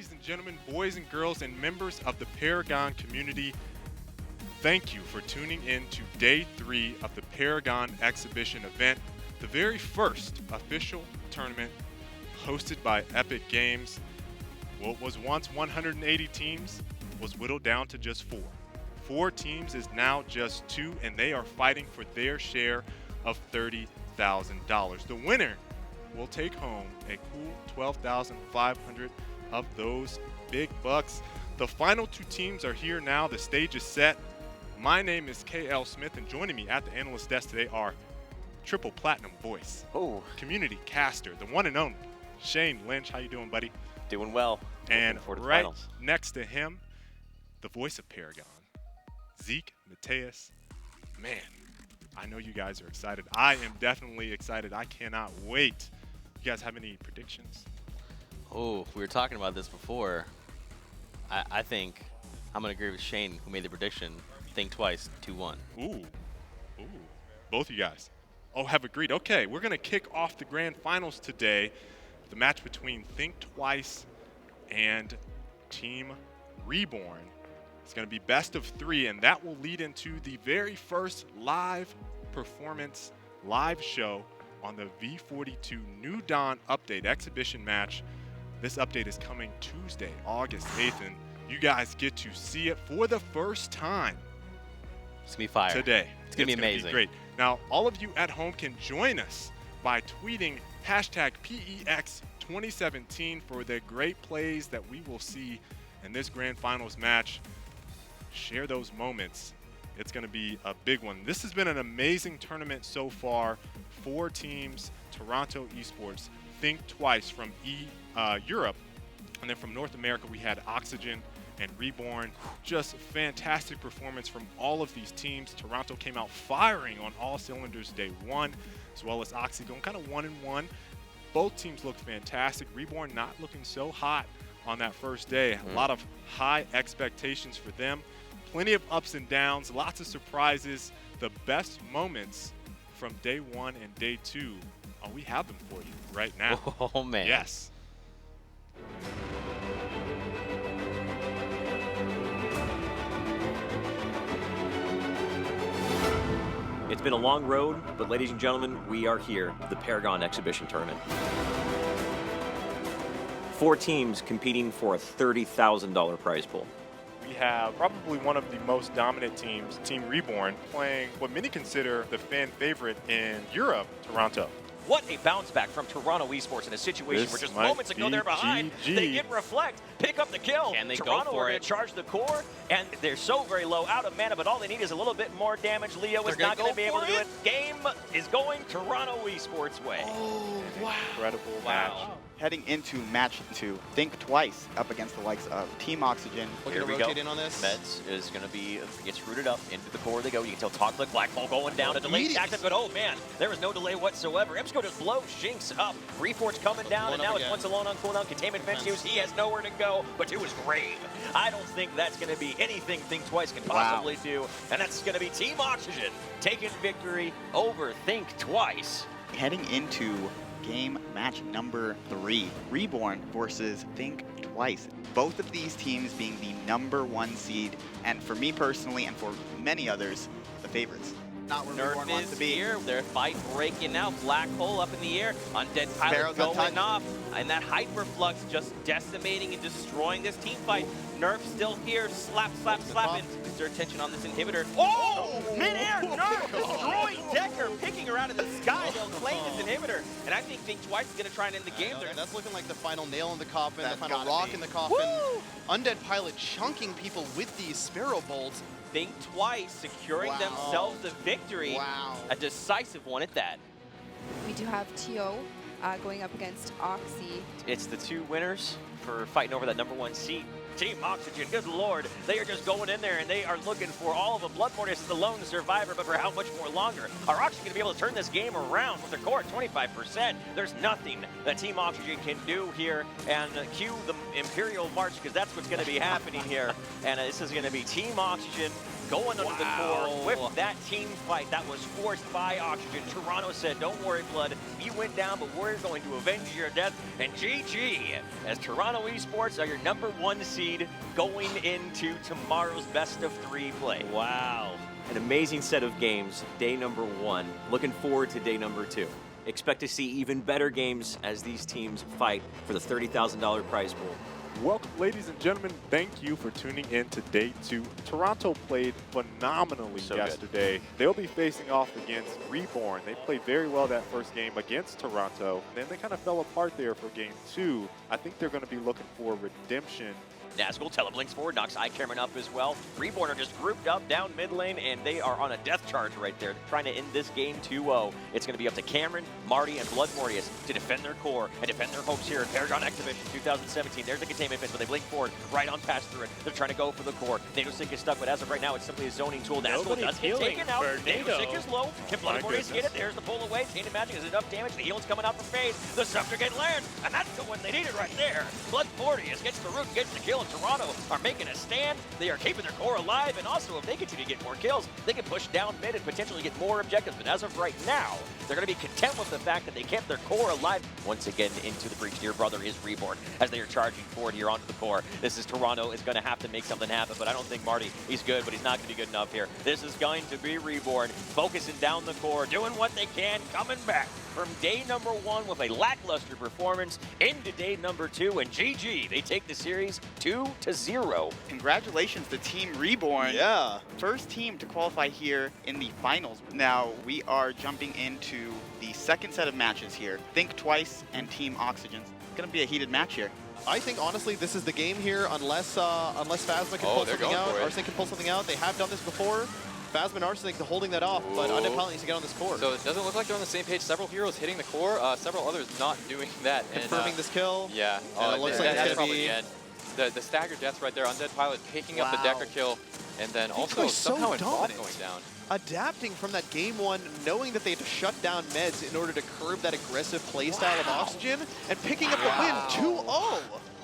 ladies and gentlemen, boys and girls, and members of the Paragon community, thank you for tuning in to Day 3 of the Paragon Exhibition Event, the very first official tournament hosted by Epic Games. What was once 180 teams was whittled down to just 4. 4 teams is now just 2, and they are fighting for their share of $30,000. The winner will take home a cool $12,500 of those big bucks. The final 2 teams are here now. The stage is set. My name is KL Smith, and joining me at the analyst desk today are triple platinum voice, community caster, the one and only Shane Lynch. How you doing, buddy? Doing well. And right next to him, the voice of Paragon, Zeke Mateus. Man, I know you guys are excited. I am definitely excited. I cannot wait. You guys have any predictions? Oh, we were talking about this before. I think I'm going to agree with Shane, who made the prediction. Think twice, 2-1. Ooh. Both of you guys. Oh, have agreed. Okay, we're going to kick off the grand finals today. The match between Think Twice and Team Reborn. It's going to be best of 3, and that will lead into the very first live performance, live show on the V42 New Dawn Update exhibition match. This update is coming Tuesday, August 8th, and you guys get to see it for the first time. It's going to be fire. Today. It's going to be amazing. Be great. Now, all of you at home can join us by tweeting hashtag PEX 2017 for the great plays that we will see in this grand finals match. Share those moments. It's going to be a big one. This has been an amazing tournament so far. 4 teams, Toronto Esports, Think Twice from Europe, and then from North America we had Oxygen and Reborn. Just fantastic performance from all of these teams. Toronto came out firing on all cylinders day 1, as well as Oxy going kind of 1-1. Both teams looked fantastic. Reborn not looking so hot on that first day. A lot of high expectations for them. Plenty of ups and downs, lots of surprises. The best moments from day 1 and day 2, we have them for you right now. Oh, man. Yes. It's been a long road, but ladies and gentlemen, we are here, the Paragon Exhibition Tournament. 4 teams competing for a $30,000 prize pool. We have probably one of the most dominant teams, Team Reborn, playing what many consider the fan favorite in Europe, Toronto. What a bounce back from Toronto Esports in a situation where just moments ago they're behind. They get reflect, pick up the kill. Can they Toronto go for are going it? to charge the core, and they're so very low, out of mana, but all they need is a little bit more damage. Leo is not going to be able to do it. Game is going Toronto Esports' way. Oh, wow. Incredible match. Heading into match 2, Think Twice up against the likes of Team Oxygen. Here we go. In on this. Meds is going to be, gets rooted up into the core they go. You can tell Toxic Blackball going down. A delayed tactic, but oh man, there was no delay whatsoever. Imsco just blows Jinx up. Reforge coming down, and now it's once alone on cooldown. Containment Fence use. He has nowhere to go, but to his grave. I don't think that's going to be anything Think Twice can possibly do, and that's going to be Team Oxygen taking victory over Think Twice. Heading into game match number 3, Reborn versus Think Twice. Both of these teams being the #1 seed, and for me personally, and for many others, the favorites. Not where Reborn wants to be. Here. Their fight breaking out. Black hole up in the air. Undead Pilot Sparrow's going off. And that Hyperflux just decimating and destroying this team fight. Nerf still here. Slap, slap, slapping. Their attention on this inhibitor. Oh! Mid-air Nerf destroying Decker, picking her out of the sky. They'll claim this inhibitor. And I think Twice is going to try and end the game. That's looking like the final nail in the coffin, That's the final rock in the coffin. Woo! Undead Pilot chunking people with these Sparrow Bolts. Think Twice, securing themselves the victory. Wow. A decisive one at that. We do have TO going up against Oxy. It's the 2 winners for fighting over that #1 seat. Team Oxygen, good lord, they are just going in there and they are looking for all of a Bloodborne as the lone survivor, but for how much more longer? Are Oxygen going to be able to turn this game around with their core at 25%? There's nothing that Team Oxygen can do here, and cue the Imperial March, because that's what's going to be happening here. And this is going to be Team Oxygen going under the core with that team fight that was forced by Oxygen. Toronto said, don't worry, Blood, you went down, but we're going to avenge your death. And GG, as Toronto Esports are your #1 seed going into tomorrow's best-of-3 play. Wow. An amazing set of games, day number 1. Looking forward to day number 2. Expect to see even better games as these teams fight for the $30,000 prize pool. Welcome, ladies and gentlemen. Thank you for tuning in to day 2. Toronto played phenomenally yesterday. They'll be facing off against Reborn. They played very well that first game against Toronto. Then they kind of fell apart there for game 2. I think they're going to be looking for redemption. Nazgul teleblinks forward, knocks iCameron up as well. Reborn are just grouped up down mid lane, and they are on a death charge right there, trying to end this game 2-0. It's going to be up to Cameron, Marty, and Blood Mortius to defend their core and defend their hopes here at Paragon Exhibition 2017. There's the containment fence, but they blink forward, right on past through it. They're trying to go for the core. Nadosic is stuck, but as of right now, it's simply a zoning tool. Nazgul does get taken out. Nadosic is low. Can Blood Mortius get it? There's the pull away. Tainted Magic is enough damage. The heal's coming out for phase. The Subjugate lands, and that's the one they needed right there. Blood Mortius gets the root, gets the kill, and Toronto are making a stand. They are keeping their core alive, and also if they continue to get more kills, they can push down mid and potentially get more objectives. But as of right now, they're going to be content with the fact that they kept their core alive. Once again, into the breach. Dear brother is Reborn as they are charging forward here onto the core. This is Toronto is going to have to make something happen, but I don't think Marty, he's good, but he's not going to be good enough here. This is going to be Reborn focusing down the core, doing what they can, coming back from day number 1 with a lackluster performance into day number 2, and GG, they take the series 2-0. Congratulations to Team Reborn. Yeah. First team to qualify here in the finals. Now we are jumping into the second set of matches here. Think Twice and Team Oxygen. It's going to be a heated match here. I think honestly this is the game here unless Phasma can pull something out, Arsenic can pull something out. They have done this before. Phasma and Arsenic holding that off, but Underpal needs to get on this core. So it doesn't look like they're on the same page. Several heroes hitting the core, several others not doing that. Confirming this kill. Yeah. And it looks like that's it's going to probably be... the end. The staggered deaths right there. Undead Pilot picking up the Decker kill, and then also somehow Involved going down. Adapting from that game 1, knowing that they had to shut down meds in order to curb that aggressive playstyle of Oxygen, and picking up the win 2-0.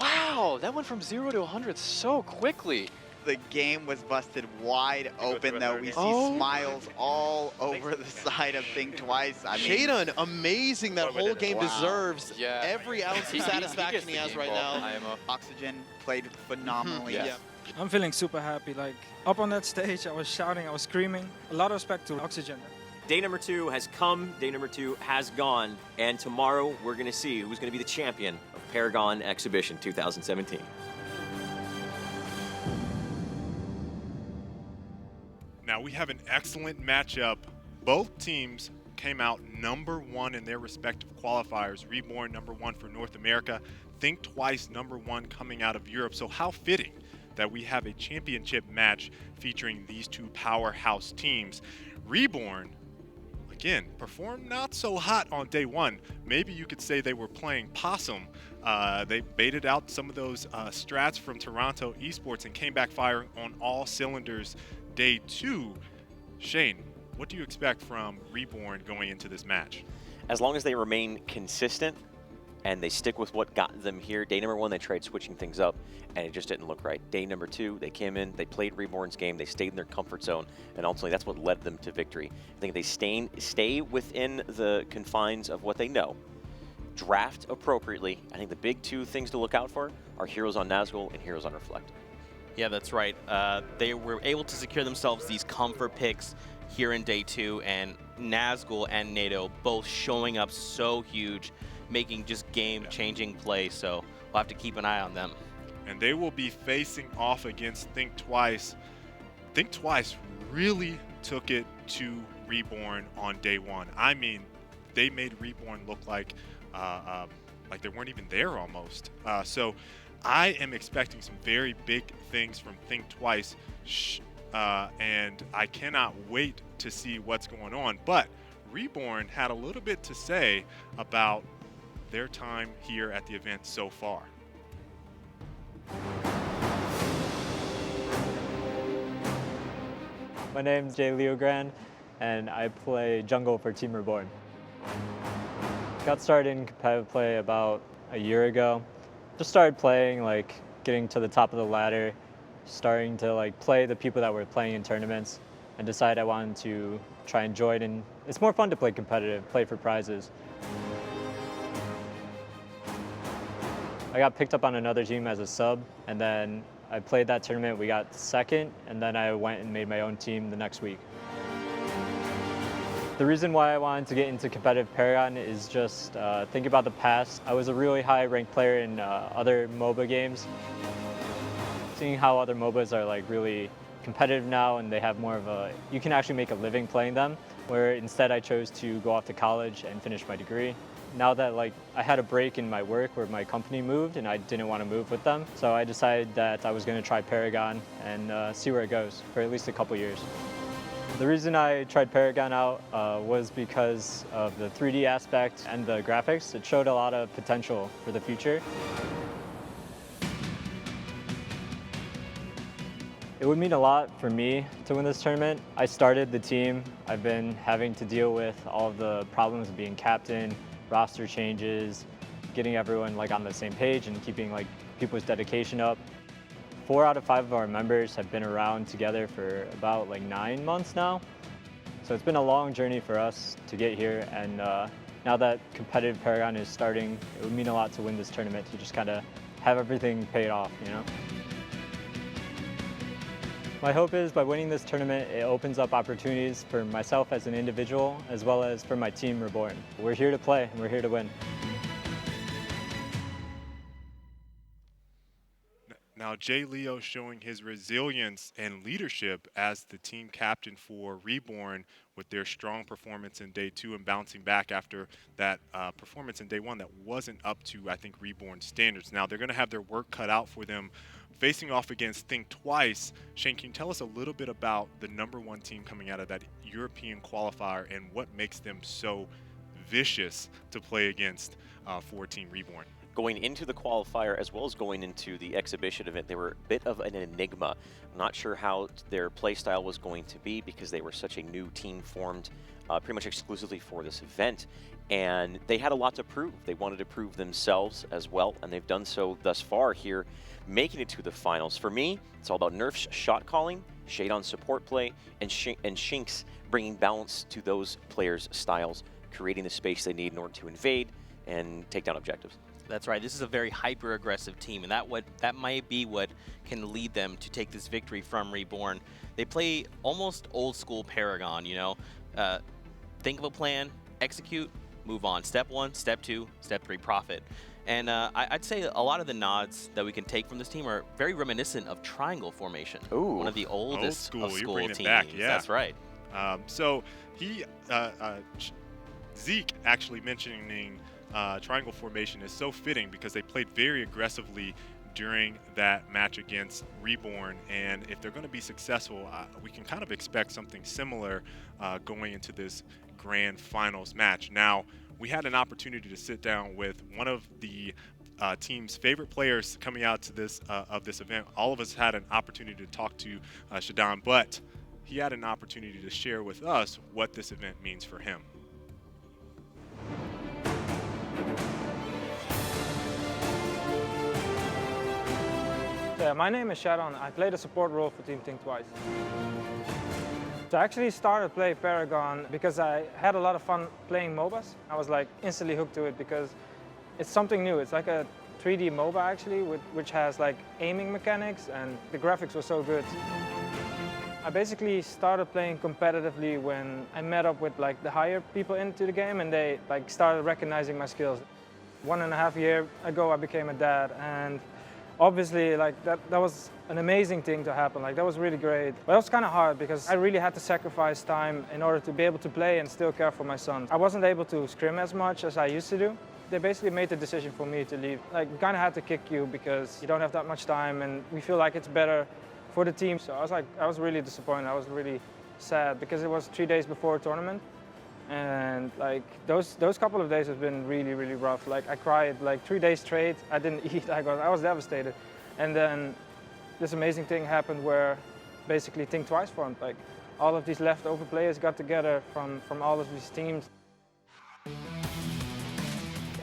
Wow, that went from 0 to 100 so quickly. The game was busted wide open, though. We see smiles all over the side of Think Twice. I mean, Shaden, amazing. That whole game deserves every ounce of satisfaction he has right now. Oxygen played phenomenally. Yeah. I'm feeling super happy. Like, up on that stage, I was shouting, I was screaming. A lot of respect to Oxygen. Day number 2 has come, day number 2 has gone, and tomorrow we're going to see who's going to be the champion of Paragon Exhibition 2017. Now we have an excellent matchup. Both teams came out #1 in their respective qualifiers. Reborn #1 for North America. Think Twice #1 coming out of Europe. So how fitting that we have a championship match featuring these two powerhouse teams. Reborn, again, performed not so hot on day 1. Maybe you could say they were playing possum. They baited out some of those strats from Toronto Esports and came back firing on all cylinders day 2. Shane, what do you expect from Reborn going into this match? As long as they remain consistent and they stick with what got them here. Day number 1, they tried switching things up, and it just didn't look right. Day number 2, they came in, they played Reborn's game, they stayed in their comfort zone, and ultimately that's what led them to victory. I think they stay within the confines of what they know, draft appropriately. I think the big 2 things to look out for are heroes on Nazgul and heroes on Reflect. Yeah, that's right. They were able to secure themselves these comfort picks here in day 2, and Nazgul and NATO both showing up so huge, making just game-changing plays, so we'll have to keep an eye on them. And they will be facing off against Think Twice. Think Twice really took it to Reborn on day 1. I mean, they made Reborn look like they weren't even there almost. So I am expecting some very big things from Think Twice, and I cannot wait to see what's going on. But Reborn had a little bit to say about their time here at the event so far. My name's Jay Leogrand, and I play jungle for Team Reborn. Got started in competitive play about a year ago. Just started playing, like getting to the top of the ladder, starting to like play the people that were playing in tournaments and decided I wanted to try and join, and it's more fun to play competitive, play for prizes. I got picked up on another team as a sub, and then I played that tournament, we got second, and then I went and made my own team the next week. The reason why I wanted to get into competitive Paragon is just thinking about the past. I was a really high ranked player in other MOBA games. Seeing how other MOBAs are like really competitive now and they have more of a, you can actually make a living playing them, where instead I chose to go off to college and finish my degree. Now that like I had a break in my work where my company moved and I didn't want to move with them, so I decided that I was going to try Paragon and see where it goes for at least a couple years. The reason I tried Paragon out was because of the 3D aspect and the graphics. It showed a lot of potential for the future. It would mean a lot for me to win this tournament. I started the team. I've been having to deal with all of the problems of being captain, roster changes, getting everyone like on the same page and keeping like people's dedication up. 4 out of 5 of our members have been around together for about like 9 months now. So it's been a long journey for us to get here, and now that competitive Paragon is starting, it would mean a lot to win this tournament, to just kind of have everything paid off, you know? My hope is by winning this tournament, it opens up opportunities for myself as an individual, as well as for my team Reborn. We're here to play, and we're here to win. Now, Jay Leo showing his resilience and leadership as the team captain for Reborn with their strong performance in day 2 and bouncing back after that performance in day 1 that wasn't up to, I think, Reborn standards. Now, they're going to have their work cut out for them facing off against Think Twice. Shane, can you tell us a little bit about the #1 team coming out of that European qualifier and what makes them so vicious to play against for Team Reborn? Going into the qualifier as well as going into the exhibition event, they were a bit of an enigma. I'm not sure how their play style was going to be because they were such a new team formed pretty much exclusively for this event. And they had a lot to prove. They wanted to prove themselves as well, and they've done so thus far here, making it to the finals. For me, it's all about Nerf's shot calling, Shade on support play, and Shinx bringing balance to those players' styles, creating the space they need in order to invade and take down objectives. That's right. This is a very hyper-aggressive team, and that might be what can lead them to take this victory from Reborn. They play almost old-school Paragon, you know. Think of a plan, execute, move on. Step 1, step 2, step 3, profit. And I'd say a lot of the nods that we can take from this team are very reminiscent of triangle formation. Ooh. One of the oldest of school teams. Back, yeah. That's right. So Zeke actually mentioning triangle formation is so fitting because they played very aggressively during that match against Reborn, and if they're going to be successful, we can kind of expect something similar going into this grand finals match. Now, we had an opportunity to sit down with one of the team's favorite players coming out to this of this event. All of us had an opportunity to talk to Shadan, but he had an opportunity to share with us what this event means for him. Yeah, my name is Sharon. I played a support role for Team Think Twice. So I actually started playing Paragon because I had a lot of fun playing MOBAs. I was like instantly hooked to it because it's something new. It's like a 3D MOBA actually, which has like aiming mechanics, and the graphics were so good. I basically started playing competitively when I met up with like the higher people into the game, and they like started recognizing my skills. 1.5 years ago I became a dad, and obviously like that was an amazing thing to happen. Like that was really great. But it was kind of hard because I really had to sacrifice time in order to be able to play and still care for my son. I wasn't able to scrim as much as I used to do. They basically made the decision for me to leave. Like we kind of had to kick you because you don't have that much time, and we feel like it's better for the team. So I was really disappointed. I was really sad because it was 3 days before a tournament. And like those couple of days have been really, really rough. Like I cried like 3 days straight. I didn't eat. I was devastated. And then this amazing thing happened where basically Think Twice formed. Like all of these leftover players got together from all of these teams.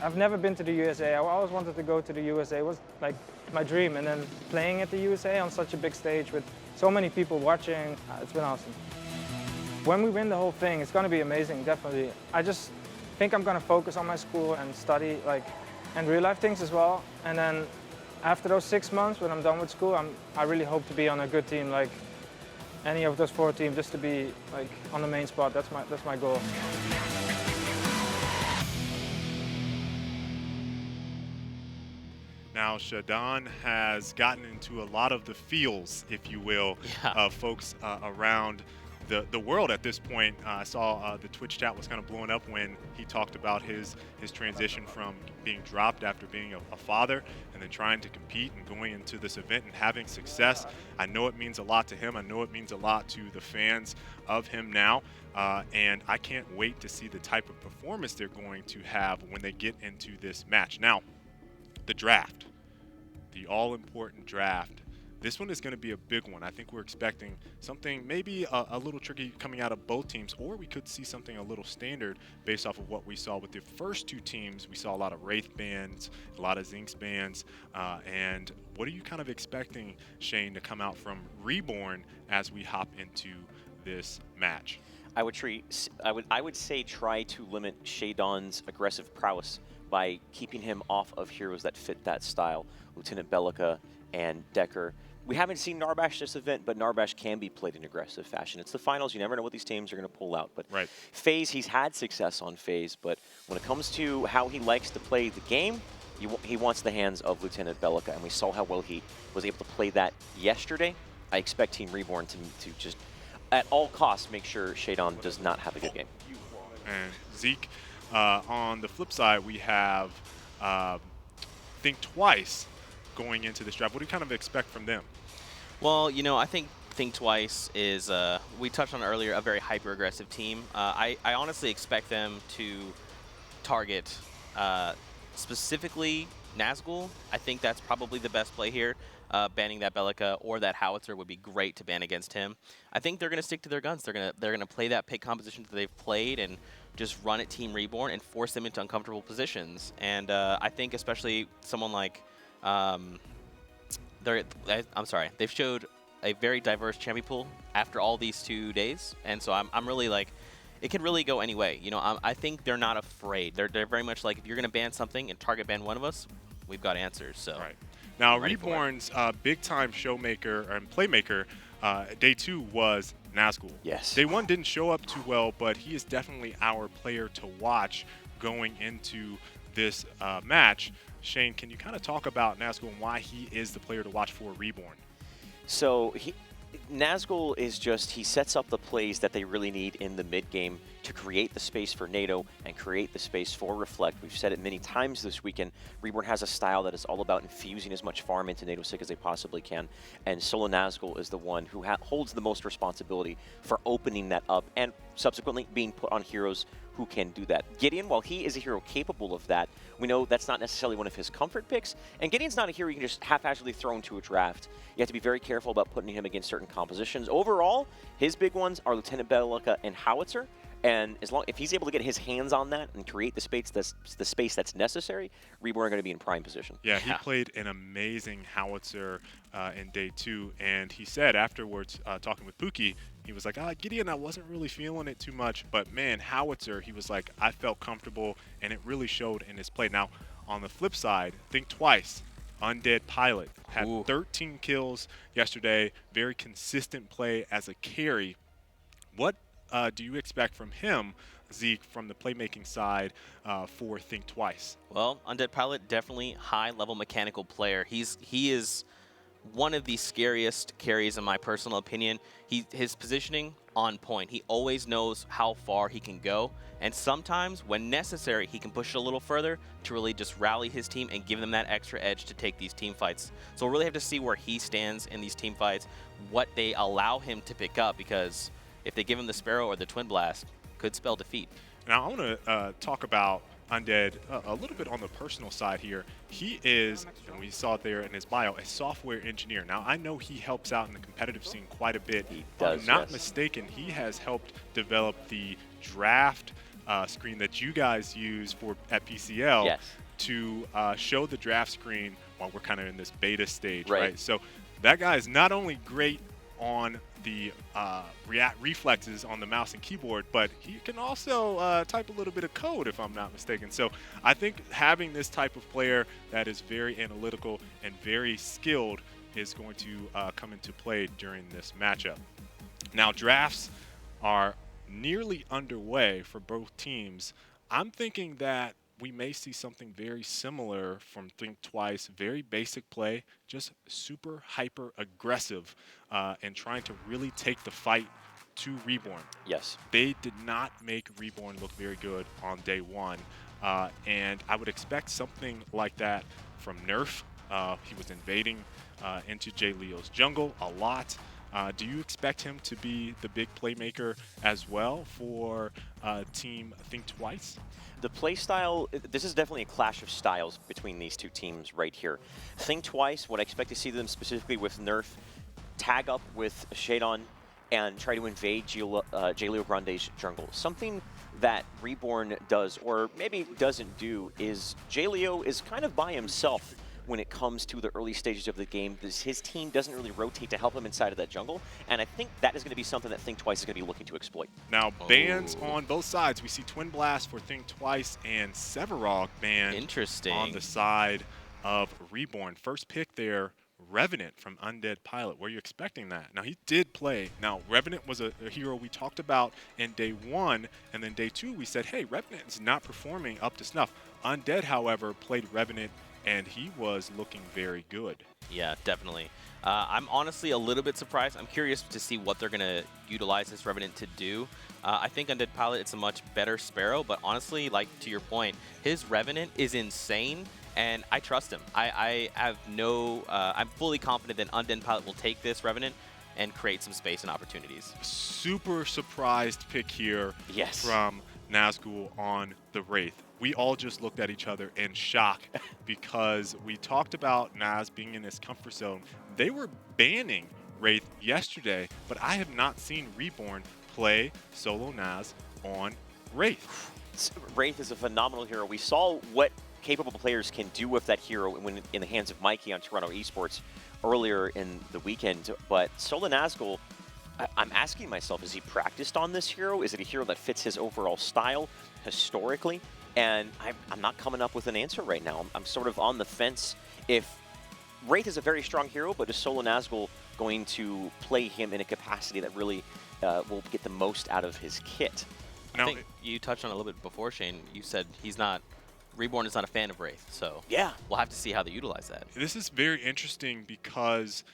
I've never been to the USA. I always wanted to go to the USA. It was like my dream. And then playing at the USA on such a big stage with so many people watching, it's been awesome. When we win the whole thing, it's going to be amazing, definitely. I just think I'm going to focus on my school and study and real life things as well. And then after those 6 months, when I'm done with school, I really hope to be on a good team, like any of those 4 teams, just to be like on the main spot. That's my goal. Now, Shadon has gotten into a lot of the feels, if you will, of folks around the world at this point. I saw the Twitch chat was kind of blowing up when he talked about his transition from being dropped after being a father and then trying to compete and going into this event and having success. I know it means a lot to him. I know it means a lot to the fans of him now. And I can't wait to see the type of performance they're going to have when they get into this match. Now, the draft, the all-important draft. This one is going to be a big one. I think we're expecting something maybe a little tricky coming out of both teams, or we could see something a little standard based off of what we saw with the first 2 teams. We saw a lot of Wraith bands, a lot of Zinx bands, and what are you kind of expecting, Shane, to come out from Reborn as we hop into this match? I would say try to limit Shadon's aggressive prowess by keeping him off of heroes that fit that style, Lieutenant Bellica and Decker. We haven't seen Narbash this event, but Narbash can be played in aggressive fashion. It's the finals. You never know what these teams are going to pull out. But FaZe, he's had success on FaZe, but when it comes to how he likes to play the game, he wants the hands of Lieutenant Bellica, and we saw how well he was able to play that yesterday. I expect Team Reborn to just, at all costs, make sure Shadon does not have a good game. And Zeke, on the flip side, we have Think Twice going into this draft. What do you kind of expect from them? Well, you know, I think Twice is, we touched on earlier, a very hyper-aggressive team. I honestly expect them to target specifically Nazgul. I think that's probably the best play here. Banning that Bellica or that Howitzer would be great to ban against him. I think they're going to stick to their guns. They're going to play that pick composition that they've played and just run at Team Reborn and force them into uncomfortable positions. And I think especially someone like, they've showed a very diverse champion pool after all these 2 days. And so I'm really like, it can really go any way. You know, I think they're not afraid. They're very much like, if you're going to ban something and target ban one of us, we've got answers. So. Right. Now, Reborn's big-time showmaker and playmaker, day 2 was Nazgul. Yes. Day 1 didn't show up too well, but he is definitely our player to watch going into this match. Shane, can you kind of talk about Nazgul and why he is the player to watch for Reborn? So Nazgul is just, he sets up the plays that they really need in the mid-game to create the space for NATO and create the space for Reflect. We've said it many times this weekend. Reborn has a style that is all about infusing as much farm into NATO Sig as they possibly can, and Solo Nazgul is the one who holds the most responsibility for opening that up and subsequently being put on heroes who can do that. Gideon, while he is a hero capable of that, we know that's not necessarily one of his comfort picks, and Gideon's not a hero you can just haphazardly throw into a draft. You have to be very careful about putting him against certain compositions. Overall, his big ones are Lieutenant Bellica and Howitzer, and if he's able to get his hands on that and create the space that's necessary, Reborn are going to be in prime position. Yeah, he played an amazing Howitzer in day 2, and he said afterwards, talking with Pookie, he was like, Gideon, I wasn't really feeling it too much, but man, Howitzer, he was like, I felt comfortable, and it really showed in his play. Now, on the flip side, Think Twice, Undead Pilot, had 13 kills yesterday, very consistent play as a carry. What do you expect from him, Zeke, from the playmaking side for Think Twice? Well, Undead Pilot, definitely high-level mechanical player. He is one of the scariest carries in my personal opinion. His positioning on point. He always knows how far he can go, and sometimes when necessary he can push it a little further to really just rally his team and give them that extra edge to take these team fights. So we'll really have to see where he stands in these team fights, what they allow him to pick up, because if they give him the Sparrow or the Twin Blast, could spell defeat. Now I want to talk about Undead a little bit on the personal side here. He is, and we saw it there in his bio, a software engineer. Now I know he helps out in the competitive scene quite a bit. He does, if I'm not mistaken, he has helped develop the draft screen that you guys use at PCL Yes. to show the draft screen while we're kind of in this beta stage, Right. right? So that guy is not only great on the reflexes on the mouse and keyboard, but he can also type a little bit of code, if I'm not mistaken. So I think having this type of player that is very analytical and very skilled is going to come into play during this matchup. Now, drafts are nearly underway for both teams. I'm thinking that we may see something very similar from Think Twice. Very basic play, just super hyper aggressive and trying to really take the fight to Reborn. Yes. They did not make Reborn look very good on day one. And I would expect something like that from Nerf. He was invading into Jay Leo's jungle a lot. Do you expect him to be the big playmaker as well for Team Think Twice? The play style, this is definitely a clash of styles between these two teams right here. Think Twice, what I expect to see them specifically with Nerf, tag up with Shadon and try to invade Jay Leo Grande's jungle. Something that Reborn does, or maybe doesn't do, is Jay Leo is kind of by himself when it comes to the early stages of the game. His team doesn't really rotate to help him inside of that jungle, and I think that is going to be something that Think Twice is going to be looking to exploit. Now, bans on both sides. We see Twin Blast for Think Twice and Severog banned on the side of Reborn. First pick there, Revenant from Undead Pilot. Were you expecting that? Now, he did play. Now, Revenant was a hero we talked about in day one, and then day two we said, hey, Revenant is not performing up to snuff. Undead, however, played Revenant, and he was looking very good. Yeah, definitely. I'm honestly a little bit surprised. I'm curious to see what they're going to utilize this Revenant to do. I think Undead Pilot, it's a much better Sparrow, but honestly, like to your point, his Revenant is insane, and I trust him. I have no, I'm fully confident that Undead Pilot will take this Revenant and create some space and opportunities. Super surprised pick here yes. from Nazgul on the Wraith. We all just looked at each other in shock because we talked about Naz being in his comfort zone. They were banning Wraith yesterday, but I have not seen Reborn play solo Naz on Wraith. Wraith is a phenomenal hero. We saw what capable players can do with that hero when in the hands of Mikey on Toronto Esports earlier in the weekend, but solo Nazgul, I'm asking myself, is he practiced on this hero? Is it a hero that fits his overall style historically? And I'm not coming up with an answer right now. I'm sort of on the fence. If Wraith is a very strong hero, but is solo Nazgul going to play him in a capacity that really will get the most out of his kit? I think you touched on it a little bit before, Shane. You said Reborn is not a fan of Wraith, so yeah, we'll have to see how they utilize that. This is very interesting because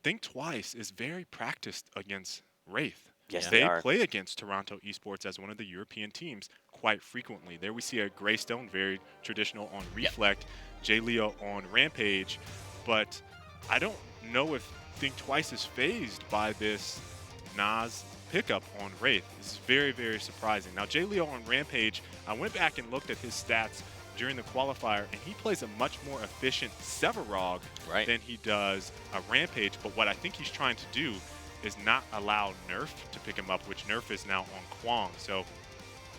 Think Twice is very practiced against Wraith. Yes, they are. play against Toronto Esports as one of the European teams quite frequently. There we see a Greystone, very traditional on Reflect, Jay Leo on Rampage, but I don't know if Think Twice is phased by this Naz pickup on Wraith. This is very, very surprising. Now, Jay Leo on Rampage, I went back and looked at his stats during the qualifier, and he plays a much more efficient Severog than he does a Rampage, but what I think he's trying to do is not allow Nerf to pick him up, which Nerf is now on Kwang. So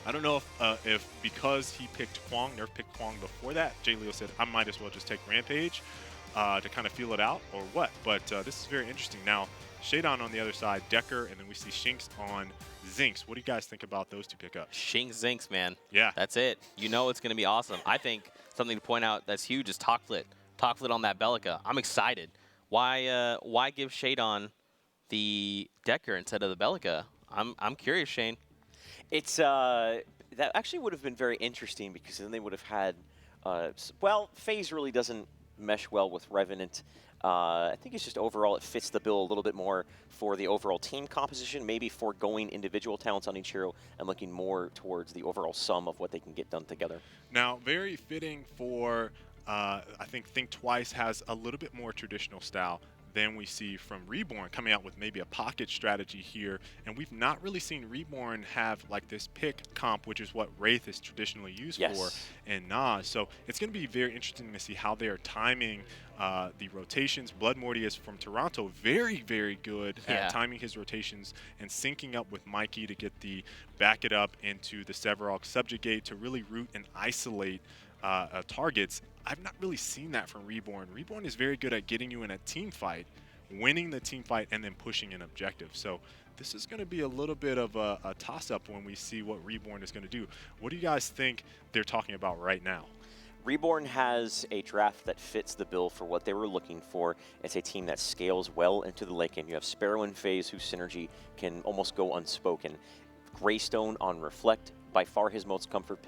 I don't know if because he picked Kwang, Nerf picked Kwang before that, Jay Leo said, I might as well just take Rampage to kind of feel it out or what. But this is very interesting. Now, Shadon on the other side, Decker, and then we see Shinx on Zinx. What do you guys think about those two pickups? Shinx Zinx, man. Yeah. That's it. You know it's going to be awesome. I think something to point out that's huge is Talkflit. Talkflit on that Bellica. I'm excited. Why give Shadon the Decker instead of the Bellica? I'm curious, Shane. It's that actually would have been very interesting because then they would have had well, FaZe really doesn't mesh well with Revenant. I think it's just overall it fits the bill a little bit more for the overall team composition, maybe foregoing individual talents on each hero and looking more towards the overall sum of what they can get done together. Now, very fitting for, I think Twice has a little bit more traditional style. than we see from Reborn coming out with maybe a pocket strategy here. And we've not really seen Reborn have like this pick comp, which is what Wraith is traditionally used for, and Nas. So it's going to be very interesting to see how they are timing the rotations. Blood Morty is from Toronto, very, very good at timing his rotations and syncing up with Mikey to get the back it up into the Sevarog subjugate to really root and isolate targets. I've not really seen that from Reborn. Reborn is very good at getting you in a team fight, winning the team fight, and then pushing an objective. So this is going to be a little bit of a toss-up when we see what Reborn is going to do. What do you guys think they're talking about right now? Reborn has a draft that fits the bill for what they were looking for. It's a team that scales well into the late game. You have Sparrow and FaZe, whose synergy can almost go unspoken. Greystone on Reflect, by far his most comfort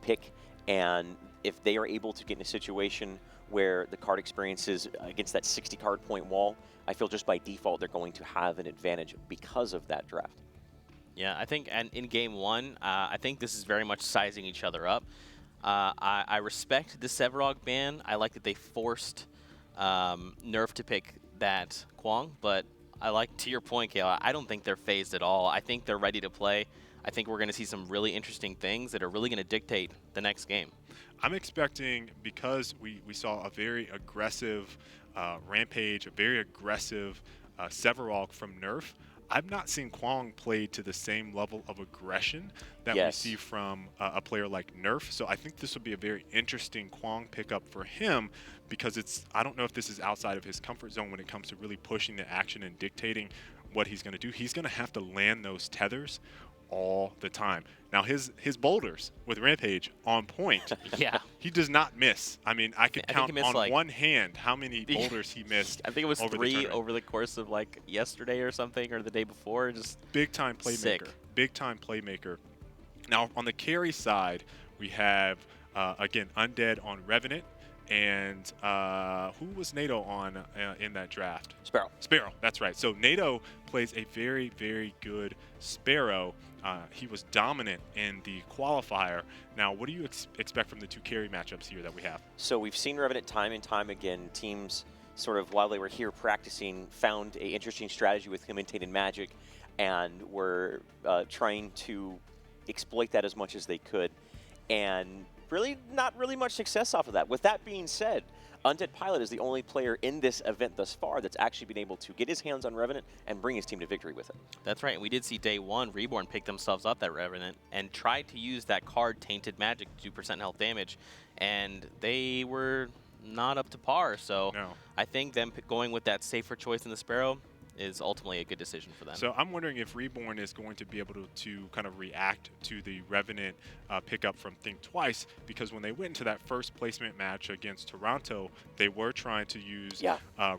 pick, and if they are able to get in a situation where the card experiences against that 60 card point wall, I feel just by default they're going to have an advantage because of that draft. Yeah, I think, and in game one, I think this is very much sizing each other up. I respect the Sevarog ban. I like that they forced Nerf to pick that Kwong, but I like, to your point, Kayla, I don't think they're phased at all. I think they're ready to play. I think we're going to see some really interesting things that are really going to dictate the next game. I'm expecting, because we saw a very aggressive Rampage, a very aggressive Sevarog from Nerf, I've not seen Kwong play to the same level of aggression that we see from a player like Nerf. So I think this will be a very interesting Kwong pickup for him, because I don't know if this is outside of his comfort zone when it comes to really pushing the action and dictating what he's going to do. He's going to have to land those tethers all the time. Now his boulders with Rampage on point. He does not miss. I mean, I could count on like one hand how many boulders he missed. I think it was 3 over the course of like yesterday or something, or the day before. Just big time playmaker. Big time playmaker. Now on the carry side, we have again Undead on Revenant. And who was NATO on in that draft? Sparrow. Sparrow, that's right. So NATO plays a very, very good Sparrow. He was dominant in the qualifier. Now, what do you expect from the two carry matchups here that we have? So we've seen Revenant time and time again. Teams sort of, while they were here practicing, found an interesting strategy with him and Tainted Magic, and were trying to exploit that as much as they could. And really not really much success off of that. With that being said, Undead Pilot is the only player in this event thus far that's actually been able to get his hands on Revenant and bring his team to victory with it. That's right. And we did see day one, Reborn pick themselves up that Revenant and tried to use that card Tainted Magic to do % health damage, and they were not up to par. So I think them going with that safer choice in the Sparrow is ultimately a good decision for them. So I'm wondering if Reborn is going to be able to kind of react to the Revenant pickup from Think Twice, because when they went into that first placement match against Toronto, they were trying to use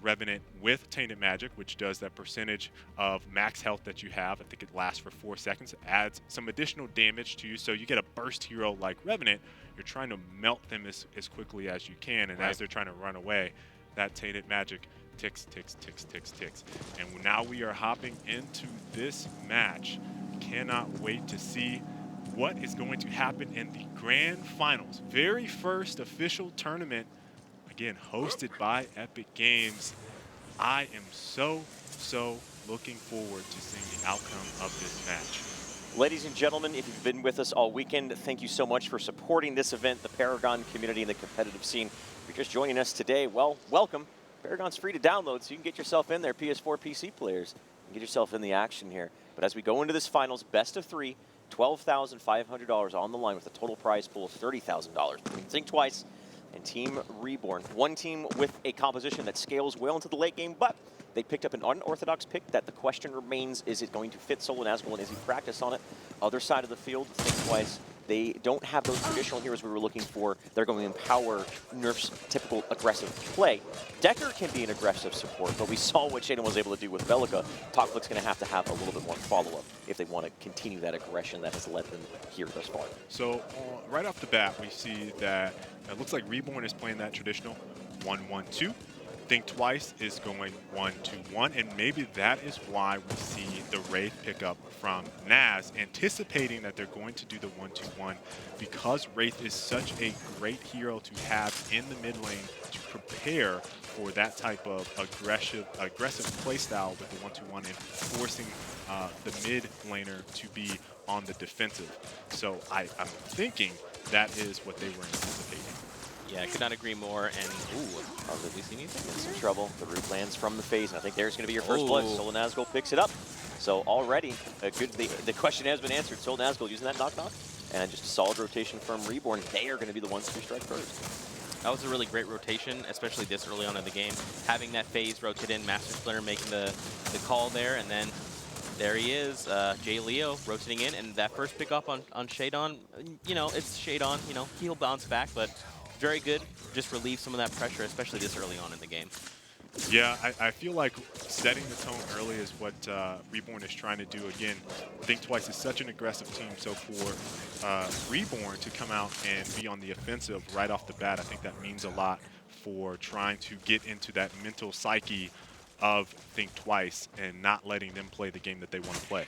Revenant with Tainted Magic, which does that percentage of max health that you have. I think it lasts for 4 seconds. It adds some additional damage to you, so you get a burst hero like Revenant. You're trying to melt them as quickly as you can, and as they're trying to run away, that Tainted Magic ticks, ticks, ticks, ticks, ticks. And now we are hopping into this match. Cannot wait to see what is going to happen in the grand finals. Very first official tournament, again, hosted by Epic Games. I am so looking forward to seeing the outcome of this match. Ladies and gentlemen, if you've been with us all weekend, thank you so much for supporting this event, the Paragon community and the competitive scene. If you're just joining us today, well, welcome. Paragon's free to download, so you can get yourself in there, PS4, PC players, and get yourself in the action here. But as we go into this finals, best of 3, $12,500 on the line with a total prize pool of $30,000 between Think Twice and Team Reborn. One team with a composition that scales well into the late game, but they picked up an unorthodox pick that the question remains, is it going to fit Sol and Nazgul, and is he practice on it? Other side of the field, Think Twice, they don't have those traditional heroes we were looking for. They're going to empower Nerf's typical aggressive play. Decker can be an aggressive support, but we saw what Shaden was able to do with Velica. Talklick's going to have a little bit more follow-up if they want to continue that aggression that has led them here thus far. So right off the bat, we see that it looks like Reborn is playing that traditional 1-1-2. Think Twice is going 1-2-1, and maybe that is why we see the Wraith pickup from Naz, anticipating that they're going to do the 1-2-1, because Wraith is such a great hero to have in the mid lane to prepare for that type of aggressive play style with the 1-2-1 and forcing the mid laner to be on the defensive. So I'm thinking that is what they were anticipating. Yeah, I could not agree more. And ooh, did we see anything? In some trouble. The root lands from the phase, and I think there's going to be your first blood. Sol Nazgul picks it up. So already, the question has been answered. Sol Nazgul using that knock-knock, and just a solid rotation from Reborn. They are going to be the ones to strike first. That was a really great rotation, especially this early on in the game. Having that phase rotate in, Master Splinter making the call there, and then there he is, Jay Leo rotating in, and that first pick up on Shadon, you know, it's Shadon, you know, he'll bounce back, but very good. Just relieve some of that pressure, especially this early on in the game. Yeah, I feel like setting the tone early is what Reborn is trying to do. Again, Think Twice is such an aggressive team, so for Reborn to come out and be on the offensive right off the bat, I think that means a lot for trying to get into that mental psyche of Think Twice and not letting them play the game that they want to play.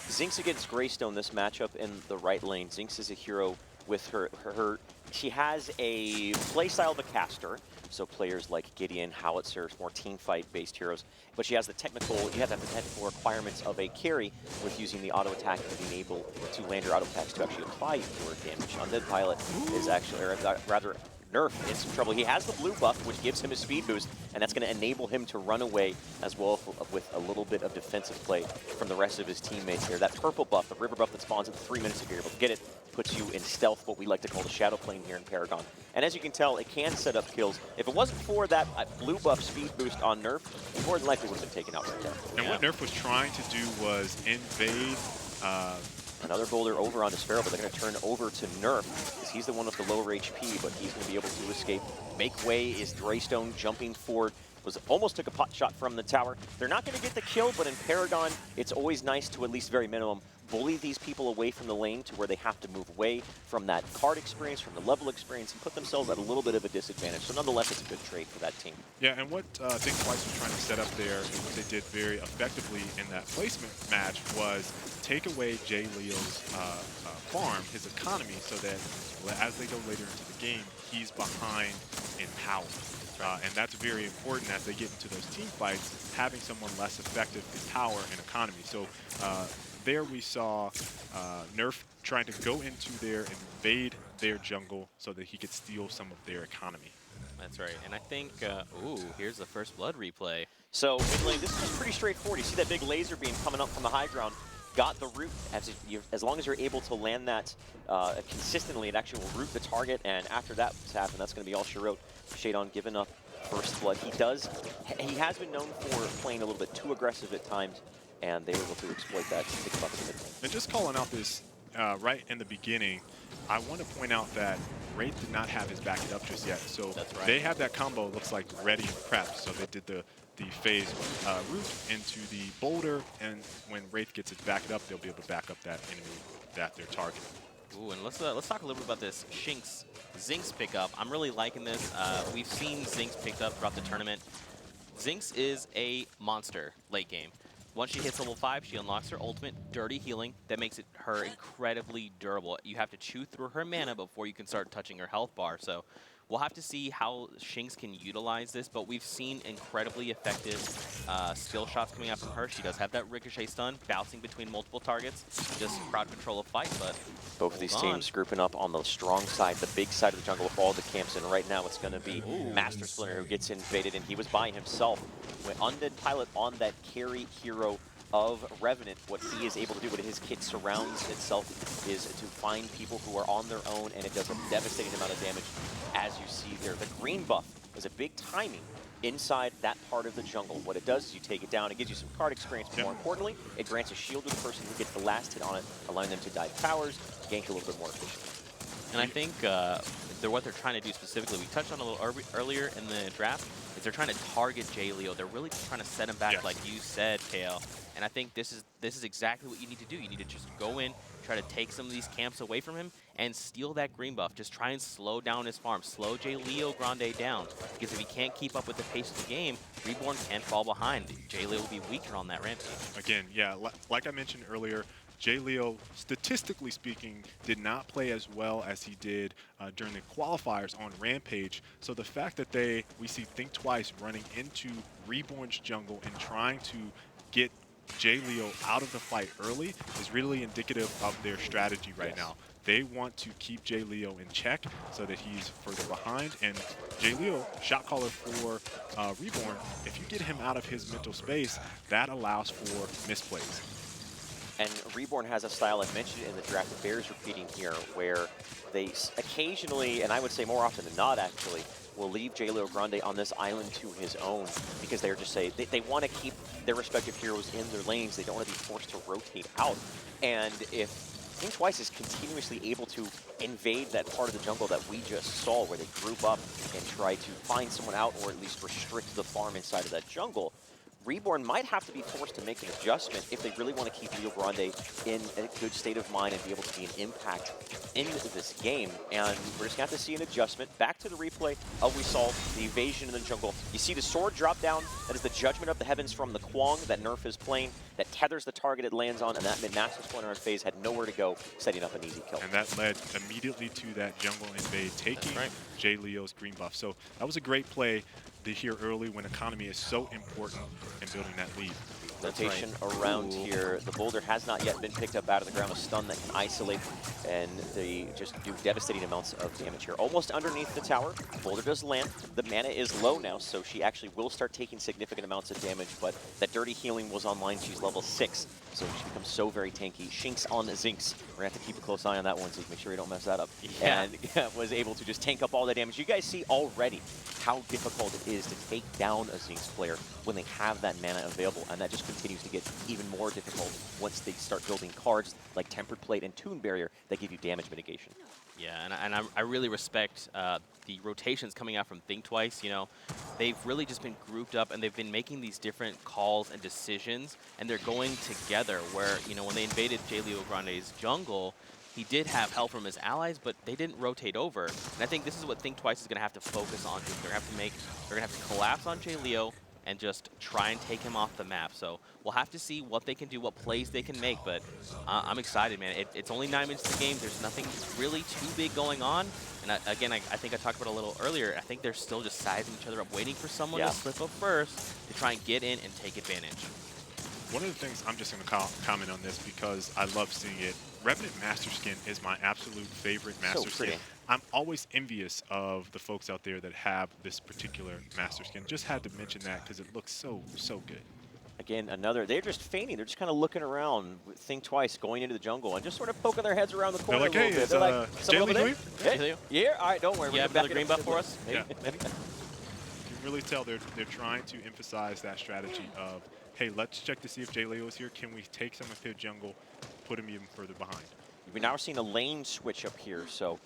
Zinx against Greystone, this matchup in the right lane. Zinx is a hero with her she has a playstyle of a caster, so players like Gideon, Howitzer, more team fight based heroes, but she has the technical, you have to have the technical requirements of a carry with using the auto attack and being able to land your auto attacks to actually apply your damage. Undead Pilot is actually, or rather, Nerf in some trouble. He has the blue buff, which gives him a speed boost, and that's going to enable him to run away as well with a little bit of defensive play from the rest of his teammates here. That purple buff, the river buff that spawns in 3 minutes if you're able to get it, puts you in stealth, what we like to call the shadow plane here in Paragon. And as you can tell, it can set up kills. If it wasn't for that blue buff speed boost on Nerf, he more than likely would have been taken out right there. And what Nerf was trying to do was invade another boulder over onto Sparrow, but they're going to turn over to Nerf, because he's the one with the lower HP, but he's going to be able to escape. Make way is Greystone jumping forward. Almost took a pot shot from the tower. They're not going to get the kill, but in Paragon, it's always nice to at least very minimum bully these people away from the lane to where they have to move away from that card experience, from the level experience, and put themselves at a little bit of a disadvantage. So nonetheless, it's a good trade for that team. Yeah, and what Think Twice was trying to set up there, and what they did very effectively in that placement match, was take away Jay Leo's farm, his economy, so that as they go later into the game, he's behind in power. And that's very important as they get into those team fights. Having someone less effective in power and economy. So there we saw Nerf trying to go into there and invade their jungle so that he could steal some of their economy. That's right. And I think, ooh, here's the first blood replay. So mid lane, this is just pretty straightforward. You see that big laser beam coming up from the high ground. Got the root. As long as you're able to land that consistently, it actually will root the target. And after that's happened, that's going to be all she wrote. Shadon giving up first blood. He has been known for playing a little bit too aggressive at times, and they were able to exploit that. And just calling out this right in the beginning, I want to point out that Wraith did not have his back it up just yet. So they have that combo, looks like ready and prepped. So they did the phase root into the boulder, and when Wraith gets it backed up, they'll be able to back up that enemy that they're targeting. Ooh, and let's talk a little bit about this Zinx pickup. I'm really liking this. We've seen Zinx picked up throughout the tournament. Zinx is a monster late game. Once she hits level 5, she unlocks her ultimate, Dirty Healing. That makes her incredibly durable. You have to chew through her mana before you can start touching her health bar. So we'll have to see how Shinx can utilize this, but we've seen incredibly effective skill shots coming out from her. She does have that ricochet stun, bouncing between multiple targets, just crowd control a fight, but both of these teams grouping up on the strong side, the big side of the jungle with all the camps, and right now it's going to be Master Splinter who gets invaded, and he was by himself. When Undead Pilot on that carry hero of Revenant, what he is able to do, what his kit surrounds itself, is to find people who are on their own, and it does a devastating amount of damage, as you see there. The green buff is a big timing inside that part of the jungle. What it does is you take it down, it gives you some card experience, but more importantly, it grants a shield to the person who gets the last hit on it, allowing them to dive towers, gank a little bit more efficiently. And I think what they're trying to do specifically, we touched on a little earlier in the draft, is they're trying to target Jay Leo. They're really just trying to set him back, like you said, KL. And I think this is exactly what you need to do. You need to just go in, try to take some of these camps away from him, and steal that green buff. Just try and slow down his farm. Slow Jay Leo Grande down. Because if he can't keep up with the pace of the game, Reborn can't fall behind. Jay Leo will be weaker on that rampage. Again, yeah, like I mentioned earlier, Jay Leo, statistically speaking, did not play as well as he did during the qualifiers on Rampage. So the fact that we see Think Twice running into Reborn's jungle and trying to get Jay Leo out of the fight early is really indicative of their strategy right now. They want to keep Jay Leo in check so that he's further behind. And Jay Leo, shot caller for Reborn, if you get him out of his mental space, that allows for misplays. And Reborn has a style, I mentioned in the draft, that bears repeating here, where they occasionally, and I would say more often than not actually, will leave Jay Leo Grande on this island to his own because they're just saying they want to keep their respective heroes in their lanes. They don't want to be forced to rotate out. And if Think Twice is continuously able to invade that part of the jungle that we just saw, where they group up and try to find someone out or at least restrict the farm inside of that jungle, Reborn might have to be forced to make an adjustment if they really want to keep Leo Grande in a good state of mind and be able to be an impact in this game. And we're just going to have to see an adjustment. Back to the replay of we saw the evasion in the jungle. You see the sword drop down. That is the judgment of the heavens from the Kwang that Nerf is playing. That tethers the target it lands on, and that mid-Master's corner on phase had nowhere to go, setting up an easy kill. And that led immediately to that jungle invade, taking Jay Leo's green buff. So that was a great play to hear early when economy is so important in building that lead. Rotation around here. The boulder has not yet been picked up out of the ground. A stun that can isolate, and they just do devastating amounts of damage here. Almost underneath the tower. Boulder does land. The mana is low now, so she actually will start taking significant amounts of damage, but that dirty healing was online. She's level 6, so she becomes so very tanky. Shinx on Zinx. We're going to have to keep a close eye on that one, so make sure you don't mess that up. Yeah. And was able to just tank up all the damage. You guys see already how difficult it is to take down a Zinx player when they have that mana available, and that just continues to get even more difficult once they start building cards like Tempered Plate and Toon Barrier that give you damage mitigation. Yeah, and I really respect the rotations coming out from Think Twice. You know, they've really just been grouped up and they've been making these different calls and decisions, and they're going together where, you know, when they invaded Jay Leo Grande's jungle, he did have help from his allies, but they didn't rotate over. And I think this is what Think Twice is going to have to focus on. They're going to have to collapse on Jay Leo and just try and take him off the map. So we'll have to see what they can do, what plays they can make, but I'm excited, man. It's only 9 minutes to the game. There's nothing really too big going on. And I think I talked about it a little earlier. I think they're still just sizing each other up, waiting for someone to slip up first to try and get in and take advantage. One of the things, I'm just going to comment on this because I love seeing it. Revenant Master Skin is my absolute favorite Master Skin. I'm always envious of the folks out there that have this particular Master Skin. Just had to mention that because it looks so good. Again, they're just feigning. They're just kind of looking around, Think Twice, going into the jungle, and just sort of poking their heads around the corner like, a little bit. They're like, someone over there? Hey, yeah, all right, don't worry. You have another green buff for us? Yeah. You can really tell they're trying to emphasize that strategy of, hey, let's check to see if Jay Leo is here. Can we take some of their jungle, put him even further behind? We're now seeing a lane switch up here. So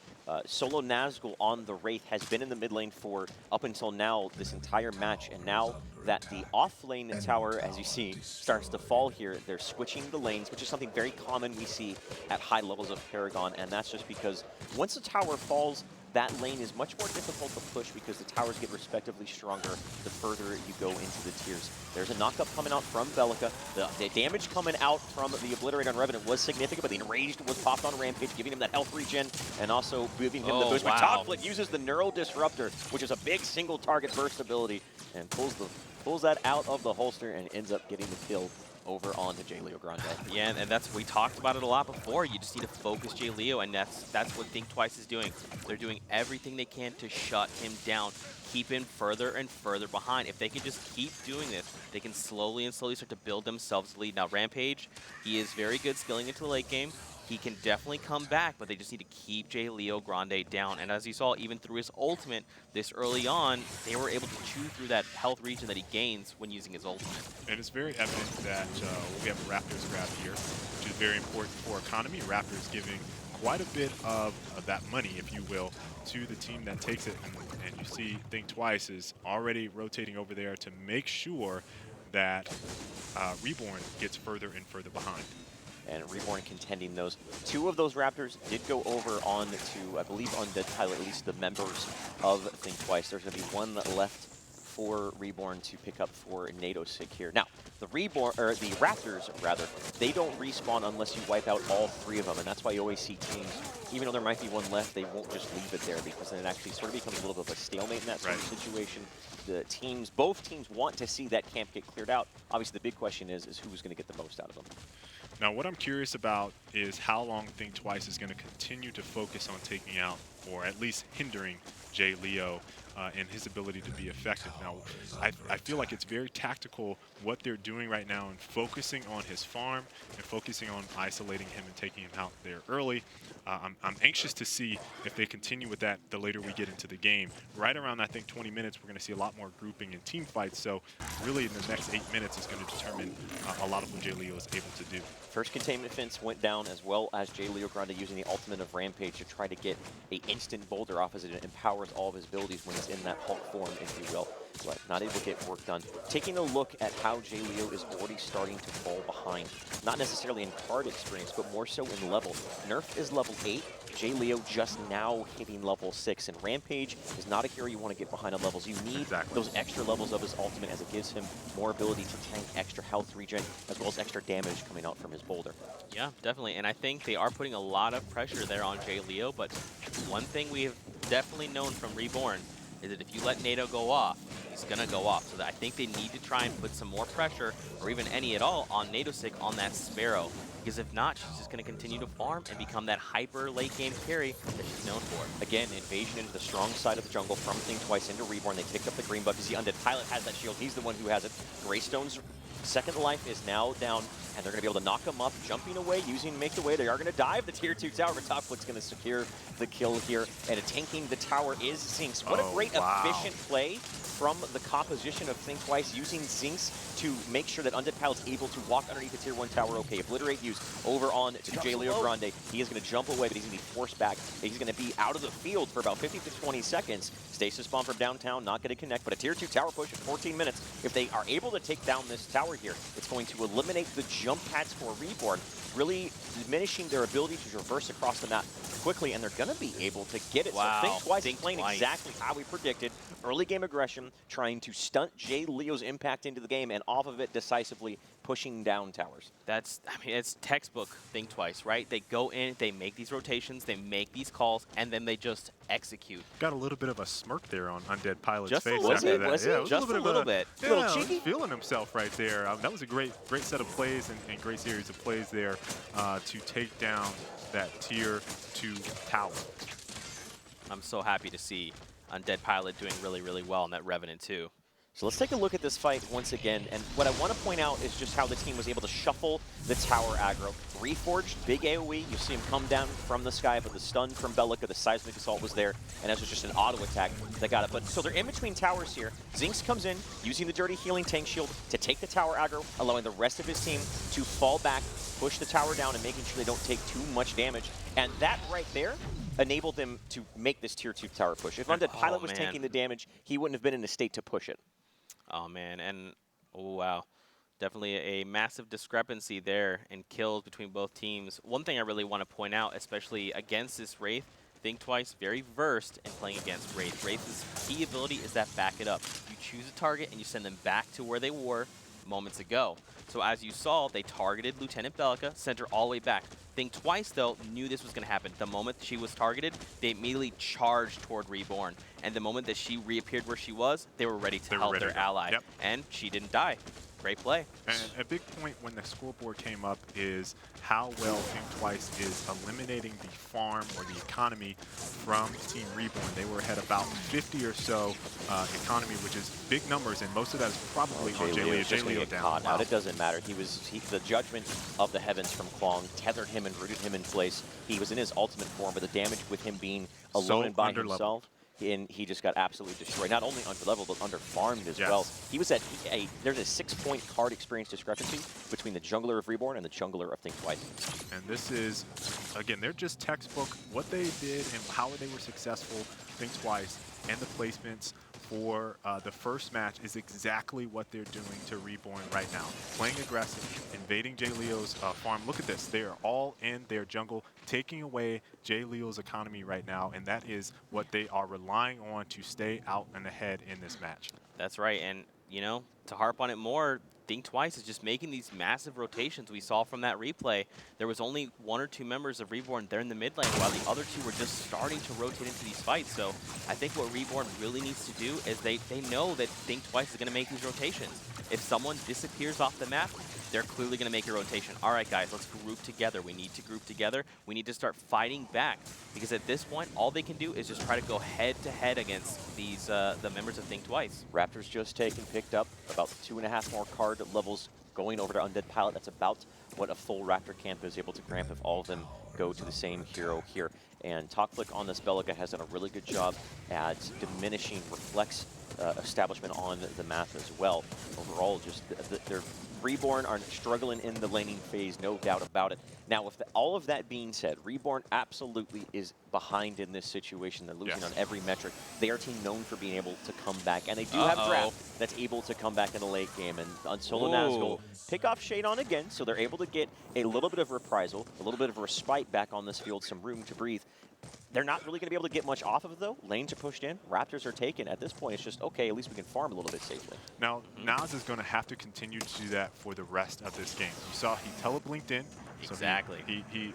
solo Nazgul on the Wraith has been in the mid lane for up until now this entire match. And now that the off lane tower, as you see, starts to fall here, they're switching the lanes, which is something very common we see at high levels of Paragon. And that's just because once the tower falls, that lane is much more difficult to push because the towers get respectively stronger the further you go into the tiers. There's a knockup coming out from Bellica. The damage coming out from the Obliterate on Revenant was significant, but the Enraged was popped on Rampage, giving him that health regen and also giving him the boost. But Topflit uses the Neural Disruptor, which is a big single target burst ability, and pulls that out of the holster and ends up getting the kill over on to Jay Leo Grande. Yeah, and we talked about it a lot before. You just need to focus Jay Leo, and that's what Think Twice is doing. They're doing everything they can to shut him down, keep him further and further behind. If they can just keep doing this, they can slowly and slowly start to build themselves a lead. Now, Rampage, he is very good skilling into the late game. He can definitely come back, but they just need to keep Jay Leo Grande down. And as you saw, even through his ultimate this early on, they were able to chew through that health region that he gains when using his ultimate. And it's very evident that we have a Raptors grab here, which is very important for economy. Raptors giving quite a bit of that money, if you will, to the team that takes it. And you see Think Twice is already rotating over there to make sure that Reborn gets further and further behind. And Reborn contending those. 2 of those Raptors did go over on to, I believe, on the title, at least the members of Think Twice. There's going to be 1 left for Reborn to pick up for Nadosic here. Now, the Raptors, rather, they don't respawn unless you wipe out all 3 of them, and that's why you always see teams, even though there might be one left, they won't just leave it there, because then it actually sort of becomes a little bit of a stalemate in that sort of situation. The teams, both teams want to see that camp get cleared out. Obviously, the big question is who's going to get the most out of them. Now, what I'm curious about is how long Think Twice is going to continue to focus on taking out, or at least hindering, Jay Leo and his ability to be effective. Now, I feel like it's very tactical what they're doing right now and focusing on his farm and focusing on isolating him and taking him out there early. I'm anxious to see if they continue with that the later we get into the game. Right around, I think, 20 minutes, we're going to see a lot more grouping and team fights. So really, in the next 8 minutes is going to determine a lot of what Jay Leo is able to do. First containment fence went down, as well as Jay Leo Grande using the ultimate of Rampage to try to get an instant boulder off, as it empowers all of his abilities when he's in that Hulk form, if you will. But not able to get work done. Taking a look at how Jay Leo is already starting to fall behind. Not necessarily in card experience, but more so in level. Nerf is level 8. Jay Leo just now hitting level 6, and Rampage is not a hero you want to get behind on levels. You need those extra levels of his ultimate, as it gives him more ability to tank extra health regen, as well as extra damage coming out from his boulder. Yeah, definitely, and I think they are putting a lot of pressure there on Jay Leo, but one thing we have definitely known from Reborn is that if you let NATO go off, he's going to go off. So that I think they need to try and put some more pressure, or even any at all, on Nadosic on that Sparrow. Because if not, she's just going to continue to farm and become that hyper late game carry that she's known for. Again, invasion into the strong side of the jungle from Think Twice into Reborn. They picked up the green buff because the Undead Pilot has that shield. He's the one who has it. Greystone's second life is now down, and they're going to be able to knock him up, jumping away, using Make the Way. They are going to dive the tier 2 tower, but Topflick's going to secure the kill here. And tanking the tower is Zinx. What a great, efficient play from the composition of Think Twice, using Zinx to make sure that Undead Pilot's able to walk underneath the tier 1 tower. Okay, Obliterate used over on to Jay Leo Grande. He is going to jump away, but he's going to be forced back. He's going to be out of the field for about 15 to 20 seconds. Stasis bomb from downtown, not going to connect, but a tier 2 tower push in 14 minutes. If they are able to take down this tower here, it's going to eliminate the jump pads for Reborn, really diminishing their ability to traverse across the map quickly, and they're going to be able to get it. Wow. So Think Twice is playing exactly how we predicted. Early game aggression, trying to stunt Jay Leo's impact into the game, and off of it decisively pushing down towers. That's, I mean, it's textbook Think Twice, right? They go in, they make these rotations, they make these calls, and then they just execute. Got a little bit of a smirk there on Undead Pilot's Just face a little after bit, that. was Yeah, it? was Just a little bit. Yeah, A little cheeky? Feeling himself right there. That was a great set of plays and great series of plays there to take down that tier 2 tower. I'm so happy to see Undead Pilot doing really, really well in that Revenant too. So let's take a look at this fight once again, and what I want to point out is just how the team was able to shuffle the tower aggro. Reforged, big AoE, you see him come down from the sky, but the stun from Bellica, the seismic assault was there, and that was just an auto attack that got it. But so they're in between towers here. Zinx comes in, using the dirty healing tank shield to take the tower aggro, allowing the rest of his team to fall back, push the tower down, and making sure they don't take too much damage. And that right there enabled them to make this tier 2 tower push. If Undead Pilot was taking the damage, he wouldn't have been in a state to push it. Oh man, and oh wow. Definitely a massive discrepancy there in kills between both teams. One thing I really want to point out, especially against this Wraith, Think Twice very versed in playing against Wraith. Wraith's key ability is that back it up. You choose a target and you send them back to where they were moments ago. So as you saw, they targeted Lieutenant Bellica, sent her all the way back. Think Twice, though, knew this was going to happen. The moment she was targeted, they immediately charged toward Reborn. And the moment that she reappeared where she was, they were ready to help their ally. Yep. And she didn't die. Great play. And a big point when the scoreboard came up is how well Think Twice is eliminating the farm or the economy from Team Reborn. They were ahead about 50 or so economy, which is big numbers, and most of that is probably on Jay Leo down. Out. It doesn't matter. The judgment of the heavens from Klong tethered him and rooted him in place. He was in his ultimate form, but the damage with him being alone and by himself, and he just got absolutely destroyed. Not only under level, but under farmed as well. He was at there's a 6-point card experience discrepancy between the jungler of Reborn and the jungler of Think Twice. And this is, again, they're just textbook what they did and how they were successful, Think Twice, and the placements for the first match is exactly what they're doing to Reborn right now. Playing aggressive, invading Jay Leo's farm. Look at this. They are all in their jungle, taking away Jay Leo's economy right now, and that is what they are relying on to stay out and ahead in this match. That's right, and you know, to harp on it more, Think Twice is just making these massive rotations. We saw from that replay, there was only 1 or 2 members of Reborn there in the mid lane, while the other 2 were just starting to rotate into these fights. So I think what Reborn really needs to do is they know that Think Twice is going to make these rotations. If someone disappears off the map, they're clearly going to make a rotation. All right, guys, let's group together. We need to group together. We need to start fighting back, because at this point, all they can do is just try to go head-to-head against these the members of Think Twice. Raptors just picked up about 2.5 more card levels going over to Undead Pilot. That's about what a full Raptor camp is able to grant if all of them go to the same hero here. And Talkflick on this Belica has done a really good job at diminishing Reflect's establishment on the map as well. Overall, just their Reborn are struggling in the laning phase, no doubt about it. Now, with all of that being said, Reborn absolutely is behind in this situation. They're losing on every metric. They are a team known for being able to come back, and they do have Draft that's able to come back in the late game. And on Solo Nazgul, pick off Shade on again, so they're able to get a little bit of reprisal, a little bit of respite back on this field, some room to breathe. They're not really going to be able to get much off of it, though. Lanes are pushed in. Raptors are taken. At this point, it's just, okay, at least we can farm a little bit safely. Now, Nas is going to have to continue to do that for the rest of this game. You saw he teleblinked in. So exactly. He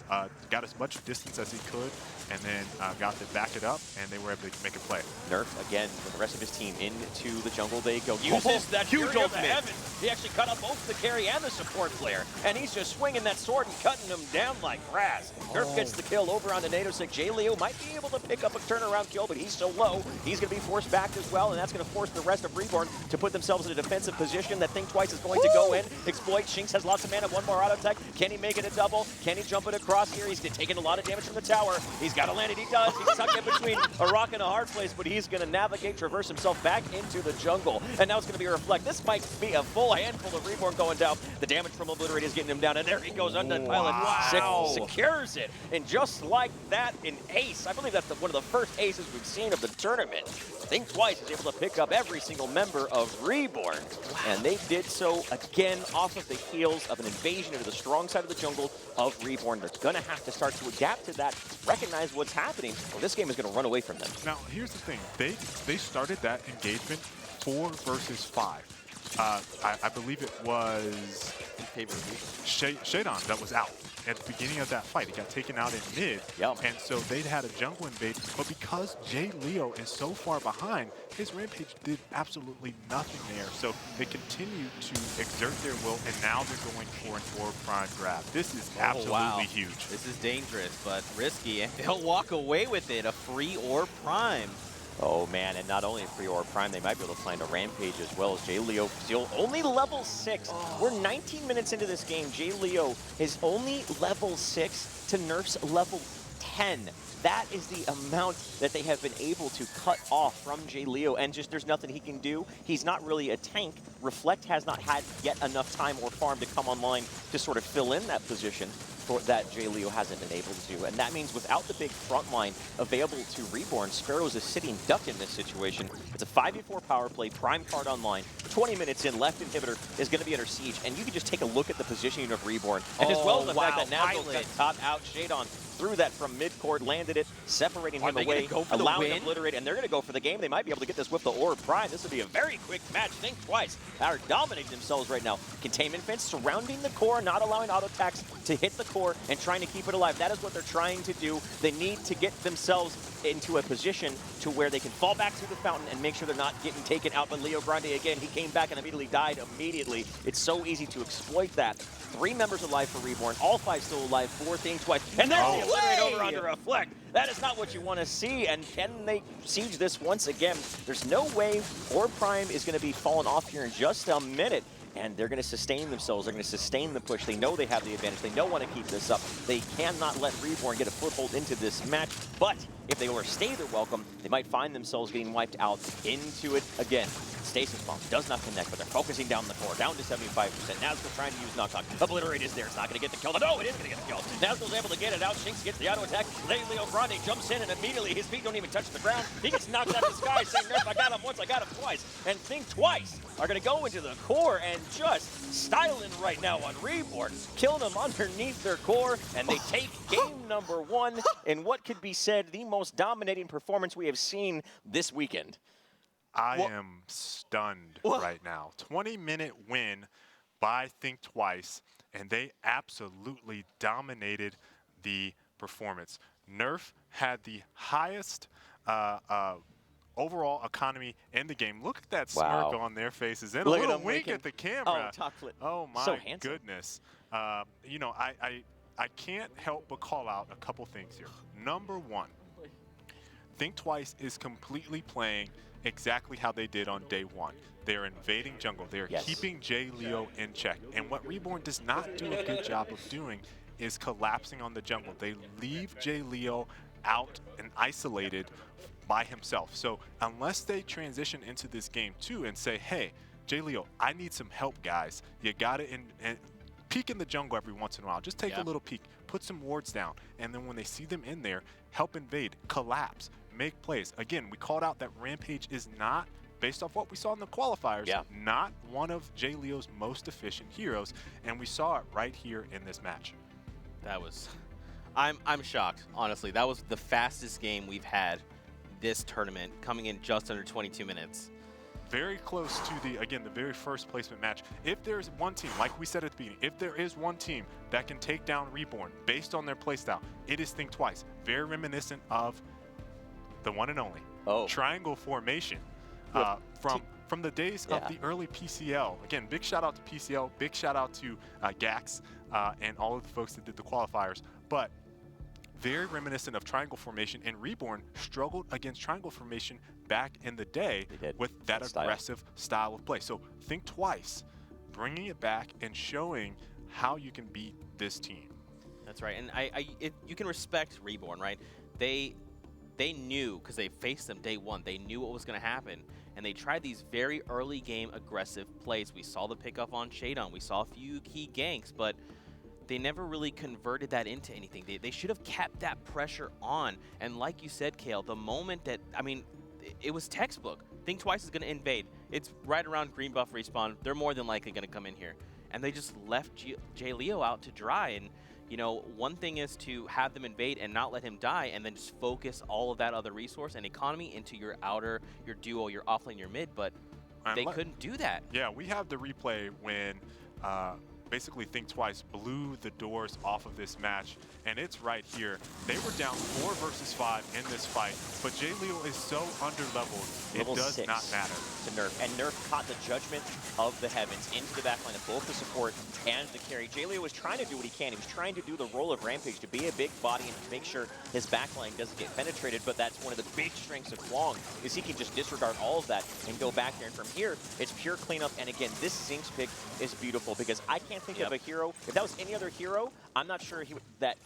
got as much distance as he could, and then got to back it up, and they were able to make a play. Nerf, again, with the rest of his team into the jungle they go. Uses that huge ultimate. He actually cut up both the carry and the support player, and he's just swinging that sword and cutting them down like grass. Nerf gets the kill over on the Nadosic. Jay Leo might be able to pick up a turnaround kill, but he's so low, he's going to be forced back as well, and that's going to force the rest of Reborn to put themselves in a defensive position. That Think Twice is going to go in, exploit. Shinx has lots of mana, 1 more auto tech. Can he make it a double? Can he jump it across here? He's taking a lot of damage from the tower. He's got to land it. He does. He's stuck in between a rock and a hard place, but he's going to navigate, traverse himself back into the jungle. And now it's going to be a Reflect. This might be a full handful of Reborn going down. The damage from Obliterate is getting him down, and there he goes. Undead Pilot secures it. And just like that, an ace. I believe that's one of the first aces we've seen of the tournament. Think Twice is able to pick up every single member of Reborn. And they did so again off of the heels of an invasion into the strong side of the jungle of Reborn. They're going to have to start to adapt to that, recognize what's happening, or this game is going to run away from them. Now, here's the thing. They started that engagement 4 versus 5. I believe it was Shadon that was out at the beginning of that fight. He got taken out in mid, and so they'd had a jungle invade, but because Jay Leo is so far behind, his Rampage did absolutely nothing there. So they continue to exert their will, and now they're going for an Orb Prime grab. This is absolutely huge. This is dangerous, but risky, and they'll walk away with it, a free Orb Prime. Oh man, and not only a free Orb Prime, they might be able to find a Rampage as well, as Jay Leo still only level 6. We're 19 minutes into this game. Jay Leo is only level 6 to Nerf's level 10. That is the amount that they have been able to cut off from Jay Leo, and just there's nothing he can do. He's not really a tank. Reflect has not had yet enough time or farm to come online to sort of fill in that position for that Jay Leo hasn't been able to do. And that means without the big front line available to Reborn, Sparrows is sitting duck in this situation. It's a 5v4 power play, Prime card online. 20 minutes in, left inhibitor is going to be under siege. And you can just take a look at the positioning of Reborn. And as well as the fact that Nazgul got top out, Shadon threw that from mid-court, landed it, separating him away, allowing him to obliterate, and they're going to go for the game. They might be able to get this with the Orb Prime. This would be a very quick match. Think Twice are dominating themselves right now. Containment fence surrounding the core, not allowing auto attacks to hit the core, and trying to keep it alive. That is what they're trying to do. They need to get themselves into a position to where they can fall back through the fountain and make sure they're not getting taken out. But Leo Grande, again, he came back and immediately died immediately. It's so easy to exploit that. 3 members alive for Reborn, all 5 still alive, 4 Think Twice. And there's the Obliterate over under Reflect. That is not what you want to see, and can they siege this once again? There's no way Orb Prime is going to be falling off here in just a minute. And they're going to sustain themselves. They're going to sustain the push. They know they have the advantage. They don't want to keep this up. They cannot let Reborn get a foothold into this match. But if they overstay their welcome, they might find themselves getting wiped out into it again. Stasis Bomb does not connect, but they're focusing down the core, down to 75%. Nazgul trying to use Knock Knock. Obliterate is there. It's not going to get the kill. No, it is going to get the kill. Nazgul's able to get it out. Shinx gets the auto attack. Leo Grande jumps in, and immediately his feet don't even touch the ground. He gets knocked out of the sky, saying, Nerf, I got him once, I got him twice. And Think Twice are going to go into the core and just styling right now on Reborn, killing them underneath their core, and they take game number 1 in what could be said the most dominating performance we have seen this weekend. I am stunned right now. 20-minute win by Think Twice, and they absolutely dominated the performance. Nerf had the highest overall economy in the game. Look at that smirk on their faces and a little wink at the camera. Oh my goodness. You know, I can't help but call out a couple things here. Number 1, Think Twice is completely playing exactly how they did on day 1. They're invading jungle. They're keeping J Leo in check. And what Reborn does not do a good job of doing is collapsing on the jungle. They leave J Leo out and isolated by himself. So unless they transition into this game too and say, hey, J Leo, I need some help, guys. You got to peek in the jungle every once in a while. Just take a little peek, put some wards down, and then when they see them in there, help invade, collapse, make plays. Again, we called out that Rampage is not, based off what we saw in the qualifiers, not one of J Leo's most efficient heroes, and we saw it right here in this match. That was, I'm shocked, honestly. That was the fastest game we've had this tournament, coming in just under 22 minutes. Very close to the, again, the very first placement match. If there's one team, like we said at the beginning, if there is one team that can take down Reborn based on their playstyle, it is Think Twice. Very reminiscent of the one and only triangle formation from the days of the early PCL. Again, big shout out to PCL, big shout out to Gax and all of the folks that did the qualifiers. But very reminiscent of triangle formation, and Reborn struggled against triangle formation back in the day with that aggressive style of play. So Think Twice, bringing it back and showing how you can beat this team. That's right, and you can respect Reborn, right? They knew, because they faced them day 1, they knew what was going to happen, and they tried these very early game aggressive plays. We saw the pickup on Shadon, we saw a few key ganks, but they never really converted that into anything. They should have kept that pressure on, and like you said, Kale, the moment that, I mean, it was textbook. Think Twice is going to invade. It's right around green buff respawn. They're more than likely going to come in here, and they just left J Leo out to dry. And you know, one thing is to have them invade and not let him die, and then just focus all of that other resource and economy into your outer, your duo, your offlane, your mid, but they couldn't do that. Yeah, we have the replay when basically Think Twice blew the doors off of this match, and it's right here. They were down 4 versus 5 in this fight, but J Leo is so underleveled, it does not matter. To Nerf, and Nerf caught the judgment of the heavens into the backline of both the support and the carry. J Leo was trying to do what he can. He was trying to do the role of Rampage, to be a big body and to make sure his backline doesn't get penetrated, but that's one of the big strengths of Kwong, is he can just disregard all of that and go back there. And from here, it's pure cleanup. And again, this Zinx pick is beautiful, because I can't think of a hero. If that was any other hero, I'm not sure that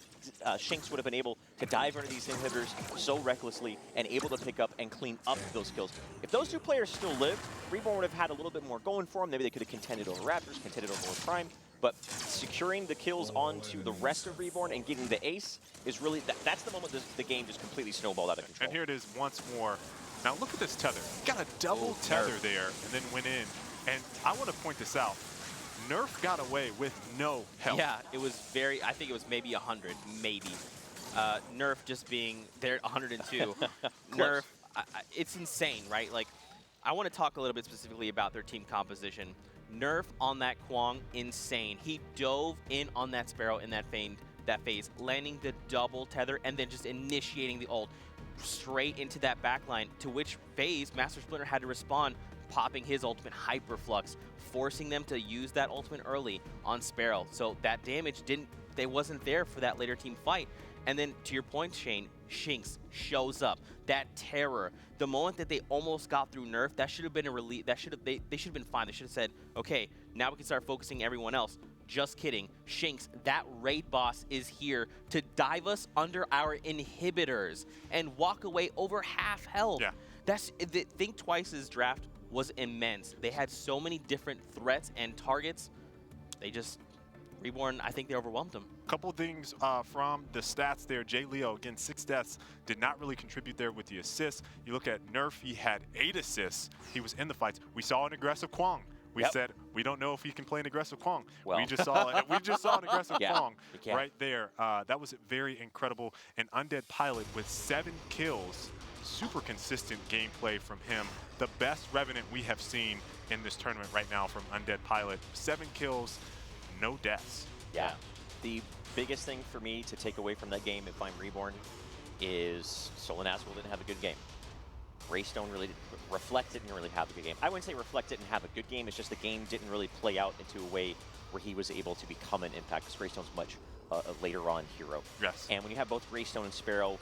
Shinx would have been able to dive into these inhibitors so recklessly and able to pick up and clean up those kills. If those two players still lived, Reborn would have had a little bit more going for them. Maybe they could have contended over Raptors, contended over Prime, but securing the kills onto the rest of Reborn and getting the ace is really, that's the moment the game just completely snowballed out of control. And here it is once more. Now look at this tether. Got a double tether there and then went in. And I want to point this out. Nerf got away with no help. Yeah, it was very, I think it was maybe 100, maybe. Nerf just being there at 102. Nerf, it's insane, right? Like, I want to talk a little bit specifically about their team composition. Nerf on that Kwong, insane. He dove in on that Sparrow in that phase, landing the double tether and then just initiating the ult straight into that backline, to which phase Master Splinter had to respond, popping his ultimate Hyperflux, forcing them to use that ultimate early on Sparrow. So that damage wasn't there for that later team fight. And then to your point, Shane, Shinx shows up. That terror, the moment that they almost got through Nerf, that should have been a relief. That should have they should have been fine. They should have said, okay, now we can start focusing everyone else. just kidding. Shinx, that raid boss is here to dive us under our inhibitors and walk away over half health. Yeah. Think Twice's draft was immense. They had so many different threats and targets. They just, Reborn, I think they overwhelmed them. Couple things from the stats there. Jay Leo, again, 6 deaths, did not really contribute there with the assists. You look at Nerf, he had 8 assists. He was in the fights. We saw an aggressive Kwang. We said we don't know if he can play an aggressive Kwang. Well. We just saw an aggressive Yeah, Kwang he can. right there. That was very incredible. An Undead Pilot with 7 kills. Super consistent gameplay from him. The best Revenant we have seen in this tournament right now from Undead Pilot. 7 kills, no deaths. Yeah. The biggest thing for me to take away from that game, if I'm Reborn, is Soul and Aswell didn't have a good game. Greystone really Reflect didn't really have a good game. I wouldn't say Reflect didn't have a good game, it's just the game didn't really play out into a way where he was able to become an impact, because Greystone's much a later on hero. Yes. And when you have both Greystone and Sparrow,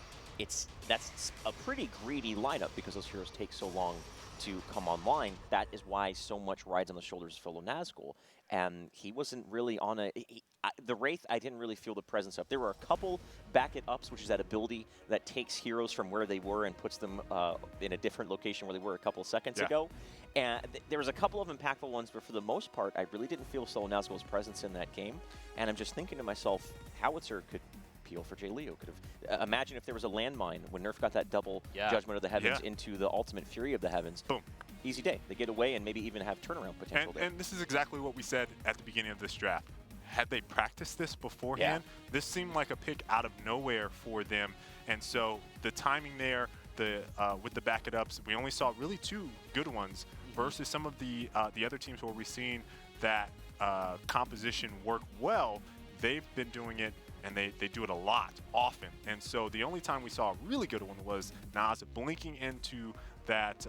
that's a pretty greedy lineup because those heroes take so long to come online. That is why so much rides on the shoulders of fellow Nazgul. And he wasn't really on the Wraith, I didn't really feel the presence of. There were a couple back-it-ups, which is that ability that takes heroes from where they were and puts them in a different location where they were a couple seconds ago. And there was a couple of impactful ones, but for the most part, I really didn't feel Soul Nazgul's presence in that game. And I'm just thinking to myself, Howitzer could appeal for Jay Leo. Could have imagine if there was a landmine when Nerf got that double Judgment of the Heavens into the ultimate Fury of the Heavens. Boom. Easy day. They get away and maybe even have turnaround potential there. And this is exactly what we said at the beginning of this draft. Had they practiced this beforehand, this seemed like a pick out of nowhere for them. And so the timing there, with the back-it-ups, we only saw really 2 good ones versus some of the other teams where we've seen that composition work well. They've been doing it, and they do it a lot, often. And so the only time we saw a really good one was Nas blinking into that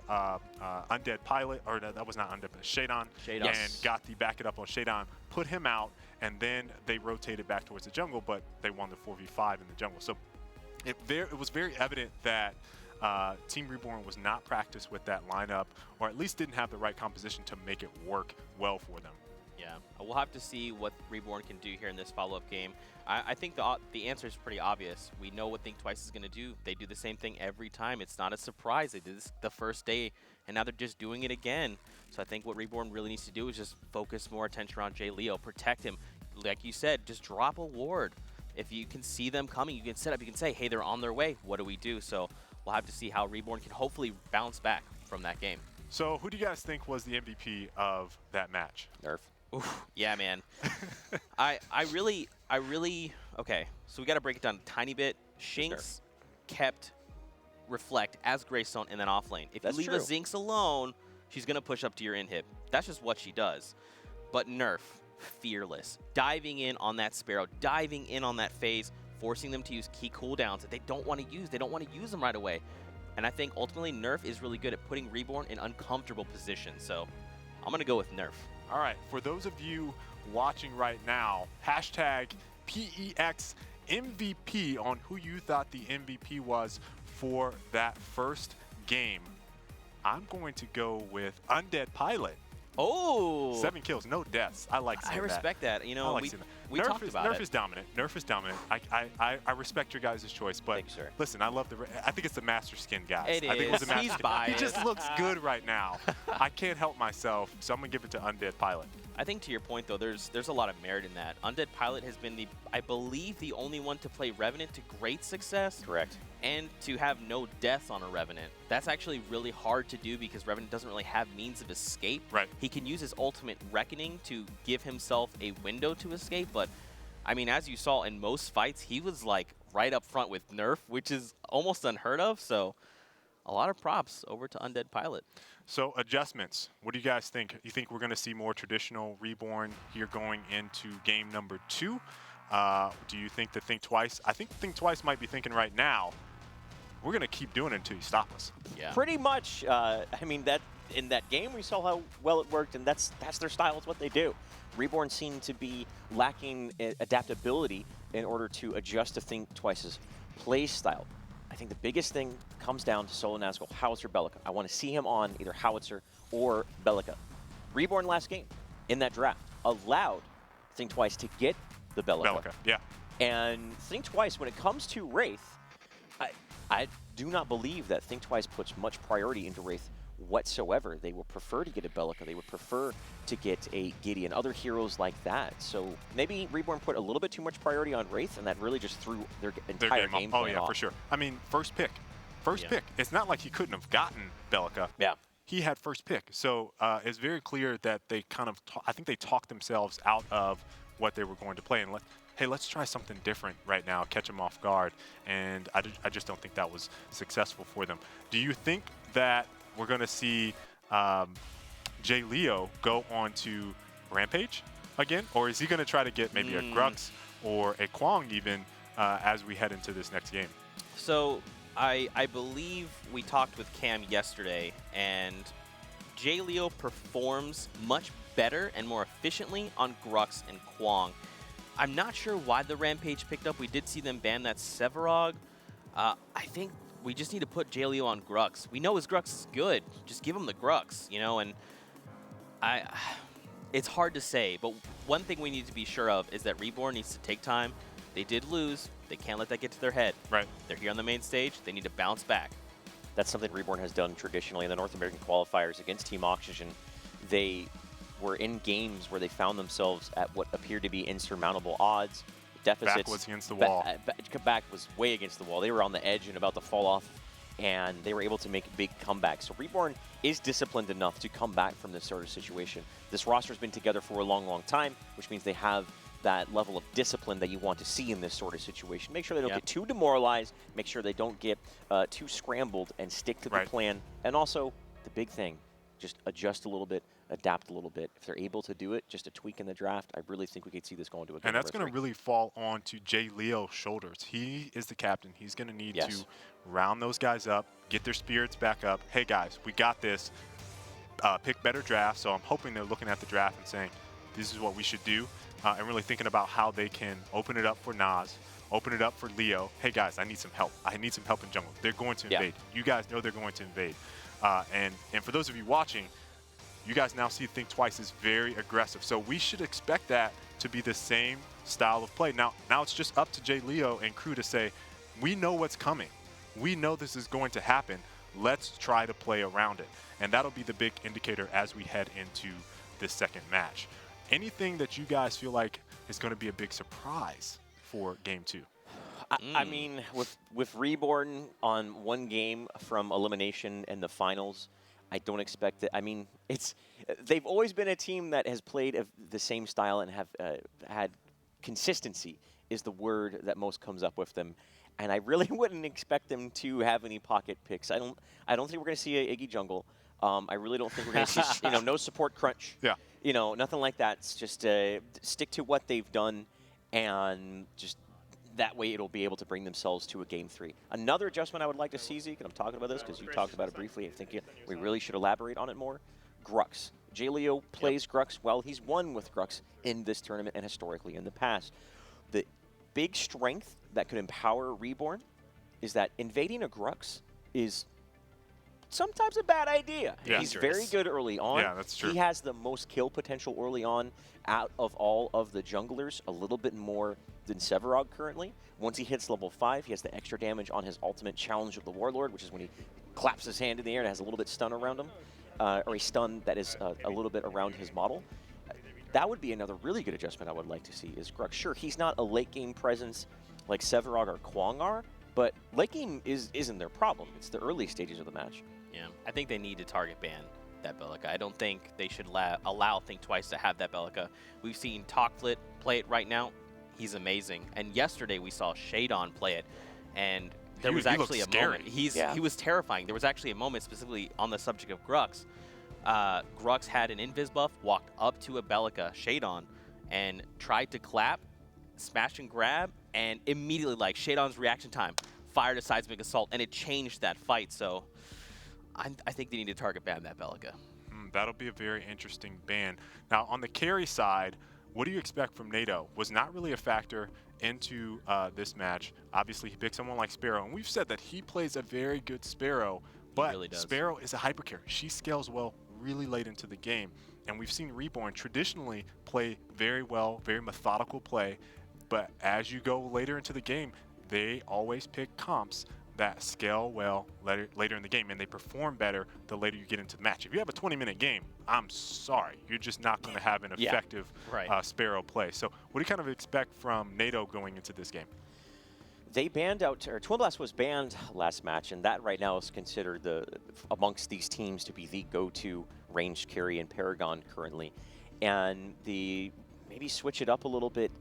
Undead Pilot, or that was not Undead, but Shadon, and got the back it up on Shadon, put him out, and then they rotated back towards the jungle, but they won the 4v5 in the jungle. So it was very evident that Team Reborn was not practiced with that lineup, or at least didn't have the right composition to make it work well for them. Yeah, we'll have to see what Reborn can do here in this follow-up game. I think the answer is pretty obvious. We know what Think Twice is going to do. They do the same thing every time. It's not a surprise. They did this the first day, and now they're just doing it again. So I think what Reborn really needs to do is just focus more attention around Jay Leo, protect him. Like you said, just drop a ward. If you can see them coming, you can set up, you can say, hey, they're on their way. What do we do? So we'll have to see how Reborn can hopefully bounce back from that game. So who do you guys think was the MVP of that match? Nerf. Oof, yeah, man. I really, okay, so we got to break it down a tiny bit. Shinx kept Reflect as Greystone and then off lane. If you leave a Zinx alone, she's going to push up to your inhib. That's just what she does. But Nerf, fearless, diving in on that Sparrow, diving in on that phase, forcing them to use key cooldowns that they don't want to use. They don't want to use them right away. And I think ultimately Nerf is really good at putting Reborn in uncomfortable positions. So I'm going to go with Nerf. All right, for those of you watching right now, hashtag PEX MVP on who you thought the MVP was for that first game. I'm going to go with Undead Pilot. Oh! 7 kills, no deaths. I like seeing that. I respect that. You know, like we talked about it. Nerf is dominant. Nerf is dominant. I respect your guys' choice, but listen, I love I think it's the Master Skin guys. It is. I think it was the Master He's Skin. biased. He just looks good right now. I can't help myself, so I'm gonna give it to Undead Pilot. I think to your point though, there's a lot of merit in that. Undead Pilot has been I believe the only one to play Revenant to great success. Correct. And to have no deaths on a Revenant. That's actually really hard to do because Revenant doesn't really have means of escape. Right. He can use his ultimate Reckoning to give himself a window to escape, but I mean, as you saw in most fights, he was like right up front with Nerf, which is almost unheard of. So a lot of props over to Undead Pilot. So adjustments, what do you guys think? You think we're going to see more traditional Reborn here going into game number 2? Do you think that Think Twice? I think Think Twice might be thinking right now, we're going to keep doing it until you stop us. Yeah. Pretty much. I mean, that in that game we saw how well it worked, and that's their style. It's what they do. Reborn seemed to be lacking adaptability in order to adjust to Think Twice's play style. I think the biggest thing comes down to Solo Nazgul, Howitzer, Bellica. I want to see him on either Howitzer or Bellica. Reborn last game in that draft allowed Think Twice to get the Bellica. Yeah. And Think Twice, when it comes to Wraith, I do not believe that Think Twice puts much priority into Wraith whatsoever. They would prefer to get a Bellica. They would prefer to get a Gideon, other heroes like that. So maybe Reborn put a little bit too much priority on Wraith, and that really just threw their entire game plan Oh, yeah, off. for sure. I mean, first pick. First pick. It's not like he couldn't have gotten Bellica. Yeah. He had first pick. So it's very clear that they kind of, I think they talked themselves out of what they were going to play. And hey, let's try something different right now, catch them off guard. And I just don't think that was successful for them. Do you think that we're going to see Jay Leo go on to Rampage again? Or is he going to try to get maybe a Grux or a Kwong even as we head into this next game? So I believe we talked with Cam yesterday, and Jay Leo performs much better and more efficiently on Grux and Kwong. I'm not sure why the Rampage picked up. We did see them ban that Sevarog. I think we just need to put Jay Leo on Grux. We know his Grux is good. Just give him the Grux, you know, and it's hard to say, but one thing we need to be sure of is that Reborn needs to take time. They did lose. They can't let that get to their head. Right. They're here on the main stage. They need to bounce back. That's something Reborn has done traditionally in the North American qualifiers against Team Oxygen. They were in games where they found themselves at what appeared to be insurmountable odds, deficits. Back was against the wall. Back was way against the wall. They were on the edge and about to fall off, and they were able to make big comebacks. So Reborn is disciplined enough to come back from this sort of situation. This roster's been together for a long, long time, which means they have that level of discipline that you want to see in this sort of situation. Make sure they don't get too demoralized. Make sure they don't get too scrambled and stick to the plan. And also, the big thing, just adjust a little bit, adapt a little bit. If they're able to do it, just a tweak in the draft, I really think we could see this going to a good. And that's going to really fall on to Jay Leo's shoulders. He is the captain. He's going to need to round those guys up, get their spirits back up. Hey, guys, we got this. Pick better drafts. So I'm hoping they're looking at the draft and saying, this is what we should do. And really thinking about how they can open it up for Nas, open it up for Leo. Hey, guys, I need some help. I need some help in jungle. They're going to invade. You guys know they're going to invade. And for those of you watching, you guys now see Think Twice is very aggressive. So we should expect that to be the same style of play. Now it's just up to Jay Leo and crew to say, we know what's coming. We know this is going to happen. Let's try to play around it. And that'll be the big indicator as we head into this second match. Anything that you guys feel like is going to be a big surprise for Game 2? I mean, with Reborn on one game from elimination and the finals, I don't expect that. I mean, they've always been a team that has played the same style and have had consistency is the word that most comes up with them. And I really wouldn't expect them to have any pocket picks. I don't think we're going to see a Iggy jungle. I really don't think we're going to see no support crunch. Yeah. Nothing like that. It's just stick to what they've done, and just that way it'll be able to bring themselves to a Game 3. Another adjustment I would like to see, Zeke, and I'm talking about this because you talked about it briefly. I think we really should elaborate on it more. Grux. Jay Leo plays Grux well. He's won with Grux in this tournament and historically in the past. The big strength that could empower Reborn is that invading a Grux is sometimes a bad idea. Yeah. He's very good early on. Yeah, that's true. He has the most kill potential early on out of all of the junglers, a little bit more than Sevarog currently. Once he hits level 5, he has the extra damage on his ultimate Challenge of the Warlord, which is when he claps his hand in the air and has a little bit stun around him, or a stun that is a little bit around his model. That would be another really good adjustment I would like to see is Grux. Sure, he's not a late game presence like Sevarog or Kwong are, but late game isn't their problem. It's the early stages of the match. Yeah, I think they need to target ban that Bellica. I don't think they should allow Think Twice to have that Bellica. We've seen Talkflit play it right now. He's amazing. And yesterday we saw Shadon play it, and there was actually a moment. He was terrifying. There was actually a moment specifically on the subject of Grux. Grux had an invis buff, walked up to a Bellica, Shadon, and tried to clap, smash and grab, and immediately, like Shadon's reaction time, fired a seismic assault, and it changed that fight. So I think they need to target ban that Bellica. That'll be a very interesting ban. Now, on the carry side, what do you expect from NATO? Was not really a factor into this match. Obviously, he picked someone like Sparrow, and we've said that he plays a very good Sparrow, but really does. Sparrow is a hyper carry. She scales well really late into the game. and we've seen Reborn traditionally play very well, very methodical play, but as you go later into the game, they always pick comps that scale well later in the game, and they perform better the later you get into the match. If you have a 20-minute game, I'm sorry, you're just not going to have an effective Sparrow play. So what do you kind of expect from NATO going into this game? They banned out, or Twin Blast was banned last match, and that right now is considered amongst these teams to be the go-to ranged carry in Paragon currently. And maybe switch it up a little bit.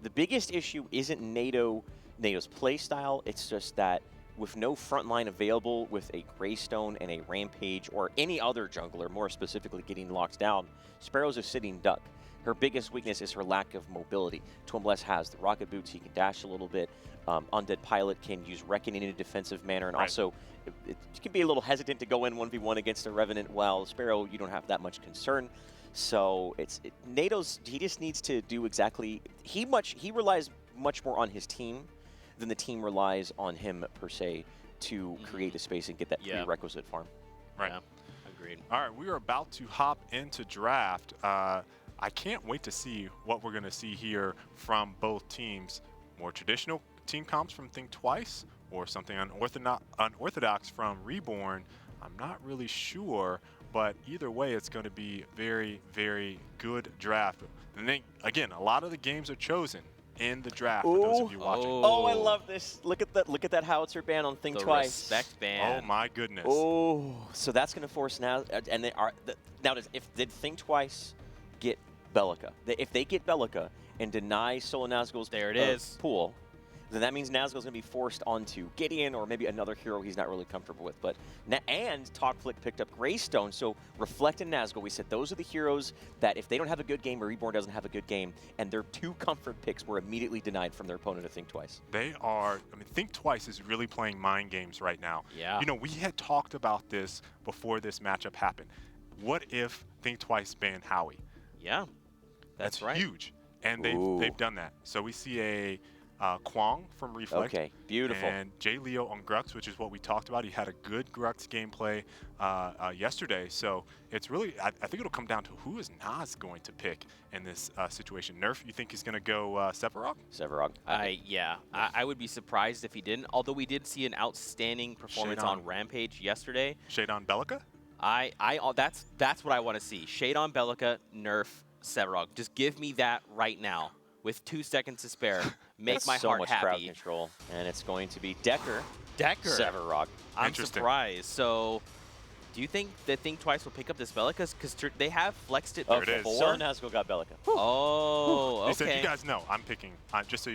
The biggest issue isn't NATO's play style, it's just that with no front line available with a Greystone and a Rampage or any other jungler, more specifically getting locked down, Sparrow's a sitting duck. Her biggest weakness is her lack of mobility. Twin Blast has the rocket boots, he can dash a little bit. Undead Pilot can use Reckoning in a defensive manner, and also it can be a little hesitant to go in 1v1 against a Revenant, while Sparrow, you don't have that much concern. So NATO's, he just needs to do exactly, he relies much more on his team than the team relies on him per se to create the space and get that prerequisite farm. Right. Yeah. Agreed. All right, we are about to hop into draft. I can't wait to see what we're going to see here from both teams. More traditional team comps from Think Twice, or something unorthodox from Reborn. I'm not really sure, but either way, it's going to be very, very good draft. And then again, a lot of the games are chosen in the draft for those of you watching. Oh, I love this. Look at that howitzer ban on Think Twice. Respect ban. Oh my goodness. Oh, so that's going to force now. And they are now. Did Think Twice get Bellica? If they get Bellica and deny Solo Nazgul's pool, then that means Nazgul's going to be forced onto Gideon or maybe another hero he's not really comfortable with. But and Talkflick picked up Greystone, so Reflect and Nazgul, we said those are the heroes that if they don't have a good game or Reborn doesn't have a good game, and their 2 comfort picks were immediately denied from their opponent to Think Twice. They are, I mean, Think Twice is really playing mind games right now. Yeah. You know, we had talked about this before this matchup happened. What if Think Twice banned Howie? Yeah, that's right. Huge. And they've done that. So we see a Kwong from Reflect. Okay, beautiful. And Jay Leo on Grux, which is what we talked about. He had a good Grux gameplay yesterday. So it's really, I think it'll come down to who is Nas going to pick in this situation. Nerf, you think he's going to go Sevarog? Sevarog. I would be surprised if he didn't, although we did see an outstanding performance on Rampage yesterday. Shade on Bellica? That's what I want to see. Shade on Bellica, Nerf, Sevarog. Just give me that right now. With 2 seconds to spare, make my heart much happy. Crowd control, and it's going to be Decker. Sevarog. I'm surprised. So, do you think that Think Twice will pick up this Bellica? Because they have flexed it before. Solo Nazgul got Bellica. Oh, okay. He said, you guys know, I'm picking. Just so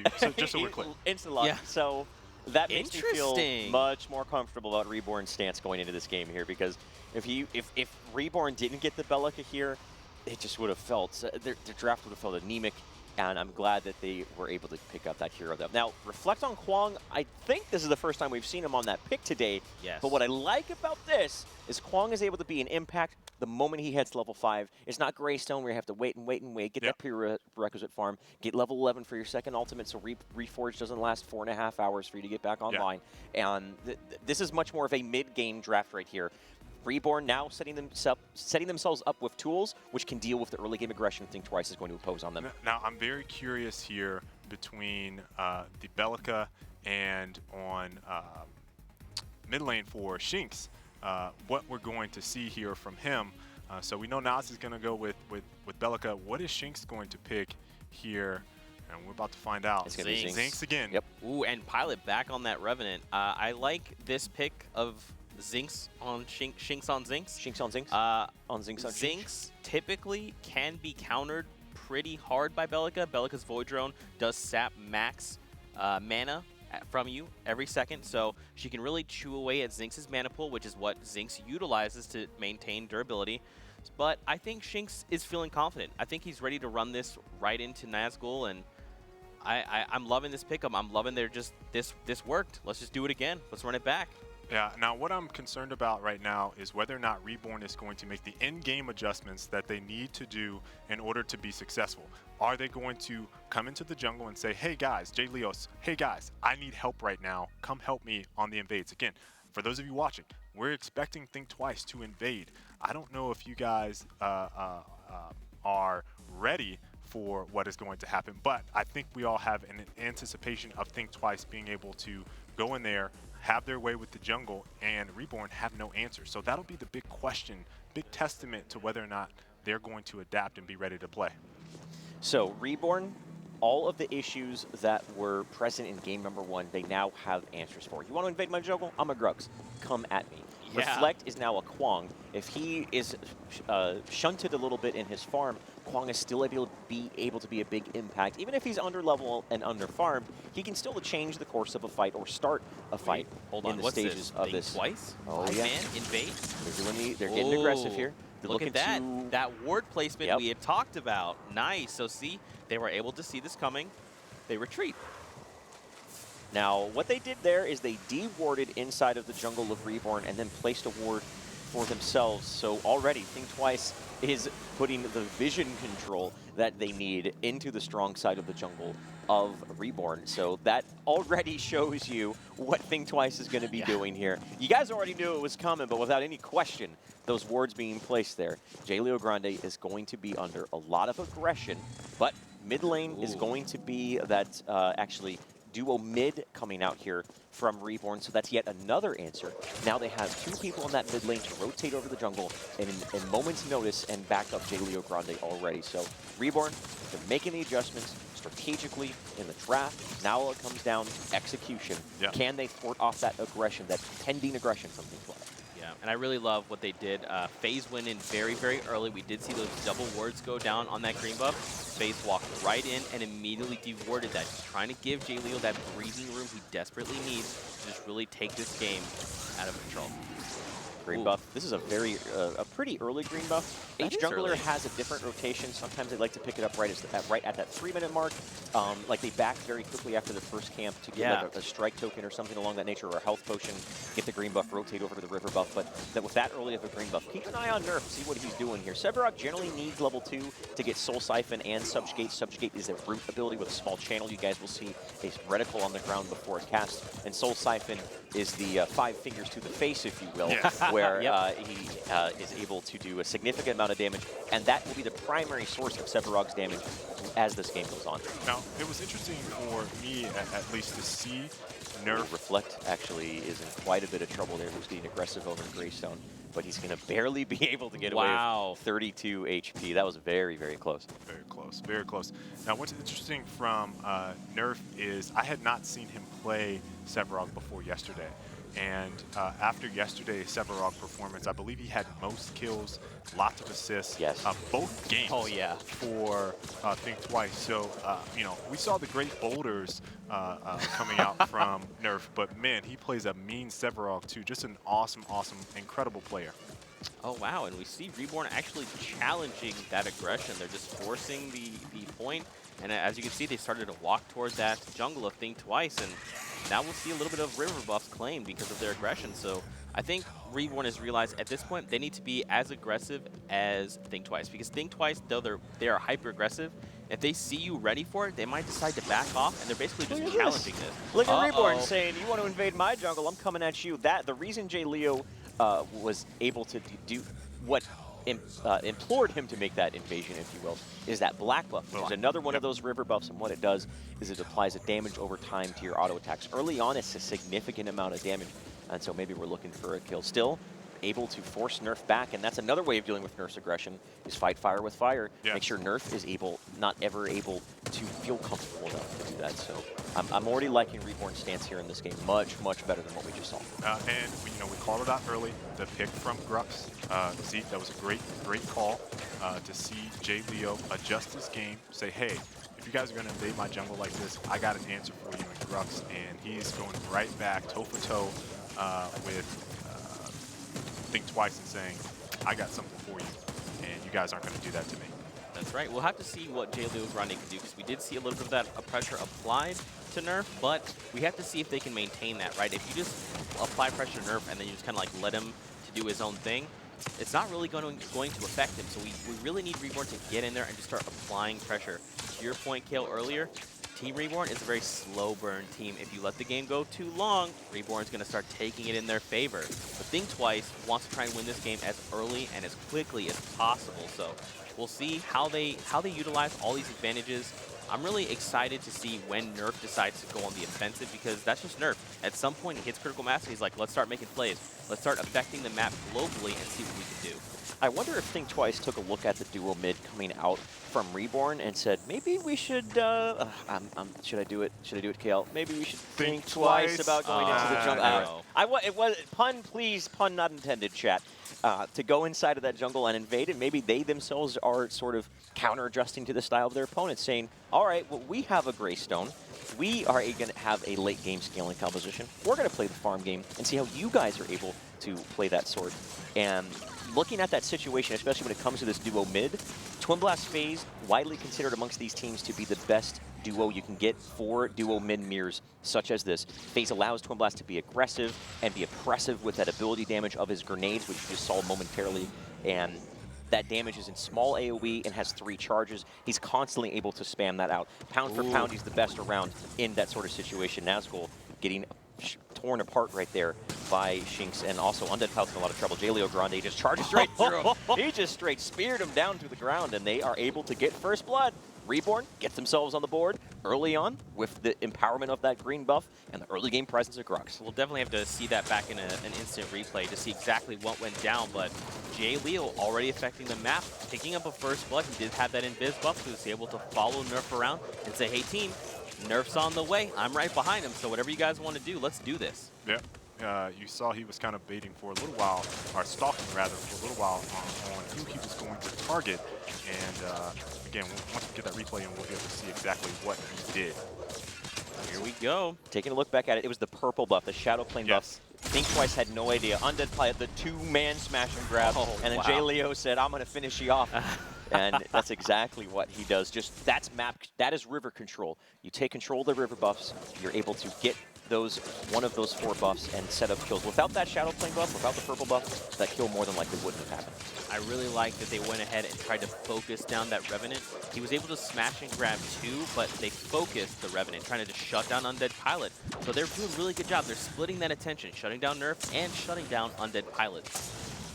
we're clear. Instant lock. So that makes me feel much more comfortable about Reborn's stance going into this game here, because if Reborn didn't get the Bellica here, it just would have felt their draft would have felt anemic. And I'm glad that they were able to pick up that hero, though. Now, reflect on Kwong. I think this is the first time we've seen him on that pick today. Yes. But what I like about this is Kwong is able to be an impact the moment he hits level 5. It's not Greystone where you have to wait and wait and wait, get that prerequisite farm, get level 11 for your second ultimate, so Reforge doesn't last 4.5 hours for you to get back online. And this is much more of a mid-game draft right here. Reborn now setting themselves up with tools which can deal with the early game aggression Think Twice is going to impose on them. Now, I'm very curious here between the Bellica and on mid lane for Shinx, what we're going to see here from him. So we know Nas is going to go with Bellica. What is Shinx going to pick here? And we're about to find out. It's going to be Zinx again. Yep. Ooh, and Pilot back on that Revenant. I like this pick of Zinx on Shinx on Zinx. Shinx on Zinx? On Zinx on Shinx. Zinx typically can be countered pretty hard by Bellica. Bellica's Void Drone does sap max mana from you every second, so she can really chew away at Zinx's mana pool, which is what Zinx utilizes to maintain durability. But I think Shinx is feeling confident. I think he's ready to run this right into Nazgul, and I'm loving this pickup. I'm loving this worked. Let's just do it again. Let's run it back. Yeah, now what I'm concerned about right now is whether or not Reborn is going to make the in-game adjustments that they need to do in order to be successful. Are they going to come into the jungle and say, hey guys, Jay Leos, hey guys, I need help right now. Come help me on the invades. Again, for those of you watching, we're expecting Think Twice to invade. I don't know if you guys are ready for what is going to happen. But I think we all have an anticipation of Think Twice being able to go in there, have their way with the jungle, and Reborn have no answer. So that'll be the big question, big testament to whether or not they're going to adapt and be ready to play. So Reborn, all of the issues that were present in game number 1, they now have answers for. You want to invade my jungle? I'm a Grux. Come at me. Yeah. Reflect is now a Kwang. If he is shunted a little bit in his farm, Kwang is still able to be a big impact. Even if he's under level and under farmed, he can still change the course of a fight or start a fight. Hold on, in the what's stages this? of this. Twice? Oh Five yeah. Man invade? They're getting aggressive here. They're Look at that. to... That ward placement we had talked about. Nice. So see, they were able to see this coming. They retreat. Now, what they did there is they de-warded inside of the jungle of Reborn and then placed a ward for themselves. So already, Think Twice is putting the vision control that they need into the strong side of the jungle of Reborn. So that already shows you what Think Twice is going to be doing here. You guys already knew it was coming, but without any question, those wards being placed there, J-Leo Grande is going to be under a lot of aggression, but mid lane is going to be that actually duo mid coming out here from Reborn, so that's yet another answer. Now they have 2 people in that mid lane to rotate over the jungle and in moment's notice and back up J-Leo Grande already. So Reborn, they're making the adjustments strategically in the draft. Now it comes down to execution. Yeah. Can they thwart off that aggression, that pending aggression from Think Twice? Yeah, and I really love what they did. FaZe went in very, very early. We did see those double wards go down on that green buff. FaZe walked right in and immediately de-warded that, just trying to give J-Leo that breathing room he desperately needs to just really take this game out of control. Green buff. This is a pretty early green buff. Each jungler has a different rotation. Sometimes they like to pick it up right at that 3-minute mark. Like they back very quickly after the first camp to get like a strike token or something along that nature, or a health potion. Get the green buff, rotate over to the river buff. But with that early of a green buff, keep an eye on Nerf, see what he's doing here. Sevarog generally needs level 2 to get Soul Siphon and Subjugate. Subjugate is a root ability with a small channel. You guys will see a reticle on the ground before it casts. And Soul Siphon is the 5 fingers to the face, if you will, where he is able to do a significant amount of damage, and that will be the primary source of Sevarog's damage as this game goes on. Now, it was interesting for me, at least, to see Nerf. Reflect actually is in quite a bit of trouble there, who's getting aggressive over Greystone, but he's going to barely be able to get away with 32 HP. That was very, very close. Very close, very close. Now, what's interesting from Nerf is I had not seen him play Sevarog before yesterday. And after yesterday's Sevarog performance, I believe he had most kills, lots of assists, both games for Think Twice. So, you know, we saw the great boulders coming out from Nerf, but man, he plays a mean Sevarog too. Just an awesome, awesome, incredible player. Oh, wow, and we see Reborn actually challenging that aggression. They're just forcing the point, and as you can see, they started to walk towards that jungle of Think Twice, and now we'll see a little bit of river buffs claimed because of their aggression. So I think Reborn has realized at this point they need to be as aggressive as Think Twice, because Think Twice, though they are hyper aggressive, if they see you ready for it, they might decide to back off, and they're basically just challenging this. Look at Reborn saying, you want to invade my jungle, I'm coming at you. The reason J-Leo was able to do what implored him to make that invasion, if you will, is that black buff. There's another one of those river buffs, and what it does is it applies a damage over time to your auto attacks. Early on, it's a significant amount of damage, and so maybe we're looking for a kill. Still able to force Nerf back, and that's another way of dealing with Nerf's aggression, is fight fire with fire. Make sure Nerf is not ever able to feel comfortable enough to do that. So I'm already liking Reborn's stance here in this game much, much better than what we just saw. And we called it out early, the pick from Grux. Zeke, that was a great call to see J-Leo adjust his game, say, hey, if you guys are going to invade my jungle like this, I got an answer for you in Grux, and he's going right back toe-for-toe with Think Twice and saying, I got something for you, and you guys aren't going to do that to me. That's right. We'll have to see what J-Leo Grande can do, because we did see a little bit of that pressure applied to Nerf, but we have to see if they can maintain that, right? If you just apply pressure to Nerf and then you just kind of like let him to do his own thing, it's not really going to affect him. So we really need Reborn to get in there and just start applying pressure. To your point, Kale, earlier, Team Reborn is a very slow burn team. If you let the game go too long, Reborn's going to start taking it in their favor. But Think Twice wants to try and win this game as early and as quickly as possible. So we'll see how they utilize all these advantages. I'm really excited to see when Nerf decides to go on the offensive, because that's just Nerf. At some point, he hits critical mass and he's like, let's start making plays. Let's start affecting the map globally and see what we can do. I wonder if Think Twice took a look at the duo mid coming out from Reborn and said, maybe we should, should I do it? Should I do it, KL? Maybe we should think twice about going into the jungle. It was, pun please, pun not intended, chat. To go inside of that jungle and invade it, maybe they themselves are sort of counter-adjusting to the style of their opponents, saying, all right, well, we have a Greystone. We are going to have a late game scaling composition. We're going to play the farm game and see how you guys are able to play that sort. And looking at that situation, especially when it comes to this duo mid, Twin Blast FaZe, widely considered amongst these teams to be the best duo you can get for duo mid mirrors such as this. FaZe allows Twin Blast to be aggressive and be oppressive with that ability damage of his grenades, which you just saw momentarily, and that damage is in small AoE and has 3 charges. He's constantly able to spam that out. Pound for pound, he's the best around in that sort of situation. Nazgul getting torn apart right there by Shinx, and also Undead Pilot's in a lot of trouble. Jaleo Grande just charges straight through him. He just straight speared him down to the ground, and they are able to get first blood. Reborn gets themselves on the board early on with the empowerment of that green buff and the early game presence of Grux. We'll definitely have to see that back in an instant replay to see exactly what went down, but Jaleo already affecting the map, picking up a first blood. He did have that invis buff, so he was able to follow Nerf around and say, hey team, Nerf's on the way. I'm right behind him, so whatever you guys want to do, let's do this. Yeah. You saw he was kind of baiting for a little while, or stalking rather, for a little while on who he was going to target. And again, once we get that replay, and we'll be able to see exactly what he did. Here we go. Taking a look back at it, it was the purple buff, the Shadow Plane buff. Think Twice had no idea. Undead Pilot, the 2-man smash and grab, and then Jaleo said, I'm going to finish you off. And that's exactly what he does. Just that's map, that is river control. You take control of the river buffs, you're able to get one of those 4 buffs and set up kills. Without that Shadow Plane buff, without the purple buff, that kill more than likely wouldn't have happened. I really like that they went ahead and tried to focus down that Revenant. He was able to smash and grab 2, but they focused the Revenant, trying to just shut down Undead Pilot. So they're doing a really good job. They're splitting that attention, shutting down Nerf and shutting down Undead Pilot.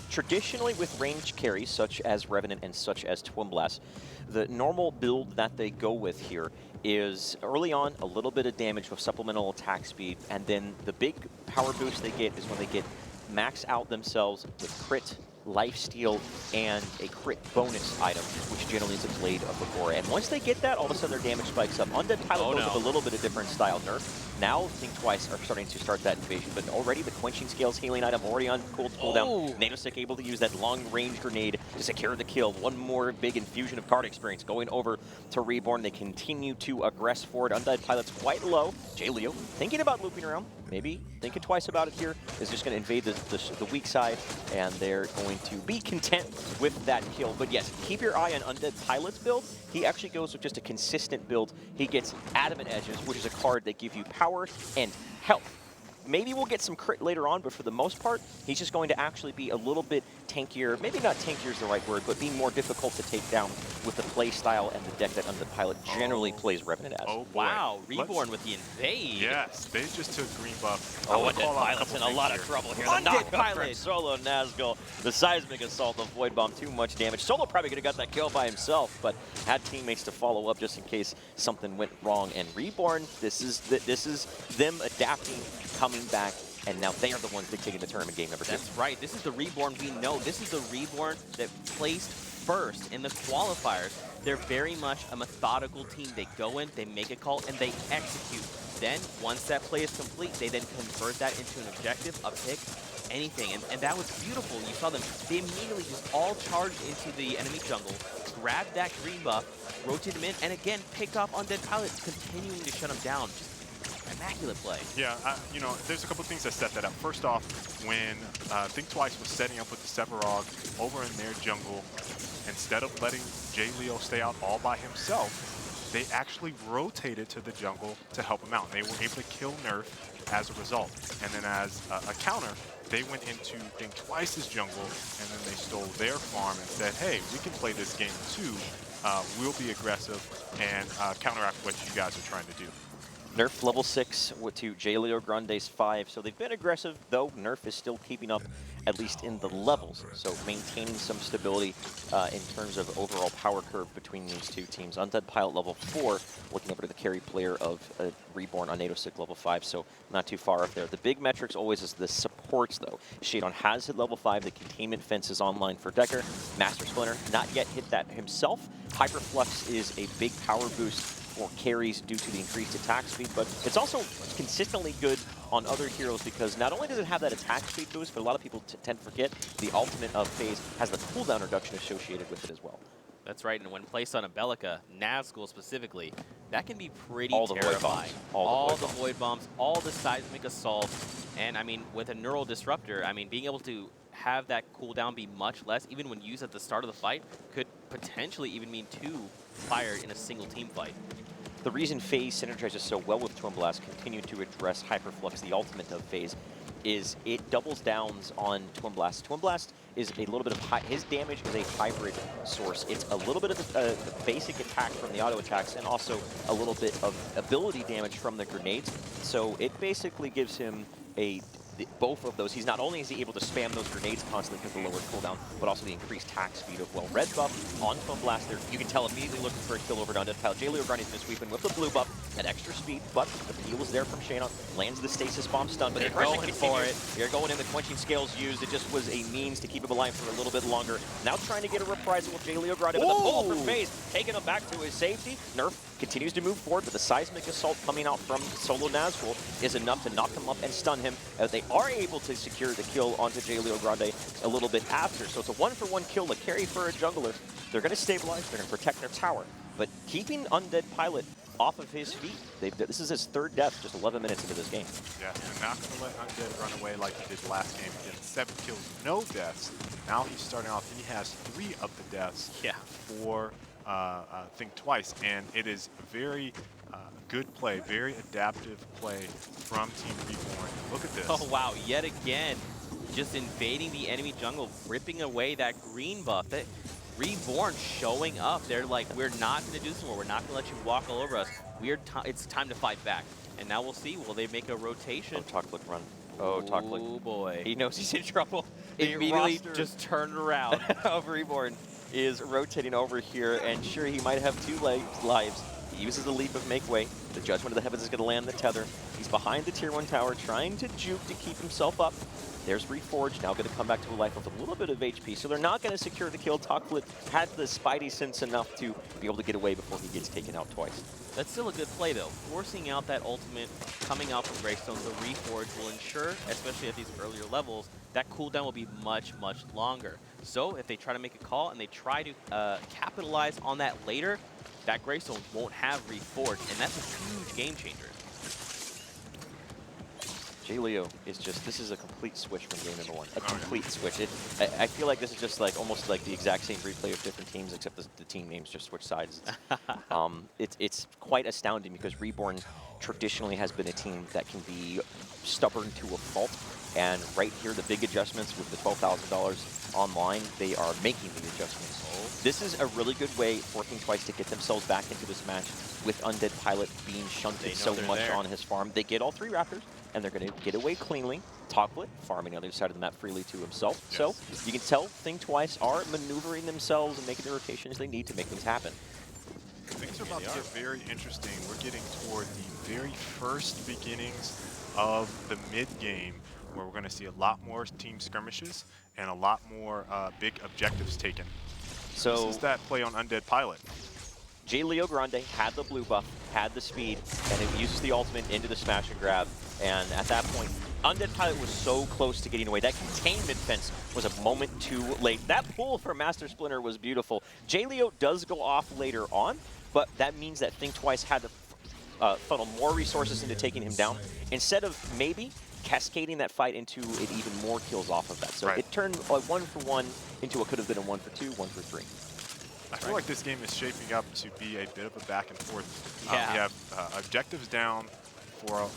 Traditionally, with ranged carries such as Revenant and such as Twin Blast, the normal build that they go with here is early on a little bit of damage with supplemental attack speed, and then the big power boost they get is when they get max out themselves with crit, lifesteal, and a crit bonus item, which generally is a Blade of the Gore. And once they get that, all of a sudden their damage spikes up. Undead Pilot goes with a little bit of different style Nerf. Now, Think Twice are starting to start that invasion, but already the Quenching Scales healing item already on cooldown. Nadosic able to use that long-range grenade to secure the kill. One more big infusion of card experience going over to Reborn. They continue to aggress forward. Undead Pilot's quite low. Jaleo thinking about looping around, maybe thinking twice about it here, is just going to invade the weak side, and they're going to be content with that kill. But yes, keep your eye on Undead Pilot's build. He actually goes with just a consistent build. He gets Adamant Edges, which is a card that give you power and health. Maybe we'll get some crit later on, but for the most part, he's just going to actually be a little bit tankier. Maybe not tankier is the right word, but being more difficult to take down with the play style and the deck that Undead Pilot generally plays Revenant as. Oh, boy. Wow, Reborn with the invade. Yes, they just took green buff. Undead Pilot's in a lot of trouble here. The knockup from Solo Nazgul. The Seismic Assault, the Void Bomb, too much damage. Solo probably could have got that kill by himself, but had teammates to follow up just in case something went wrong. And Reborn, this is them adapting, coming back, and now they are the ones dictating the tournament game number 2. That's right. This is the Reborn we know. This is the Reborn that placed first in the qualifiers. They're very much a methodical team. They go in, they make a call, and they execute. Then, once that play is complete, they then convert that into an objective, a pick, anything. And that was beautiful. You saw them. They immediately just all charged into the enemy jungle, grabbed that green buff, rotated him in, and again, picked off Undead Pilot, continuing to shut him down. Just immaculate play. Yeah, you know, there's a couple things that set that up. First off, when Think Twice was setting up with the Sevarog over in their jungle, instead of letting Jaleo stay out all by himself, they actually rotated to the jungle to help him out. They were able to kill Nerf as a result. And then as a counter, they went into Think Twice's jungle, and then they stole their farm and said, hey, we can play this game too. We'll be aggressive. and counteract what you guys are trying to do. Nerf level 6 to Jaleo Grande's 5, so they've been aggressive, though Nerf is still keeping up, at least in the levels, so maintaining some stability in terms of overall power curve between these two teams. Undead Pilot level 4, looking over to the carry player of Reborn on Nadosic level 5, so not too far up there. The big metrics always is the supports, though. Shadon has hit level 5, the containment fence is online for Decker. Master Splinter not yet hit that himself. Hyperflux is a big power boost for carries due to the increased attack speed, but it's also consistently good on other heroes because not only does it have that attack speed boost, but a lot of people tend to forget the ultimate of Phase has the cooldown reduction associated with it as well. That's right, and when placed on a Bellica, Nazgul specifically, that can be pretty all terrifying. All the void bombs, all the seismic assaults, and I mean, with a neural disruptor, I mean, being able to have that cooldown be much less, even when used at the start of the fight, could potentially even mean 2 fired in a single team fight. The reason Phase synergizes so well with Twin Blast, continue to address Hyperflux, the ultimate of Phase, is it doubles downs on Twin Blast. Twin Blast is a little bit of his damage is a hybrid source. It's a little bit of the basic attack from the auto attacks and also a little bit of ability damage from the grenades. So it basically gives him both of those. He's not only is he able to spam those grenades constantly because of the lower cooldown, but also the increased attack speed of, well, red buff on Twin Blast there. You can tell immediately looking for a kill over to Undead Pilot. Jaleo Grande's been sweeping with the blue buff at extra speed, but the peel is there from Shayna. Lands the stasis bomb stun, but they're going for it. They're going in, the quenching scales used. It just was a means to keep him alive for a little bit longer. Now trying to get a reprisal with Jaleo Grande, but the pull for Phase, taking him back to his safety. Nerf continues to move forward, but the seismic assault coming out from solo Nazgul is enough to knock him up and stun him, as they are able to secure the kill onto Jaleo Grande a little bit after. So it's a 1-for-1 kill to carry for a jungler. They're going to stabilize, they're going to protect their tower, but keeping Undead Pilot off of his feet. This is his 3rd death just 11 minutes into this game. Yeah, they're not going to let Undead run away like he did last game. He did 7 kills, no deaths. Now he's starting off, he has 3 of the deaths for Think Twice, and it is very good play, very adaptive play from Team Reborn. Look at this. Oh wow, yet again, just invading the enemy jungle, ripping away that green buff. That Reborn showing up. They're like, we're not going to do this anymore. We're not going to let you walk all over us. It's time to fight back. And now we'll see. Will they make a rotation? Oh, Talkflick run. Oh, Talkflick. Oh boy. He knows he's in trouble. Immediately just turned around. of Reborn is rotating over here, and sure, he might have 2 lives. He uses the Leap of Make Way. The Judgment of the Heavens is going to land the tether. He's behind the Tier 1 tower, trying to juke to keep himself up. There's Reforged, now going to come back to a life with a little bit of HP, so they're not going to secure the kill. Talkflick had the Spidey sense enough to be able to get away before he gets taken out twice. That's still a good play, though. Forcing out that ultimate coming out from Greystone, so Reforge will ensure, especially at these earlier levels, that cooldown will be much, much longer. So if they try to make a call and they try to capitalize on that later, that Greystone won't have Reforged, and that's a huge game changer. Jaleo is just, this is a complete switch from game number 1. A complete switch. I feel like this is just like almost like the exact same replay of different teams, except the team names just switch sides. It's quite astounding because Reborn traditionally has been a team that can be stubborn to a fault. And right here, the big adjustments with the $12,000 online, they are making the adjustments. This is a really good way for Think Twice to get themselves back into this match with Undead Pilot being shunted so much on his farm. They get all 3 Raptors, and they're going to get away cleanly. Talkflick farming on the other side of the map freely to himself. Yes. So you can tell Think Twice are maneuvering themselves and making the rotations they need to make things happen. Things are about to get very interesting. We're getting toward the very first beginnings of the mid-game, where we're going to see a lot more team skirmishes and a lot more big objectives taken. So this is that play on Undead Pilot. Jaleo Grande had the blue buff, had the speed, and it uses the ultimate into the smash and grab. And at that point, Undead Pilot was so close to getting away. That containment fence was a moment too late. That pull for Master Splinter was beautiful. Jaleo does go off later on, but that means that Think Twice had to funnel more resources into taking him down, instead of maybe cascading that fight into it even more kills off of that. So it turned a 1-for-1 into what could have been a 1-for-2, 1-for-3. I feel like this game is shaping up to be a bit of a back and forth. We have objectives down for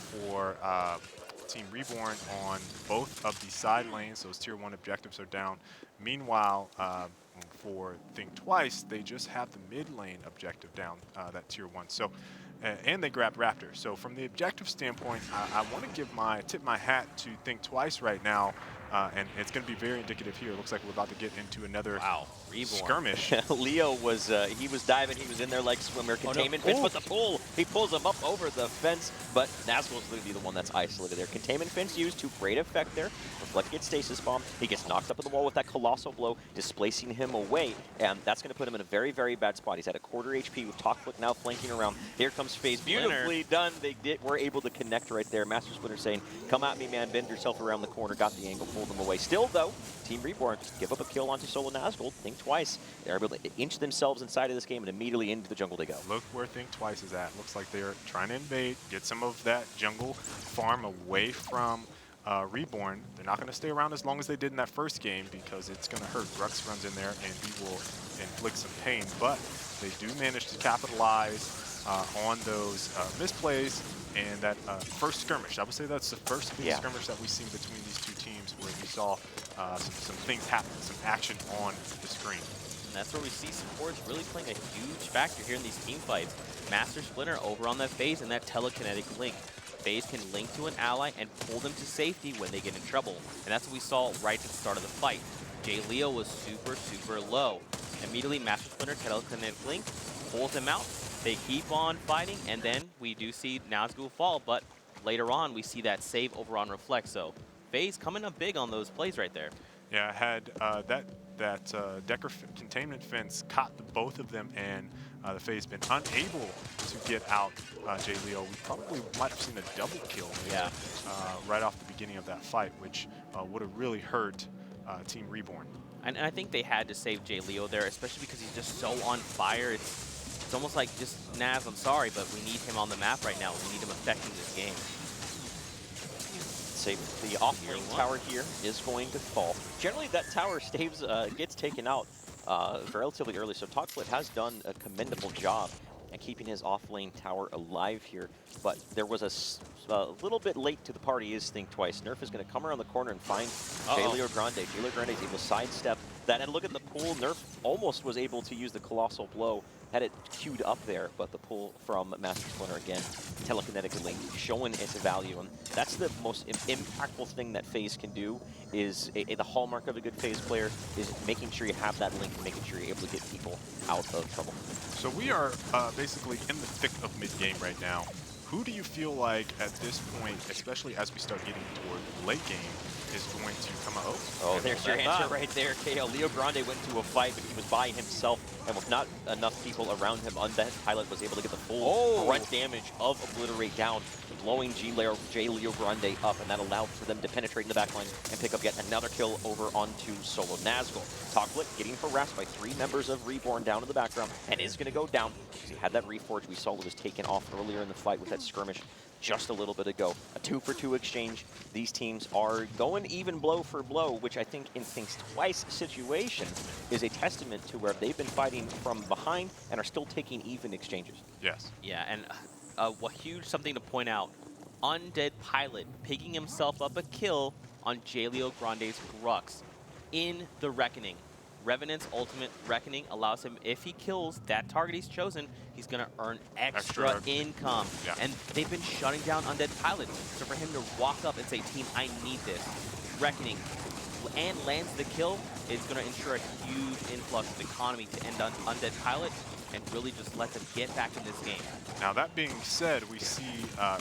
Team Reborn on both of the side lanes. Those Tier 1 objectives are down. Meanwhile, for Think Twice, they just have the mid lane objective down, that tier 1. So, and they grabbed Raptor. So from the objective standpoint, I want to tip my hat to Think Twice right now. And it's going to be very indicative here. It looks like we're about to get into another skirmish. Leo was he was diving. He was in there like swimmer. Containment Finch, but the pull. He pulls him up over the fence, but Nazgul's literally the one that's isolated there. Containment Finch used to great effect there. Reflect gets stasis bomb. He gets knocked up in the wall with that colossal blow, displacing him away, and that's going to put him in a very, very bad spot. He's at a quarter HP with Talkflick now flanking around. Here comes FaZe. Beautifully done. They were able to connect right there. Master Splinter saying, "Come at me, man. Bend yourself around the corner." Got the angle. Pulled them away. Still, though, Team Reborn give up a kill onto Solo Nazgul. Think Twice. They're able to inch themselves inside of this game, and immediately into the jungle they go. Look where Think Twice is at. Looks like they're trying to invade, get some of that jungle farm away from Reborn. They're not going to stay around as long as they did in that first game because it's going to hurt. Brux runs in there, and he will inflict some pain. But they do manage to capitalize on those misplays. And that first skirmish, I would say that's the first big skirmish that we've seen between these two teams, where we saw some things happen, some action on the screen. And that's where we see supports really playing a huge factor here in these team fights. Master Splinter over on that FaZe and that telekinetic link. FaZe can link to an ally and pull them to safety when they get in trouble. And that's what we saw right at the start of the fight. Jay Leo was super, super low. Immediately, Master Splinter telekinetic link pulls him out. They keep on fighting, and then we do see Nazgul fall, but later on we see that save over on Reflect. So FaZe coming up big on those plays right there. Yeah, had that Decker containment fence caught both of them, and the FaZe been unable to get out Jay Leo. We probably might have seen a double kill right off the beginning of that fight, which would have really hurt Team Reborn. And I think they had to save Jay Leo there, especially because he's just so on fire. It's almost like, just, Naz, I'm sorry, but we need him on the map right now. We need him affecting this game. The off-lane tower here is going to fall. Generally, that tower gets taken out relatively early, so Talkflick has done a commendable job at keeping his off-lane tower alive here, but there was a little bit late to the party is Think Twice. Nerf is going to come around the corner and find Jaleo Grande. Jaleo Grande is able to sidestep that, and look at the pull. Nerf almost was able to use the colossal blow, had it queued up there, but the pull from Master Splinter again, telekinetically showing its value, and that's the most impactful thing that FaZe can do. Is the hallmark of a good FaZe player is making sure you have that link and making sure you're able to get people out of trouble. So we are basically in the thick of mid-game right now. Who do you feel like at this point, especially as we start getting toward late game, is going to come out? Oh, there's your answer right there, KO. Leo Grande went to a fight, but he was by himself, and with not enough people around him, Undead Pilot was able to get the full grunt damage of Obliterate down, blowing Jay Leo Grande up, and that allowed for them to penetrate in the backline and pick up yet another kill over onto Solo Nazgul. Talkflick getting harassed by 3 members of Reborn down in the background, and is going to go down because he had that Reforge we saw was taken off earlier in the fight with that skirmish just a little bit ago. A 2-for-2 exchange. These teams are going even blow for blow, which I think in Think Twice situation is a testament to where they've been fighting from behind and are still taking even exchanges. Yes. Yeah, and a huge something to point out. Undead Pilot picking himself up a kill on Jaleo Grande's Grux in the Reckoning. Revenant's ultimate Reckoning allows him, if he kills that target he's chosen, he's going to earn extra income. Yeah. And they've been shutting down Undead Pilot. So for him to walk up and say, team, I need this Reckoning, and lands the kill, it's going to ensure a huge influx of economy to end on Undead Pilot and really just let them get back in this game. Now that being said, we see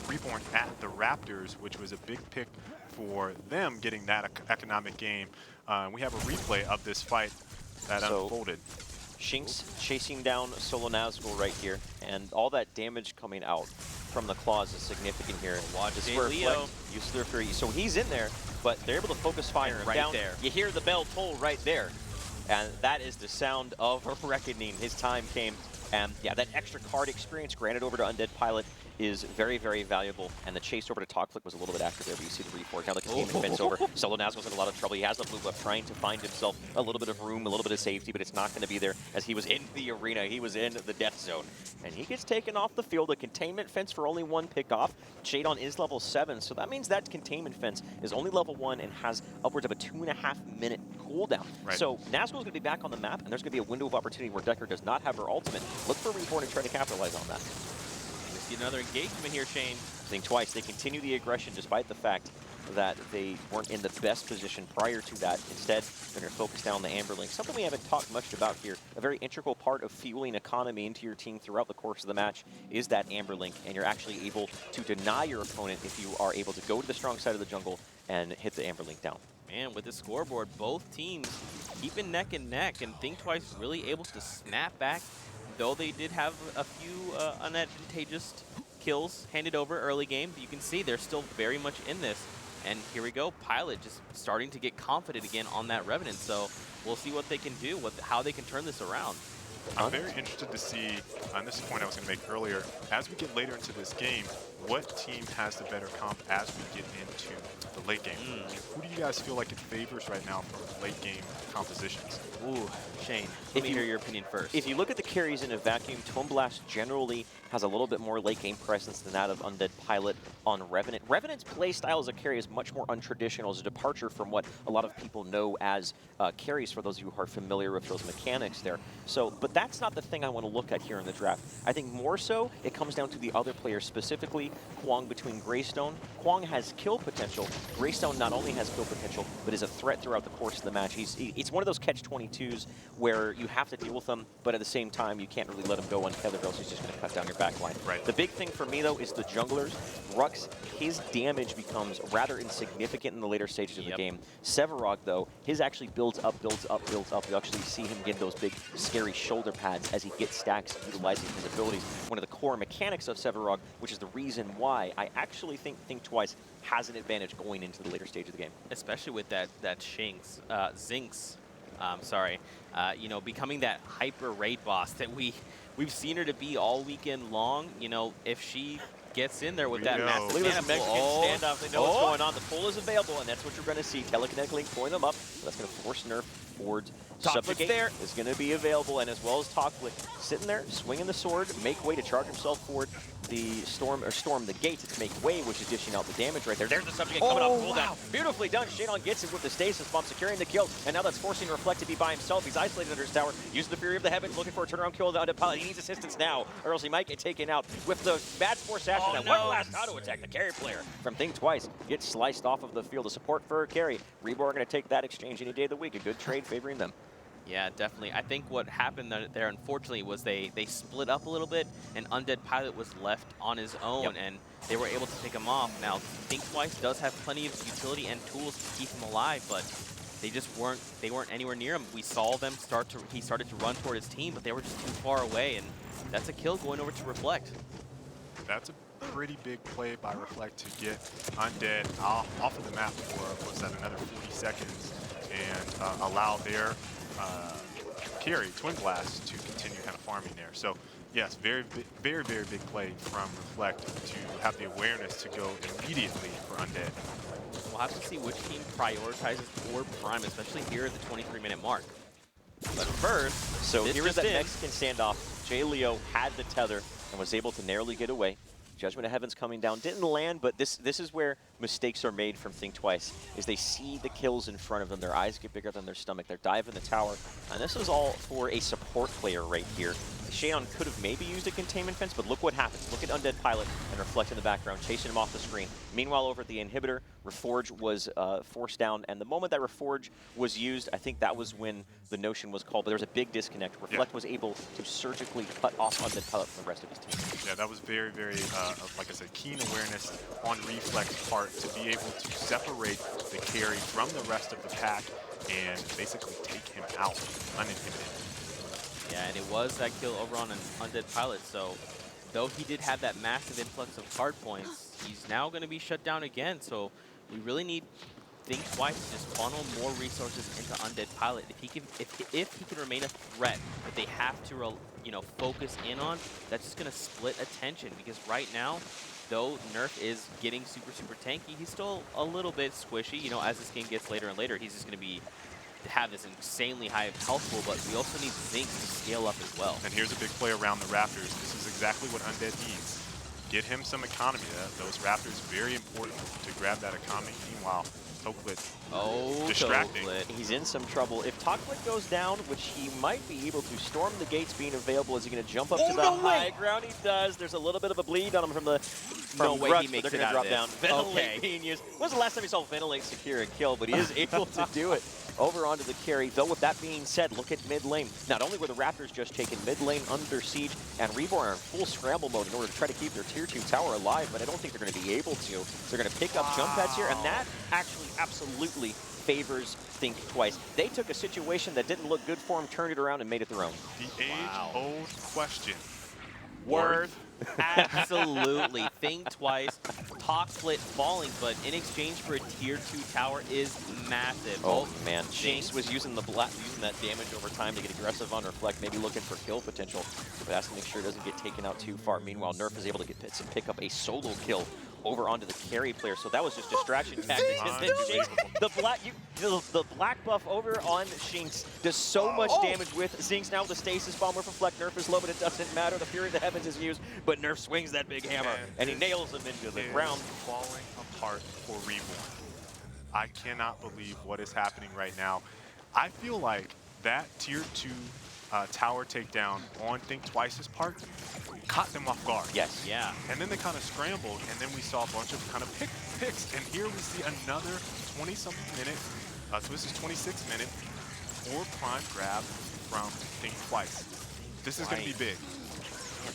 Reborn at the Raptors, which was a big pick for them getting that economic game. We have a replay of this fight that unfolded. Shinx chasing down Solo Nazgul right here, and all that damage coming out from the claws is significant here. Watch this where Leo. Use their fury. So he's in there, but they're able to focus fire him down. There. You hear the bell toll right there, and that is the sound of a reckoning. His time came, and yeah, that extra card experience granted over to Undead Pilot is very, very valuable, and the chase over to Talkflick was a little bit after there, but you see the reforge. Now the containment fence over. Solo Nazgul's in a lot of trouble. He has the blue buff, trying to find himself a little bit of room, a little bit of safety, but it's not going to be there as he was in the arena. He was in the death zone, and he gets taken off the field. A containment fence for only 1 pick off. Shadon is level 7, so that means that containment fence is only level 1 and has upwards of a 2.5-minute cooldown. Right. So Nazgul's going to be back on the map, and there's going to be a window of opportunity where Decker does not have her ultimate. Look for Reborn and try to capitalize on that. We see another engagement here, Shane. Think twice. They continue the aggression despite the fact that they weren't in the best position prior to that. Instead, they're going to focus down the Amberlink. Something we haven't talked much about here. A very integral part of fueling economy into your team throughout the course of the match is that Amberlink, and you're actually able to deny your opponent if you are able to go to the strong side of the jungle and hit the Amberlink down. Man, with the scoreboard, both teams keeping neck and neck, and Think Twice really able to snap back, though they did have a few unadvantageous kills handed over early game. You can see they're still very much in this. And here we go, Pilot just starting to get confident again on that Revenant. So we'll see what they can do, how they can turn this around. I'm very interested to see, and this is a point I was going to make earlier, as we get later into this game, what team has the better comp as we get into the late game. Who do you guys feel like it favors right now from late game compositions? Ooh, Shane, let me hear your opinion first. If you look at the carries in a vacuum, Twin Blast generally has a little bit more late game presence than that of Undead Pilot on Revenant. Revenant's play style as a carry is much more untraditional, as a departure from what a lot of people know as carries, for those of you who are familiar with those mechanics there. So, but that's not the thing I want to look at here in the draft. I think more so it comes down to the other players, specifically Kwang between Greystone. Kwang has kill potential. Greystone not only has kill potential, but is a threat throughout the course of the match. It's one of those catch-22s where you have to deal with him, but at the same time, you can't really let him go untethered, or else he's just going to cut down your back line. Right. The big thing for me, though, is the junglers. Rux, his damage becomes rather insignificant in the later stages of the game. Sevarog, though, his actually builds up, builds up, builds up. You actually see him get those big, scary shoulder pads as he gets stacks utilizing his abilities. One of the core mechanics of Sevarog, which is the reason why I actually think Twice has an advantage going into the later stage of the game. Especially with that Zinx, you know, becoming that hyper raid boss that we've seen her to be all weekend long. You know, if she gets in there with that massive look at this Mexican standoff. They know what's going on. The pull is available, and that's what you're going to see. Telekinetic Link pulling them up. That's going to force Nerf forward. Subjugate there is going to be available, and as well as Talkflick sitting there, swinging the sword, make way to charge himself forward. The storm the gates to make way, which is dishing out the damage right there. There's the Subjugate coming off cooldown. Beautifully done. Shadon gets it with the stasis bomb, securing the kill, and now that's forcing Reflect to be by himself. He's isolated under his tower, using the Fury of the Heavens, looking for a turnaround kill on the Pilot. He needs assistance now, or else he might get taken out with the Bad Force Ash. One last auto attack. The carry player from Think Twice gets sliced off of the field. The support for a carry. Reborn are going to take that exchange any day of the week. A good trade favoring them. Yeah, definitely. I think what happened there, unfortunately, was they split up a little bit, and Undead Pilot was left on his own, and they were able to pick him off. Now, Think Twice does have plenty of utility and tools to keep him alive, but they just weren't anywhere near him. We saw them he started to run toward his team, but they were just too far away, and that's a kill going over to Reflect. That's a pretty big play by Reflect to get Undead off of the map for, what's that, another 40 seconds, and allow their carry, Twin Blast, to continue kind of farming there. So yes, very big play from Reflect to have the awareness to go immediately for Undead. We'll have to see which team prioritizes for Prime, especially here at the 23-minute mark. But first, so here is that Mexican standoff. Jay Leo had the tether and was able to narrowly get away. Judgment of Heaven's coming down. Didn't land, but this is where mistakes are made from Think Twice, is they see the kills in front of them. Their eyes get bigger than their stomach. They're diving the tower. And this is all for a support player right here. Shadon could have maybe used a containment fence, but look what happens. Look at Undead Pilot and Reflect in the background, chasing him off the screen. Meanwhile, over at the inhibitor, Reforge was forced down, and the moment that Reforge was used, I think that was when the notion was called, but there was a big disconnect. Reflect was able to surgically cut off Undead Pilot from the rest of his team. Yeah, that was very, like I said, keen awareness on Reflect's part to be able to separate the carry from the rest of the pack and basically take him out uninhibited. Yeah, and it was that kill over on an Undead Pilot, so though he did have that massive influx of hard points, he's now going to be shut down again, so we really need Think Twice to just funnel more resources into Undead Pilot. If he can remain a threat, but they have to you know, focus in on, that's just going to split attention. Because right now, though Nerf is getting super, super tanky, he's still a little bit squishy. You know, as this game gets later and later, he's just going to be have this insanely high health pool, but we also need Zinx to scale up as well. And here's a big play around the Raptors. This is exactly what Undead needs. Get him some economy. Those Raptors, very important to grab that economy. Meanwhile, Toklit distracting. He's in some trouble. If Toklit goes down, which he might be able to, storm the gates being available, is he going to jump up to the high ground? He does. There's a little bit of a bleed on him from the Rush, he makes it out of this. Ventilate being used. When was the last time you saw Ventilate secure a kill? But he is able to do it. Over onto the carry. Though with that being said, look at mid lane. Not only were the Raptors just taken mid lane under siege, and Reborn are in full scramble mode in order to try to keep their tier 2 tower alive, but I don't think they're going to be able to. So they're going to pick up jump pads here, and that actually absolutely favors Think Twice. They took a situation that didn't look good for them, turned it around, and made it their own. The age-old question. Worth. Absolutely. Think Twice. Toklit falling, but in exchange for a tier 2 tower is massive. Oh man, Jinx was using that damage over time to get aggressive on Reflect, maybe looking for kill potential, but has to make sure it doesn't get taken out too far. Meanwhile, Nerf is able to get Pits and pick up a solo kill over onto the carry player, so that was just distraction tactics. And then Jinx, the black buff over on Jinx does so much damage with Zinx. Now with the stasis bomb with Reflect, Nerf is low, but it doesn't matter. The Fury of the Heavens is used, but Nerf swings that big hammer, and he nails him into the ground. Falling apart for Reborn. I cannot believe what is happening right now. I feel like that tier 2 tower takedown on Think Twice's part caught them off guard. Yes. Yeah. And then they kind of scrambled, and then we saw a bunch of kind of picks. And here we see another 20-something minute, so this is 26 minute, 4 prime grab from Think Twice. This is going to be big.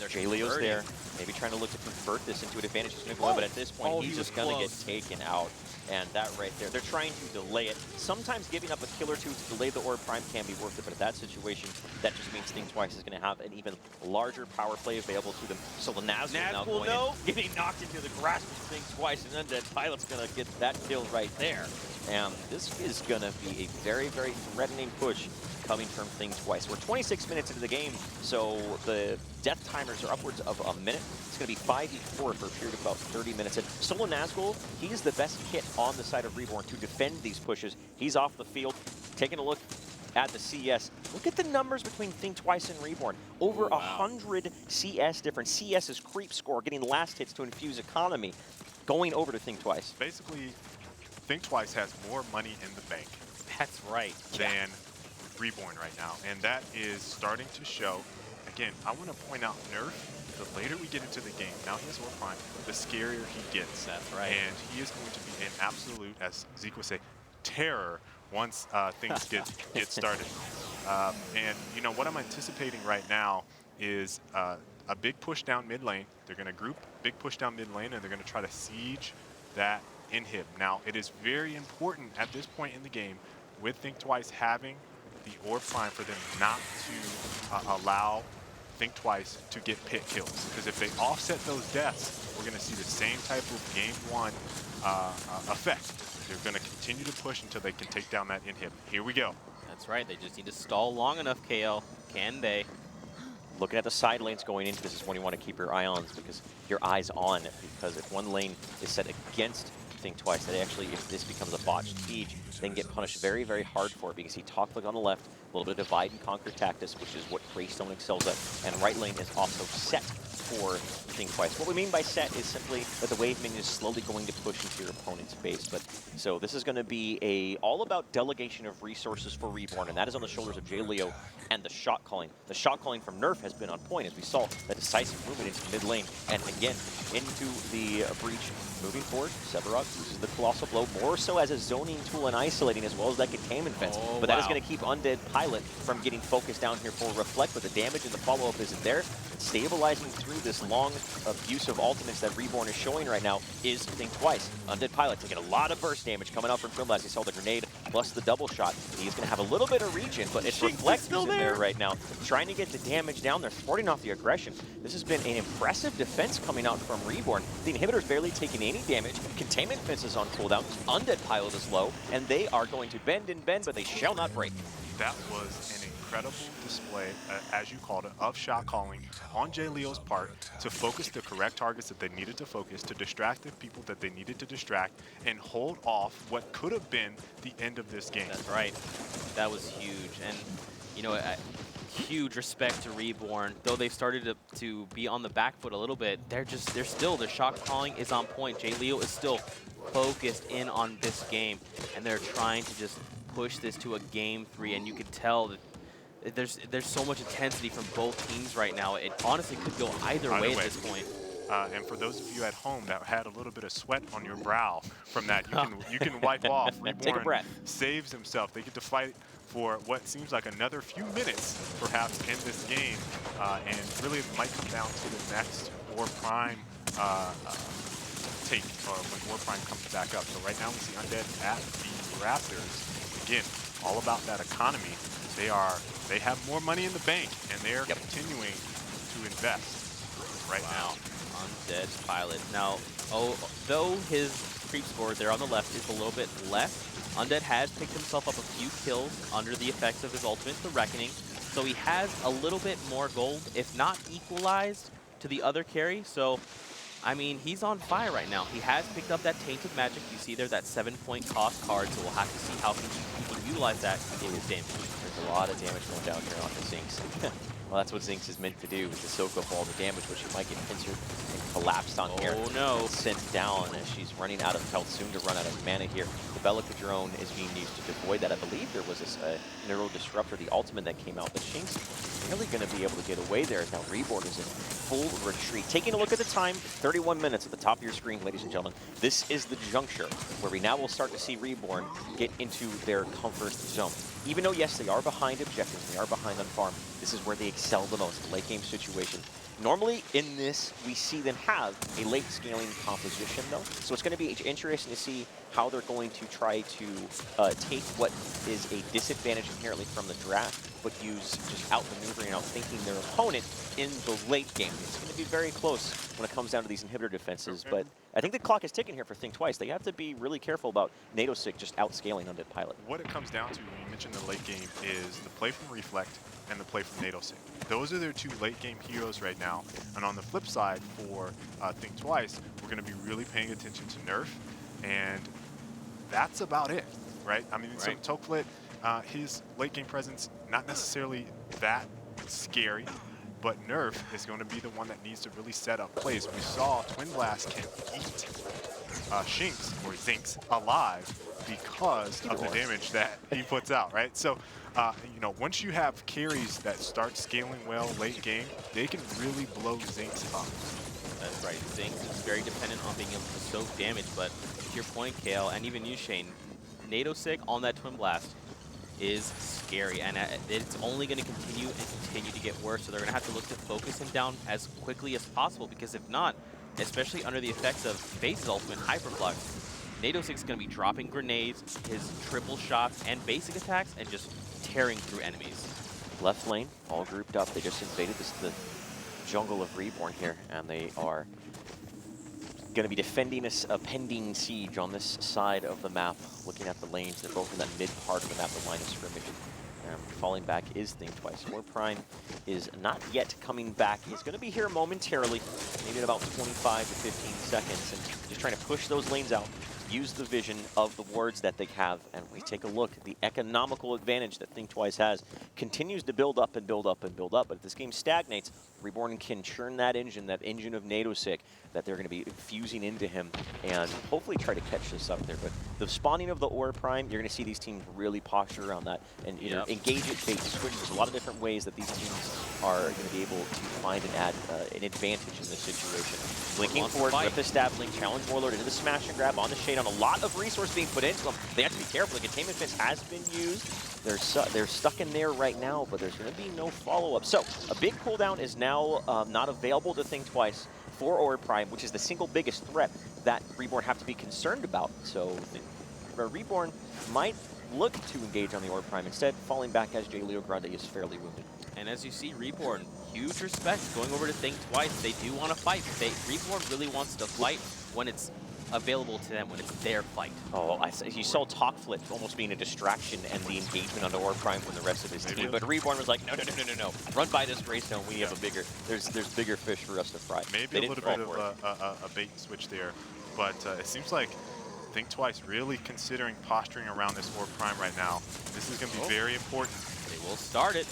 J-Leo's there, maybe trying to look to convert this into an advantage. He's going to go in, but at this point, he's just going to get taken out. And that right there, they're trying to delay it. Sometimes giving up a kill or two to delay the orb prime can be worth it, but in that situation, that just means Think Twice is going to have an even larger power play available to them. So the Nazgul now going in, getting knocked into the grasp of Think Twice, and Undead Pilot's going to get that kill right there. And this is going to be a very, very threatening push coming from Think Twice. We're 26 minutes into the game, so the death timers are upwards of a minute. It's going to be 5v4 for a period of about 30 minutes. And Solo Nazgul, he's the best hit on the side of Reborn to defend these pushes. He's off the field, taking a look at the CS. Look at the numbers between Think Twice and Reborn. Over 100 CS difference. CS's creep score, getting last hits to infuse economy, going over to Think Twice. Basically, Think Twice has more money in the bank. That's right. Than Reborn right now, and that is starting to show. Again, I want to point out Nerf, the later we get into the game, now he has Orb Prime, the scarier he gets. That's right. And he is going to be an absolute, as Zeke would say, terror once things get started. And you know what I'm anticipating right now is a big push down mid lane. They're going to group big push down mid lane, and they're going to try to siege that inhib. Now, it is very important at this point in the game, with Think Twice having the Orb Prime, for them not to allow Think Twice to get pit kills. Because if they offset those deaths, we're going to see the same type of game 1 effect. They're going to continue to push until they can take down that inhib. Here we go. That's right. They just need to stall long enough, KL. Can they? Looking at the side lanes going into this is when you want to keep your eye on, because your eyes on, because if one lane is set against Think Twice, that actually, if this becomes a botched siege, they can get punished very, very hard for it, because he Toklit on the left, a little bit of divide and conquer tactics, which is what Greystone excels at, and right lane is also set for Think Twice. What we mean by set is simply that the wave minion is slowly going to push into your opponent's base. But so this is going to be all about delegation of resources for Reborn, and that is on the shoulders of J-Leo and the shot calling. The shot calling from Nerf has been on point, as we saw the decisive movement into mid lane, and again into the breach. Moving forward, Severog uses the Colossal Blow more so as a zoning tool and isolating, as well as that containment fence. But that is going to keep Undead Pilot from getting focused down here for Reflect, but the damage and the follow-up isn't there. And stabilizing through this long abuse of ultimates that Reborn is showing right now is Think Twice. Undead Pilot taking a lot of burst damage coming out from Trimblast. He saw the grenade plus the double shot. He's going to have a little bit of regen, but it's Reflect still there right now, trying to get the damage down there, thwarting off the aggression. This has been an impressive defense coming out from Reborn. The inhibitor's barely taking any damage. Containment fence is on cooldown. Undead Pilot is low, and they are going to bend and bend, but they shall not break. That was an incredible display, as you called it, of shot calling on Jay Leo's part to focus the correct targets that they needed to focus, to distract the people that they needed to distract, and hold off what could have been the end of this game. That's right. That was huge. And, you know, huge respect to Reborn. Though they started to be on the back foot a little bit, their shot calling is on point. Jay Leo is still focused in on this game, and they're trying to just push this to a game 3, and you can tell that there's so much intensity from both teams right now. It honestly could go either way at this point. And for those of you at home that had a little bit of sweat on your brow from that, you can wipe off. Reborn Take a breath. Saves himself. They get to fight for what seems like another few minutes, perhaps, in this game, and really it might come down to the next War Prime take, or when War Prime comes back up. So right now we see Undead at the Raptors. Again, all about that economy. They have more money in the bank, and they're continuing to invest right now. Undead Pilot. Now, though his creep score there on the left is a little bit less, Undead has picked himself up a few kills under the effects of his ultimate, the Reckoning. So he has a little bit more gold, if not equalized to the other carry. So, I mean, he's on fire right now. He has picked up that Tainted Magic. You see there, that 7-point cost card. So we'll have to see how he can utilize that in his damage. There's a lot of damage going down here on the Zinx. Well, that's what Zinx is meant to do, is to soak up all the damage, which you might get pincered and collapsed on here. Oh no. Sent down as she's running out of health, soon to run out of mana here. The Bellica drone is being used to avoid that. I believe there was a Neuro Disruptor, the ultimate that came out, but Shinx really going to be able to get away there. Now Reborn is in full retreat. Taking a look at the time, 31 minutes at the top of your screen, ladies and gentlemen. This is the juncture where we now will start to see Reborn get into their comfort zone. Even though, yes, they are behind objectives, they are behind on farm, this is where they excel the most, late game situation. Normally in this, we see them have a late scaling composition though, so it's going to be interesting to see how they're going to try to take what is a disadvantage inherently from the draft, but use just outmaneuvering and outthinking their opponent in the late game. It's going to be very close when it comes down to these inhibitor defenses, but I think the clock is ticking here for Think Twice. They have to be really careful about Nadosic just outscaling Undead Pilot. What it comes down to, when you mentioned the late game, is the play from Reflect and the play from Nadosic. Those are their two late game heroes right now. And on the flip side for Think Twice, we're going to be really paying attention to Nerf, and that's about it, right? I mean, so Tokflit, his late game presence, not necessarily that scary, but Nerf is going to be the one that needs to really set up plays. We saw Twin Blast can eat Shinx, or Zinx, alive because of the damage that he puts out, right? So, you know, once you have carries that start scaling well late game, they can really blow Zinx up. That's right. Zinx is very dependent on being able to soak damage, but to your point, Kale, and even you, Shane, Nadosic on that Twin Blast is scary, and it's only going to continue and continue to get worse, so they're going to have to look to focus him down as quickly as possible, because if not, especially under the effects of Face's ultimate Hyperflux, Nadosic is going to be dropping grenades, his triple shots, and basic attacks, and just tearing through enemies. Left lane, all grouped up. They just invaded the jungle of Reborn here, and they are going to be defending a pending siege on this side of the map, looking at the lanes. They're both in that mid part of the map, the line of scrimmage. Falling back is Think Twice. War Prime is not yet coming back. He's going to be here momentarily, maybe in about 25 to 15 seconds, and just trying to push those lanes out, use the vision of the wards that they have, and we take a look at the economical advantage that Think Twice has. Continues to build up and build up and build up, but if this game stagnates, Reborn can churn that engine of Nadosic that they're going to be fusing into him, and hopefully try to catch this up there. But the spawning of the War Prime, you're going to see these teams really posture around that and either engage it, bait, switch. There's a lot of different ways that these teams are going to be able to find and add an advantage in this situation. Blinking forward, rip the stab link, challenge Warlord into the smash and grab on the Shade on a lot of resource being put into them. They have to be careful. The containment fence has been used. They're stuck in there right now, but there's going to be no follow-up. So a big cooldown is now not available to Think Twice for War Prime, which is the single biggest threat that Reborn have to be concerned about. So Reborn might look to engage on the War Prime instead, falling back as Jay Leo Grande is fairly wounded. And as you see, Reborn, huge respect going over to Think Twice. They do want to fight. Reborn really wants to fight when it's available to them when it's their fight. Oh, you saw Talkflip almost being a distraction and the engagement onto Orb Prime from the rest of his team, but Reborn was like, no. Run by this gray stone. We have a bigger, there's bigger fish for us to fry. Maybe a little bit of a bait and switch there, but it seems like Think Twice really considering posturing around this Orb Prime right now. This is going to be very important. They will start it.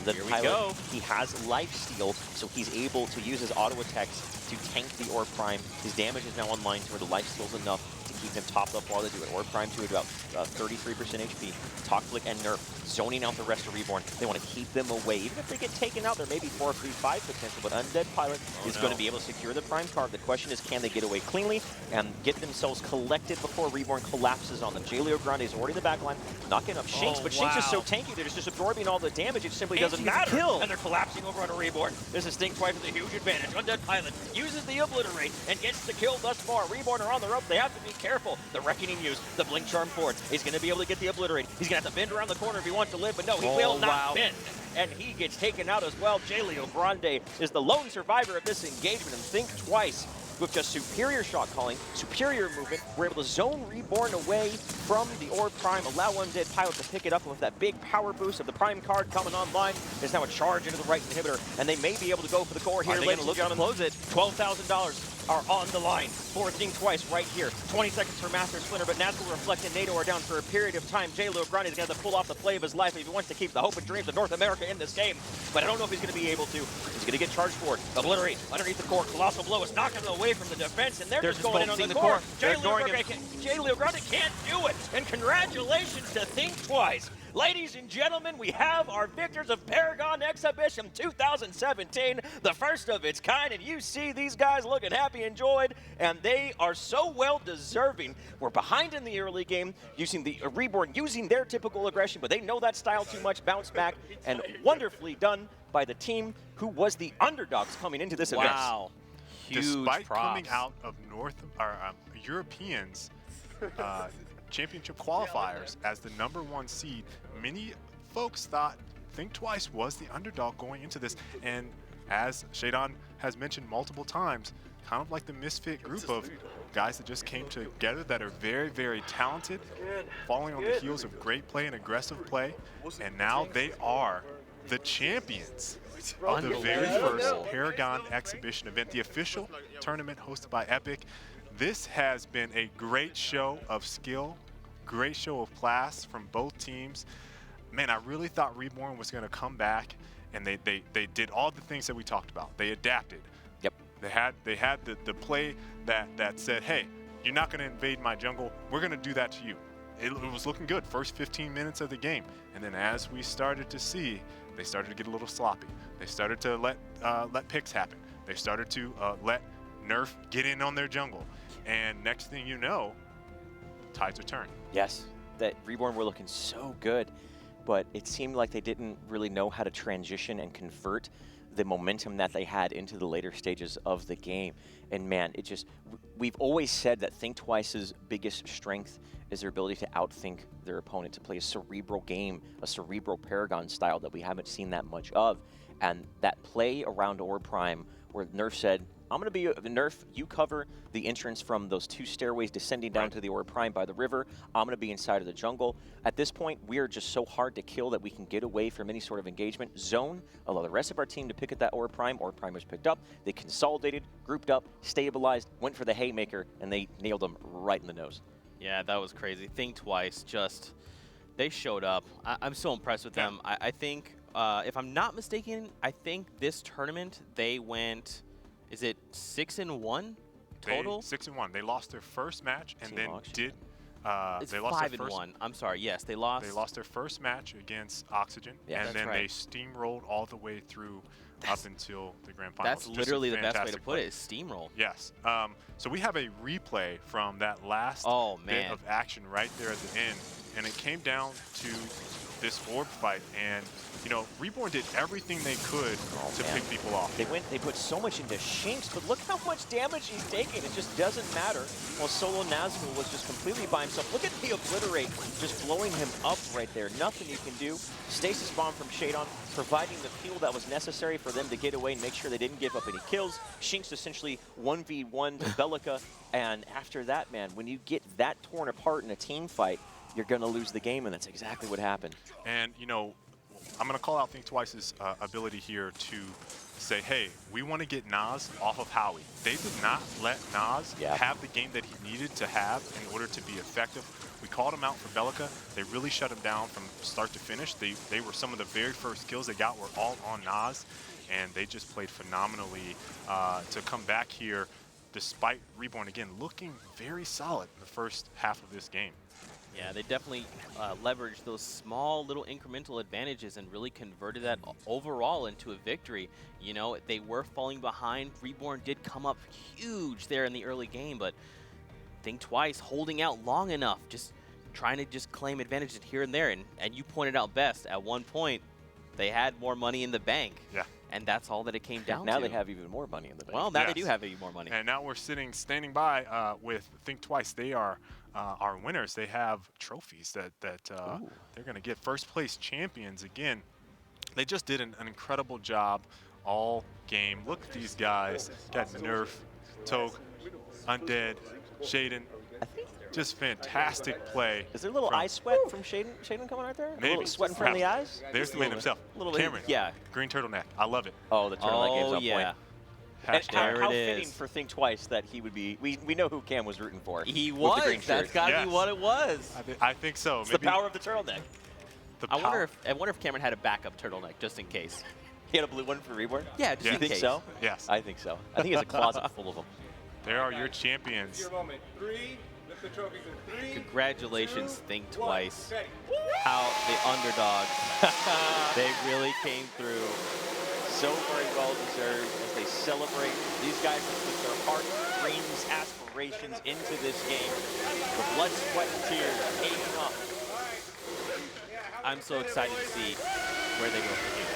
Here we go. He has lifesteal, so he's able to use his auto attacks to tank the Orb Prime. His damage is now online to where the lifesteal is enough to keep him topped up while they do it. Orb Prime to about 33% HP. Talkflick and Nerf zoning out the rest of Reborn. They want to keep them away. Even if they get taken out, there may be 4-3-5 potential, but Undead Pilot is going to be able to secure the Prime card. The question is, can they get away cleanly and get themselves collected before Reborn collapses on them? Jaleo Grande is already in the back line, knocking up Shinx, but Shinx is so tanky, they're just absorbing all the damage, it simply doesn't matter. And they're collapsing over on a Reborn. This is Think Twice with a huge advantage. Undead Pilot uses the Obliterate and gets the kill thus far. Reborn are on the rope. They have to be careful. The Reckoning used, the Blink Charm forward. He's going to be able to get the Obliterate. He's going to have to bend around the corner if he wants to live, but no, he will not bend. And he gets taken out as well. Jaleo Grande is the lone survivor of this engagement, and Think Twice with just superior shot calling, superior movement. We're able to zone Reborn away from the Orb Prime, allow Undead Pilot to pick it up with that big power boost of the Prime card coming online. There's now a charge into the right inhibitor, and they may be able to go for the core here. Ladies and gentlemen, close it. $12,000 are on the line for Think Twice right here. 20 seconds for Master Splinter, but Nazgul, Reflect, and NATO are down for a period of time. Jaleo Grande is going to have to pull off the play of his life if he wants to keep the hope and dreams of North America in this game. But I don't know if he's going to be able to. He's going to get charged for it. Obliterate underneath the core. Colossal Blow is knocking them away from the defense, and they're just going in on the core. Jaleo Grande can't do it. And congratulations to Think Twice. Ladies and gentlemen, we have our victors of Paragon Exhibition 2017, the first of its kind, and you see these guys looking happy and joyed, and they are so well deserving. We're behind in the early game, using the Reborn, using their typical aggression, but they know that style too much, bounce back, and wonderfully done by the team who was the underdogs coming into this event. Wow. Huge Despite props. coming out of Europeans, championship qualifiers as the #1 seed, many folks thought Think Twice was the underdog going into this, and as Shadon has mentioned multiple times, kind of like the misfit group of guys that just came together that are very, very talented, following on the heels of great play and aggressive play, and now they are the champions of the very first Paragon Exhibition Event, the official tournament hosted by Epic. This has been a great show of skill, great show of class from both teams. Man, I really thought Reborn was going to come back, and they did all the things that we talked about. They adapted. Yep. They had the play that said, hey, you're not going to invade my jungle. We're going to do that to you. It was looking good first 15 minutes of the game, and then as we started to see, they started to get a little sloppy. They started to let picks happen. They started to let Nerf get in on their jungle. And next thing you know, tides are turning. Yes, that Reborn were looking so good, but it seemed like they didn't really know how to transition and convert the momentum that they had into the later stages of the game. And man, we've always said that Think Twice's biggest strength is their ability to outthink their opponent, to play a cerebral game, a cerebral Paragon style that we haven't seen that much of. And that play around Orb Prime where Nerf said, I'm going to be Nerf, you cover the entrance from those 2 stairways descending down to the Orb Prime by the river. I'm going to be inside of the jungle. At this point, we are just so hard to kill that we can get away from any sort of engagement. Zone, allow the rest of our team to pick at that Orb Prime. Orb Prime was picked up. They consolidated, grouped up, stabilized, went for the haymaker, and they nailed them right in the nose. Yeah, that was crazy. Think Twice, they showed up. I'm so impressed with them. I think, if I'm not mistaken, I think this tournament, they went... Is it 6-1 total? 6-1. They lost their first match and then did. It's 5-1. I'm sorry. Yes, they lost. They lost their first match against Oxygen, and then they steamrolled all the way through up until the grand finals. That's literally the best way to put it. Is steamroll. Yes. So we have a replay from that last bit of action right there at the end, and it came down to this orb fight. And, you know, Reborn did everything they could to pick people off. They put so much into Shinx, but look how much damage he's taking. It just doesn't matter. While Solo Nazgul was just completely by himself. Look at the Obliterate just blowing him up right there. Nothing you can do. Stasis Bomb from Shadon, providing the fuel that was necessary for them to get away and make sure they didn't give up any kills. Shinx essentially 1v1 to Belica, and after that, man, when you get that torn apart in a team fight, you're going to lose the game, and that's exactly what happened. And, you know, I'm going to call out Think Twice's ability here to say, hey, we want to get Nas off of Howie. They did not let Nas have the game that he needed to have in order to be effective. We called him out for Belica. They really shut him down from start to finish. They were some of the very first kills they got were all on Nas, and they just played phenomenally to come back here despite Reborn, again, looking very solid in the first half of this game. Yeah, they definitely leveraged those small little incremental advantages and really converted that overall into a victory. You know, they were falling behind. Reborn did come up huge there in the early game, but Think Twice holding out long enough, just trying to just claim advantages here and there. And you pointed out best, at one point, they had more money in the bank. Yeah. And that's all that it came down to. Now they have even more money in the bank. Well, now they do have even more money. And now we're standing by with Think Twice. They are our winners. They have trophies that they're going to get. First place champions again. They just did an incredible job all game. Look at these guys. Got Nerf, Toke, Undead, Shaden. Just fantastic play. Is there a little eye sweat from Shaden coming right there? Maybe. A little sweat in front of the eyes? There's the man himself. Cameron. Yeah. Green turtleneck. I love it. Oh, the turtleneck game's on point. And how it fitting is. for Think Twice that he would be. We know who Cam was rooting for. He with was. The green That's shirt. got to be what it was. I think so. It's Maybe the power of the turtleneck. I wonder if Cameron had a backup turtleneck just in case. He had a blue one for Reborn? Yeah, just You in think case. so? Yes. I think so. I think he has a closet full of them. There are your champions. Your moment. 3. Lift the trophies in 3. Congratulations, 2, Think 1. Twice. Steady. How the underdogs, they really came through. So very well deserved as they celebrate. These guys have put their heart, dreams, aspirations into this game. The blood, sweat, and tears paying off. I'm so excited to see where they go from here.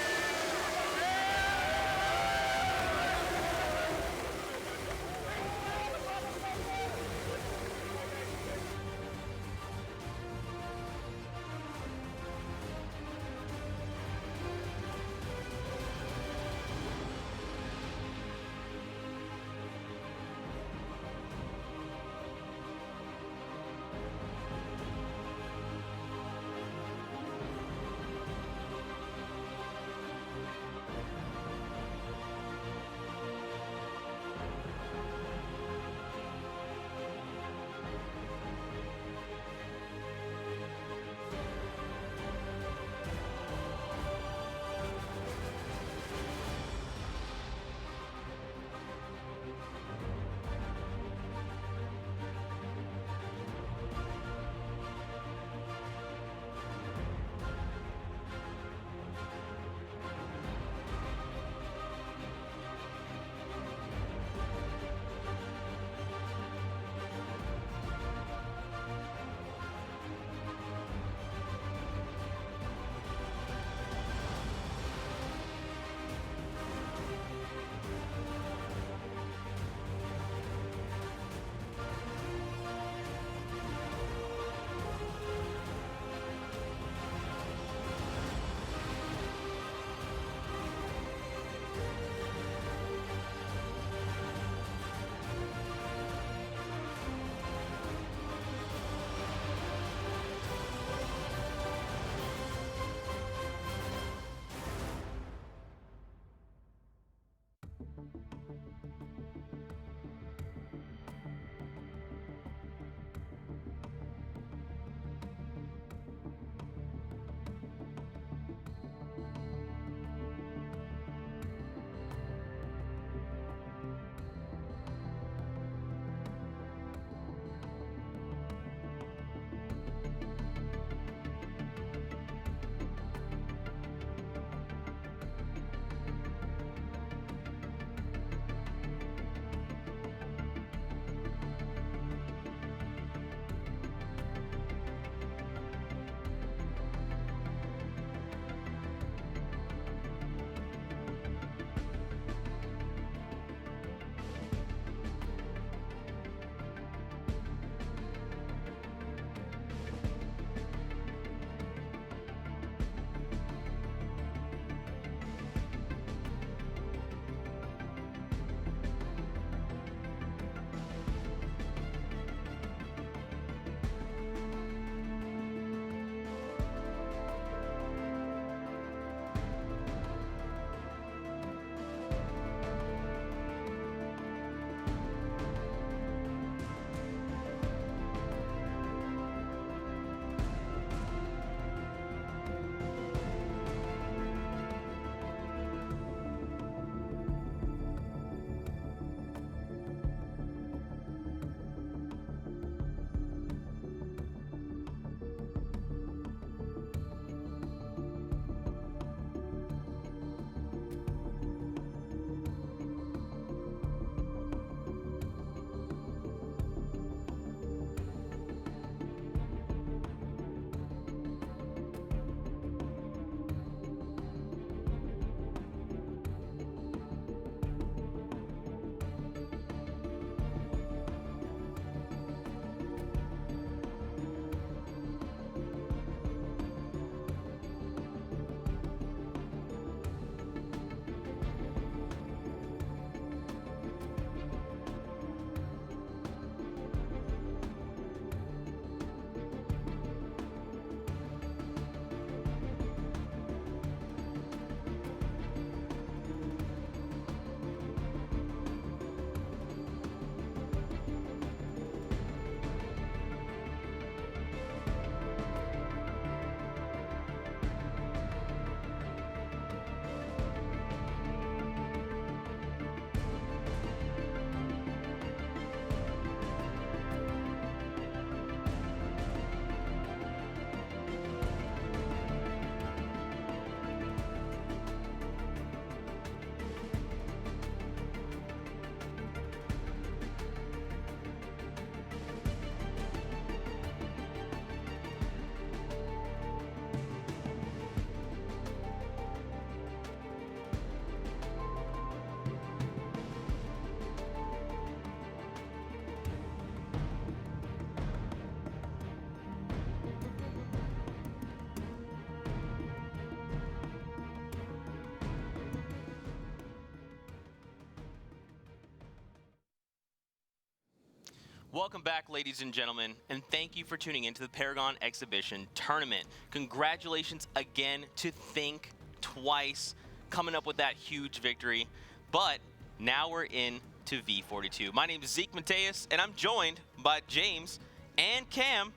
Welcome back, ladies and gentlemen, and thank you for tuning into the Paragon Exhibition Tournament. Congratulations again to Think Twice, coming up with that huge victory. But now we're in to V42. My name is Zeke Mateus, and I'm joined by James and Cam.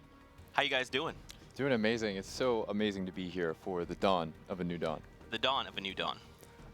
How you guys doing? Doing amazing. It's so amazing to be here for the dawn of a new dawn. The dawn of a new dawn.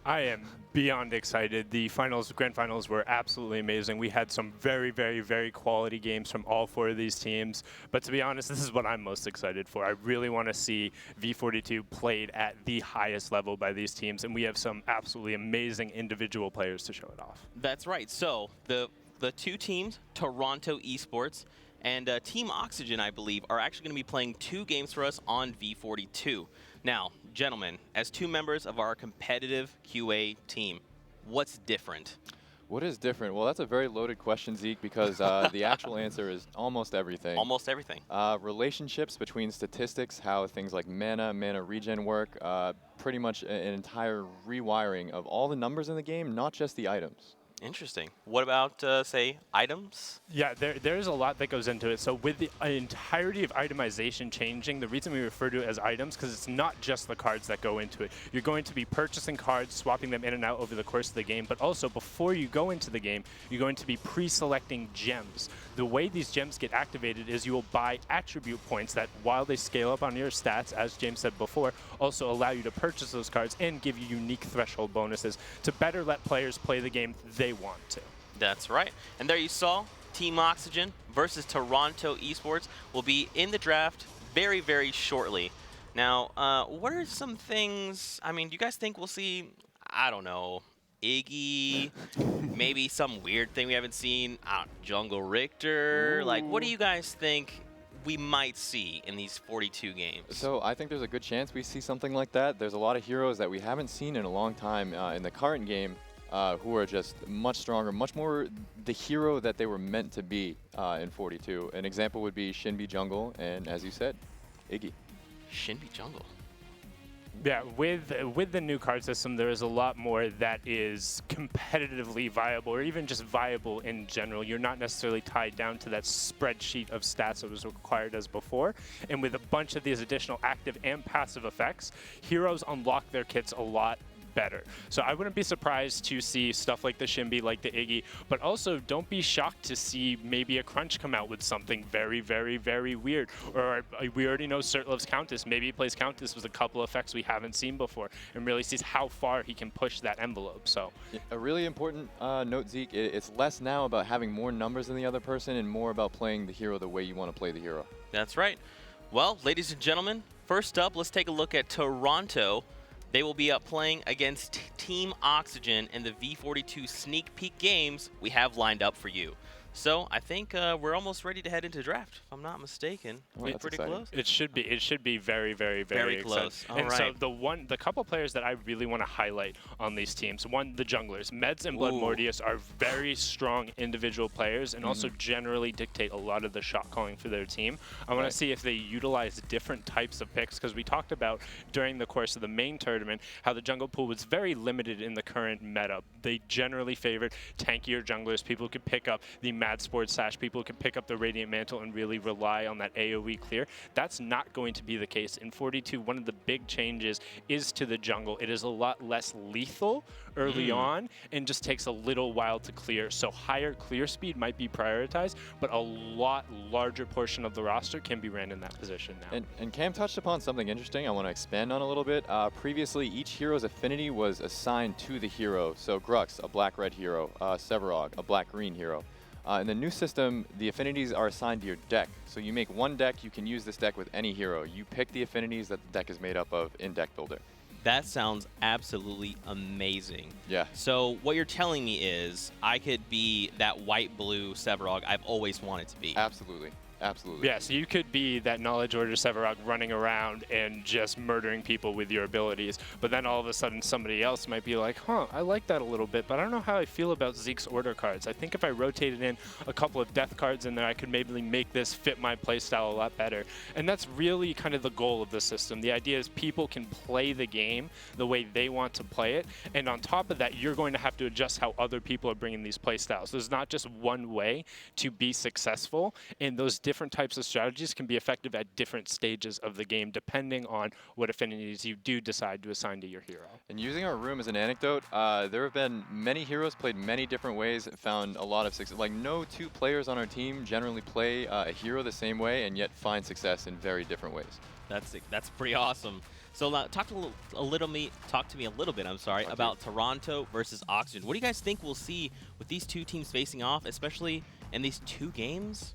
I am beyond excited. The grand finals were absolutely amazing. We had some very, very, very quality games from all 4 of these teams. But to be honest, this is what I'm most excited for. I really want to see V42 played at the highest level by these teams, and we have some absolutely amazing individual players to show it off. That's right. So the 2 teams, Toronto Esports and Team Oxygen, I believe, are actually going to be playing 2 games for us on V42. Now, gentlemen, as 2 members of our competitive QA team, what's different? What is different? Well, that's a very loaded question, Zeke, because the actual answer is almost everything. Almost everything. Relationships between statistics, how things like mana regen work, pretty much an entire rewiring of all the numbers in the game, not just the items. Interesting. What about, say, items? Yeah, there's a lot that goes into it. So with the entirety of itemization changing, the reason we refer to it as items, because it's not just the cards that go into it. You're going to be purchasing cards, swapping them in and out over the course of the game, but also before you go into the game, you're going to be pre-selecting gems. The way these gems get activated is you will buy attribute points that, while they scale up on your stats, as James said before, also allow you to purchase those cards and give you unique threshold bonuses to better let players play the game they want to. That's right. And there you saw Team Oxygen versus Toronto Esports will be in the draft very, very shortly. Now, what are some things, I mean, do you guys think we'll see, I don't know, Iggy, maybe some weird thing we haven't seen, Jungle Richter? Ooh. Like, what do you guys think we might see in these 42 games? So I think there's a good chance we see something like that. There's a lot of heroes that we haven't seen in a long time in the current game who are just much stronger, much more the hero that they were meant to be in 42. An example would be Shinbi Jungle and, as you said, Iggy. Shinbi Jungle. Yeah, with the new card system, there is a lot more that is competitively viable, or even just viable in general. You're not necessarily tied down to that spreadsheet of stats that was required as before. And with a bunch of these additional active and passive effects, heroes unlock their kits a lot better. So I wouldn't be surprised to see stuff like the Shinbi, like the Iggy, but also don't be shocked to see maybe a Crunch come out with something very, very, very weird. Or we already know Surtlov's Countess. Maybe he plays Countess with a couple effects we haven't seen before and really sees how far he can push that envelope. So a really important note, Zeke, it's less now about having more numbers than the other person and more about playing the hero the way you want to play the hero. That's right. Well, ladies and gentlemen, first up, let's take a look at Toronto. They will be up playing against Team Oxygen in the V42 sneak peek games we have lined up for you. So I think we're almost ready to head into draft, if I'm not mistaken. Well, pretty exciting. close. It should be very, very, very close. All and right. so the couple players that I really want to highlight on these teams, one, the junglers. Meds and Blood Mortius are very strong individual players and also generally dictate a lot of the shot calling for their team. I want to see if they utilize different types of picks, because we talked about during the course of the main tournament how the jungle pool was very limited in the current meta. They generally favored tankier junglers, people who could pick up the Mad Sports Sash, people who can pick up the Radiant Mantle and really rely on that AoE clear. That's not going to be the case. In 42, one of the big changes is to the jungle. It is a lot less lethal early on and just takes a little while to clear. So higher clear speed might be prioritized, but a lot larger portion of the roster can be ran in that position now. And Cam touched upon something interesting I want to expand on a little bit. Previously, each hero's affinity was assigned to the hero. So Grux, a black-red hero, Sevarog, a black-green hero. In the new system, the affinities are assigned to your deck. So you make one deck, you can use this deck with any hero. You pick the affinities that the deck is made up of in Deck Builder. That sounds absolutely amazing. Yeah. So what you're telling me is I could be that white-blue Sevarog I've always wanted to be. Absolutely. Absolutely. Yeah, so you could be that Knowledge Order Sevarog running around and just murdering people with your abilities, but then all of a sudden somebody else might be like, huh, I like that a little bit, but I don't know how I feel about Zeke's order cards. I think if I rotated in a couple of death cards in there, I could maybe make this fit my playstyle a lot better. And that's really kind of the goal of the system. The idea is people can play the game the way they want to play it, and on top of that, you're going to have to adjust how other people are bringing these playstyles. There's not just one way to be successful, and those different types of strategies can be effective at different stages of the game, depending on what affinities you do decide to assign to your hero. And using our room as an anecdote, there have been many heroes played many different ways and found a lot of success. Like, no two players on our team generally play a hero the same way and yet find success in very different ways. That's pretty awesome. So talk to me a little bit, about Toronto versus Oxygen. What do you guys think we'll see with these two teams facing off, especially in these two games?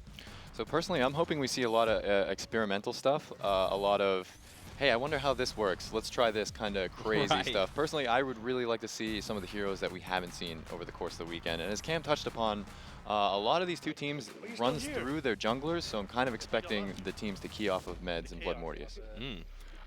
So personally, I'm hoping we see a lot of experimental stuff, a lot of, hey, I wonder how this works. Let's try this kind of crazy stuff. Personally, I would really like to see some of the heroes that we haven't seen over the course of the weekend. And as Cam touched upon, a lot of these two teams runs through their junglers, so I'm kind of expecting the teams to key off of Meds and Blood Mortius.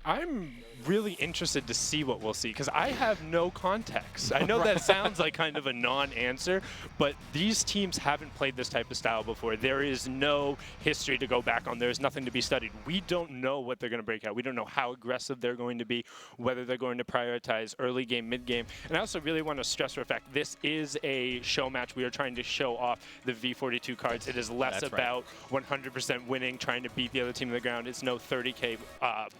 I'm really interested to see what we'll see, because I have no context. I know that sounds like kind of a non-answer, but these teams haven't played this type of style before. There is no history to go back on. There's nothing to be studied. We don't know what they're going to break out. We don't know how aggressive they're going to be, whether they're going to prioritize early game, mid game. And I also really want to stress for a fact, this is a show match. We are trying to show off the V42 cards. It is less about 100% winning, trying to beat the other team on the ground. It's no 30K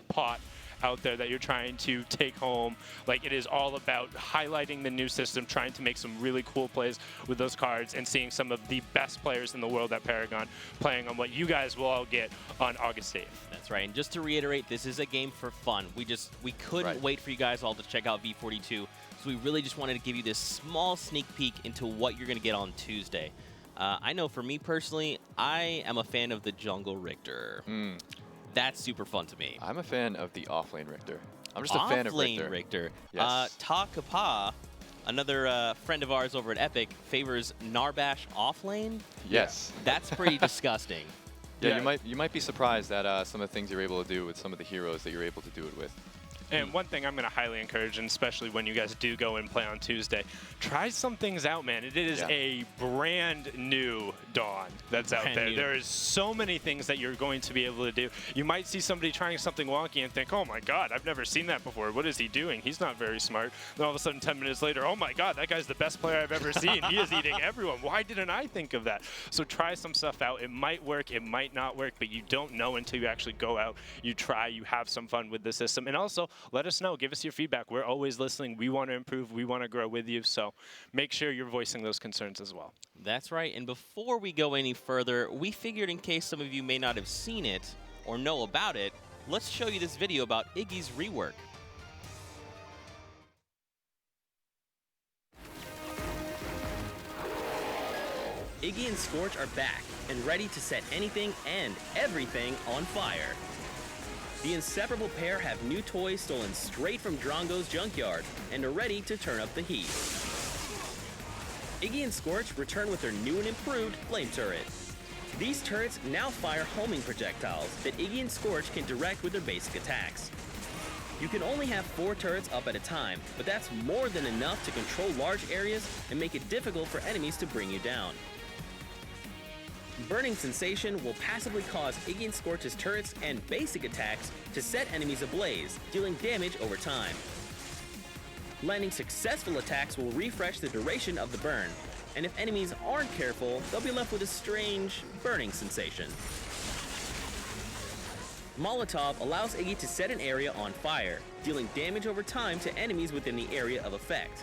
pot out there that you're trying to take home. Like, it is all about highlighting the new system, trying to make some really cool plays with those cards, and seeing some of the best players in the world at Paragon playing on what you guys will all get on August 8th. That's right. And just to reiterate, this is a game for fun. We couldn't wait for you guys all to check out V42. So we really just wanted to give you this small sneak peek into what you're going to get on Tuesday. I know for me personally, I am a fan of the Jungle Richter. That's super fun to me. I'm a fan of the offlane Richter. I'm just a fan of Richter. Offlane Richter. Yes. Ta Kapa, another friend of ours over at Epic, favors Narbash offlane. Yes. That's pretty disgusting. Yeah, you might be surprised at some of the things you're able to do with some of the heroes that you're able to do it with. And one thing I'm going to highly encourage, and especially when you guys do go and play on Tuesday, try some things out, man. It is a brand new Dawn that's out there. There is so many things that you're going to be able to do. You might see somebody trying something wonky and think, oh my god, I've never seen that before. What is he doing? He's not very smart. Then all of a sudden, 10 minutes later, oh my god, that guy's the best player I've ever seen. He is eating everyone. Why didn't I think of that? So try some stuff out. It might work, it might not work, but you don't know until you actually go out, you try, you have some fun with the system. And also, let us know. Give us your feedback. We're always listening. We want to improve. We want to grow with you. So make sure you're voicing those concerns as well. That's right. And before we go any further, we figured in case some of you may not have seen it or know about it, let's show you this video about Iggy's rework. Iggy and Scorch are back and ready to set anything and everything on fire. The inseparable pair have new toys stolen straight from Drongo's junkyard and are ready to turn up the heat. Iggy and Scorch return with their new and improved flame turret. These turrets now fire homing projectiles that Iggy and Scorch can direct with their basic attacks. You can only have 4 turrets up at a time, but that's more than enough to control large areas and make it difficult for enemies to bring you down. Burning Sensation will passively cause Iggy and Scorch's turrets and basic attacks to set enemies ablaze, dealing damage over time. Landing successful attacks will refresh the duration of the burn, and if enemies aren't careful, they'll be left with a strange burning sensation. Molotov allows Iggy to set an area on fire, dealing damage over time to enemies within the area of effect.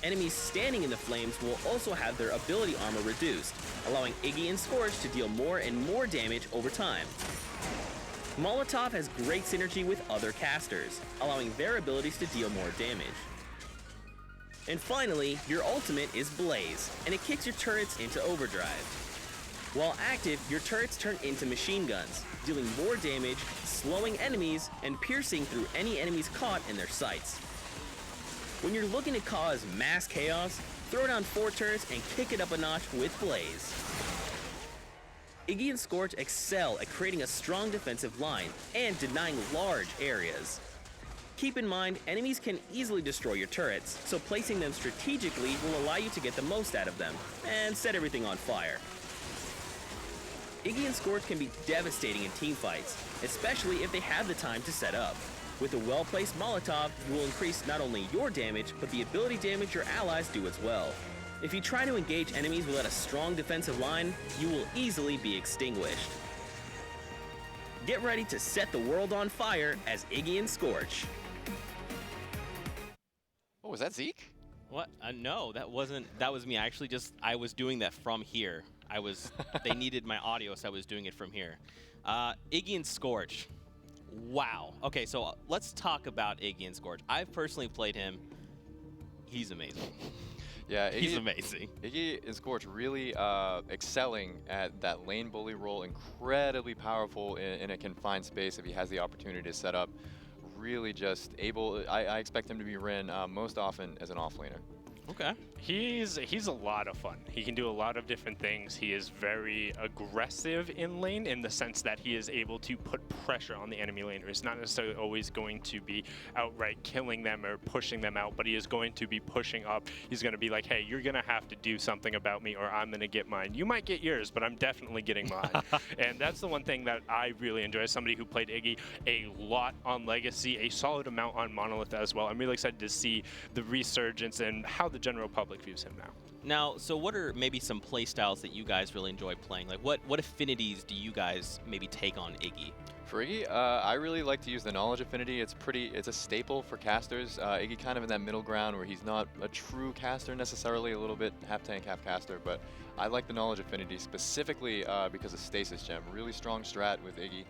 Enemies standing in the flames will also have their ability armor reduced, allowing Iggy and Scorch to deal more and more damage over time. Molotov has great synergy with other casters, allowing their abilities to deal more damage. And finally, your ultimate is Blaze, and it kicks your turrets into overdrive. While active, your turrets turn into machine guns, dealing more damage, slowing enemies, and piercing through any enemies caught in their sights. When you're looking to cause mass chaos, throw down 4 turrets and kick it up a notch with Blaze. Iggy and Scorch excel at creating a strong defensive line and denying large areas. Keep in mind, enemies can easily destroy your turrets, so placing them strategically will allow you to get the most out of them and set everything on fire. Iggy and Scorch can be devastating in teamfights, especially if they have the time to set up. With a well-placed Molotov, you will increase not only your damage, but the ability damage your allies do as well. If you try to engage enemies without a strong defensive line, you will easily be extinguished. Get ready to set the world on fire as Iggy and Scorch. Oh, was that Zeke? What? No, that wasn't. That was me. I was doing that from here. They needed my audio, so I was doing it from here. Iggy and Scorch. Wow. Okay, so let's talk about Iggy and Scorch. I've personally played him. He's amazing. Yeah, he's amazing. Iggy and Scorch really excelling at that lane bully role. Incredibly powerful in a confined space if he has the opportunity to set up. Really just able. I expect him to be ran most often as an offlaner. Okay. He's a lot of fun. He can do a lot of different things. He is very aggressive in lane in the sense that he is able to put pressure on the enemy laner. It's not necessarily always going to be outright killing them or pushing them out, but he is going to be pushing up. He's going to be like, hey, you're going to have to do something about me or I'm going to get mine. You might get yours, but I'm definitely getting mine. And that's the one thing that I really enjoy as somebody who played Iggy a lot on Legacy, a solid amount on Monolith as well. I'm really excited to see the resurgence and how the general public views him now. Now, so what are maybe some play styles that you guys really enjoy playing? Like, what affinities do you guys maybe take on Iggy? For Iggy, I really like to use the knowledge affinity. It's a staple for casters. Iggy kind of in that middle ground where he's not a true caster necessarily, a little bit half tank, half caster, but I like the knowledge affinity specifically because of Stasis Gem. Really strong strat with Iggy.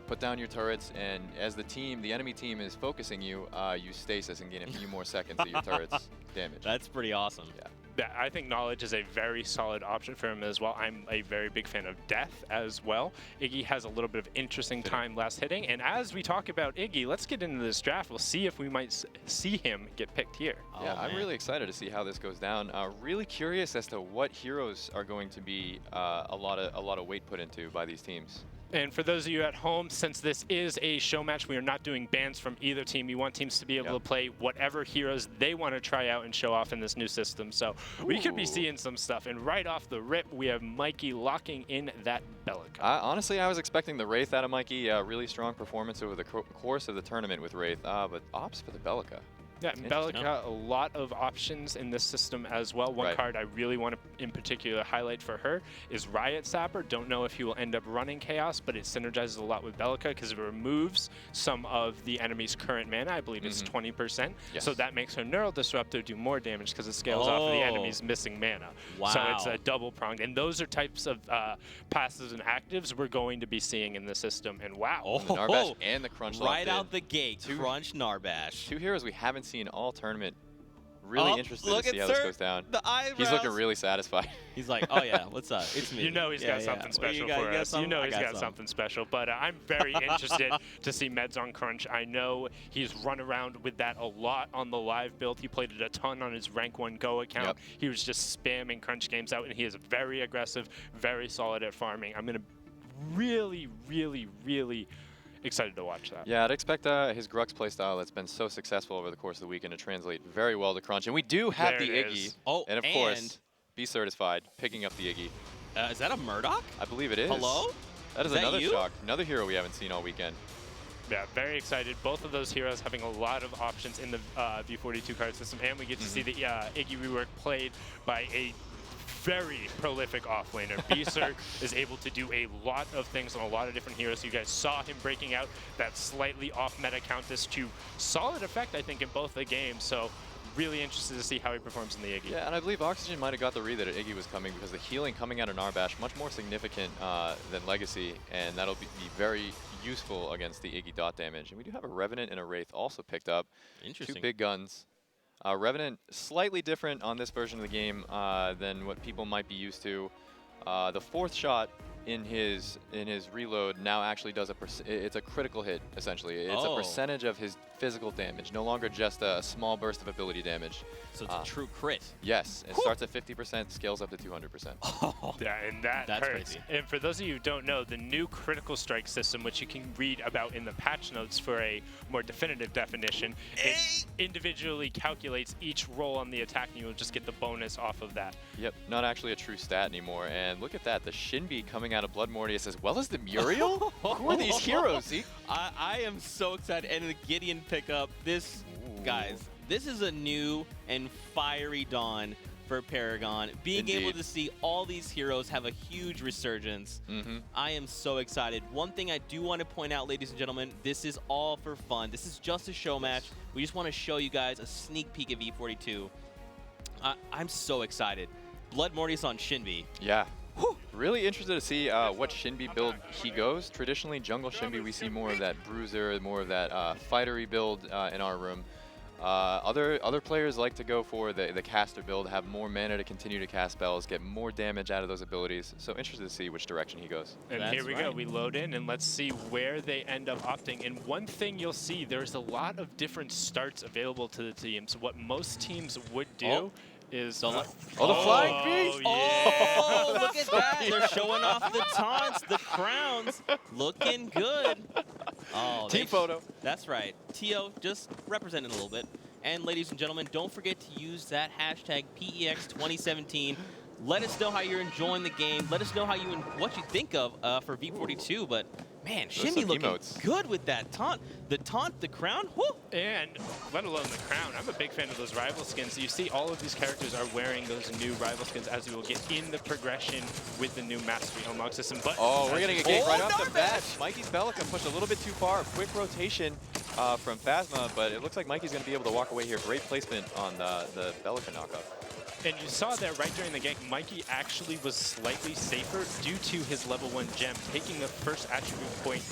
Put down your turrets, and as the enemy team is focusing you, use Stasis and gain a few more seconds of your turrets damage. That's pretty awesome. Yeah. Yeah, I think Knowledge is a very solid option for him as well. I'm a very big fan of Death as well. Iggy has a little bit of interesting time last hitting, and as we talk about Iggy, let's get into this draft. We'll see if we might see him get picked here. Yeah, I'm really excited to see how this goes down. Really curious as to what heroes are going to be a lot of weight put into by these teams. And for those of you at home, since this is a show match, we are not doing bans from either team. We want teams to be able to play whatever heroes they want to try out and show off in this new system. So we could be seeing some stuff. And right off the rip, we have Mikey locking in that Bellica. Honestly, I was expecting the Wraith out of Mikey. Really strong performance over the course of the tournament with Wraith, but ops for the Bellica. Yeah, Bellica, a lot of options in this system as well. One card I really want to, in particular, highlight for her is Riot Sapper. Don't know if he will end up running Chaos, but it synergizes a lot with Bellica because it removes some of the enemy's current mana. I believe it's 20%. Yes. So that makes her Neural Disruptor do more damage because it scales off of the enemy's missing mana. Wow. So it's a double-pronged. And those are types of passives and actives we're going to be seeing in the system. And wow. The Narbash and the Crunch right out the gate, Crunch Narbash. Two heroes we haven't seen all tournament. Really interested to see how this goes down. The eyebrows. He's looking really satisfied. He's like, oh yeah, what's up? It's me. You know he's got something special for us. You know he's got something special. But I'm very interested to see Meds on Crunch. I know he's run around with that a lot on the live build. He played it a ton on his Rank 1 Go account. He was just spamming Crunch games out, and he is very aggressive, very solid at farming. I'm going to really, really, really excited to watch that. Yeah, I'd expect his Grux playstyle that's been so successful over the course of the weekend to translate very well to Crunch. And we do have the Iggy. Oh, and of course, be certified, picking up the Iggy. Is that a Murdoch? I believe it is. Hello? That is another shock. Another hero we haven't seen all weekend. Yeah, very excited. Both of those heroes having a lot of options in the V42 card system. And we get to see the Iggy rework played by a very prolific offlaner. Beaser is able to do a lot of things on a lot of different heroes. You guys saw him breaking out that slightly off-meta Countess to solid effect, I think, in both the games. So really interested to see how he performs in the Iggy. Yeah, and I believe Oxygen might have got the read that Iggy was coming because the healing coming out of Narbash much more significant than Legacy, and that'll be very useful against the Iggy dot damage. And we do have a Revenant and a Wraith also picked up. Interesting. Two big guns. Revenant, slightly different on this version of the game than what people might be used to. The fourth shot in his reload now actually does it's a critical hit, essentially. It's a percentage of his physical damage, no longer just a small burst of ability damage. So it's a true crit. Yes, it starts at 50%, scales up to 200%. Yeah, and that's hurts. Crazy. And for those of you who don't know, the new critical strike system, which you can read about in the patch notes for a more definitive definition, it individually calculates each roll on the attack, and you'll just get the bonus off of that. Yep, not actually a true stat anymore. And look at that, the Shinbi coming out of Blood Mortius as well as the Muriel? Who are these heroes, Zeke? I am so excited. And the Gideon pickup, this, guys, this is a new and fiery dawn for Paragon. Being able to see all these heroes have a huge resurgence. I am so excited. One thing I do want to point out, ladies and gentlemen, this is all for fun. This is just a show match. We just want to show you guys a sneak peek of E42. I'm so excited. Blood Mortius on Shinbi. Yeah. Really interested to see what Shinbi build he goes. Traditionally, jungle Shinbi, we see more of that bruiser, more of that fightery build in our room. Other players like to go for the caster build, have more mana to continue to cast spells, get more damage out of those abilities. So interested to see which direction he goes. And here we go. We load in, and let's see where they end up opting. And one thing you'll see, there's a lot of different starts available to the teams. What most teams would do is... the flying beast! Oh, look at that. They're showing off the taunts, the crowns. Looking good. Oh, team photo. That's right. Tio just representing a little bit. And ladies and gentlemen, don't forget to use that hashtag PEX 2017. Let us know how you're enjoying the game. Let us know how what you think of for V42. But man, Shinbi looking good with that taunt. The taunt, the crown, whoo! And let alone the crown. I'm a big fan of those rival skins. You see all of these characters are wearing those new rival skins as we will get in the progression with the new Mastery Unlock system. But we're going to get ganked right off the bat. Mikey's Belica pushed a little bit too far. Quick rotation from Phasma, but it looks like Mikey's going to be able to walk away here. Great placement on the Belica knockup. And you saw that right during the gank, Mikey actually was slightly safer due to his level 1 gem. Taking the first attribute point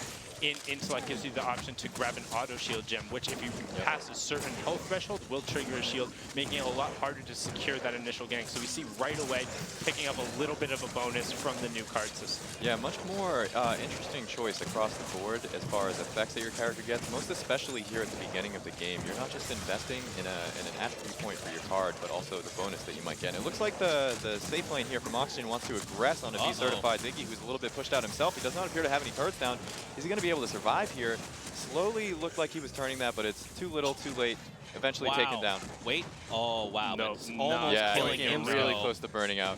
in Intellect gives you the option to grab an auto shield gem, which if you pass a certain health threshold will trigger a shield, making it a lot harder to secure that initial gank. So we see right away picking up a little bit of a bonus from the new card system. Yeah, much more interesting choice across the board as far as effects that your character gets, most especially here at the beginning of the game. You're not just investing in an attribute point for your card, but also the bonus that you might get. And it looks like the safe lane here from Oxygen wants to aggress on a V-certified Ziggy, who's a little bit pushed out himself. He does not appear to have any turrets down. Is he going to be able to survive here? Slowly looked like he was turning that, but it's too little, too late. Eventually taken down. Wait. Oh, wow. No, it's almost killing him. Really close to burning out.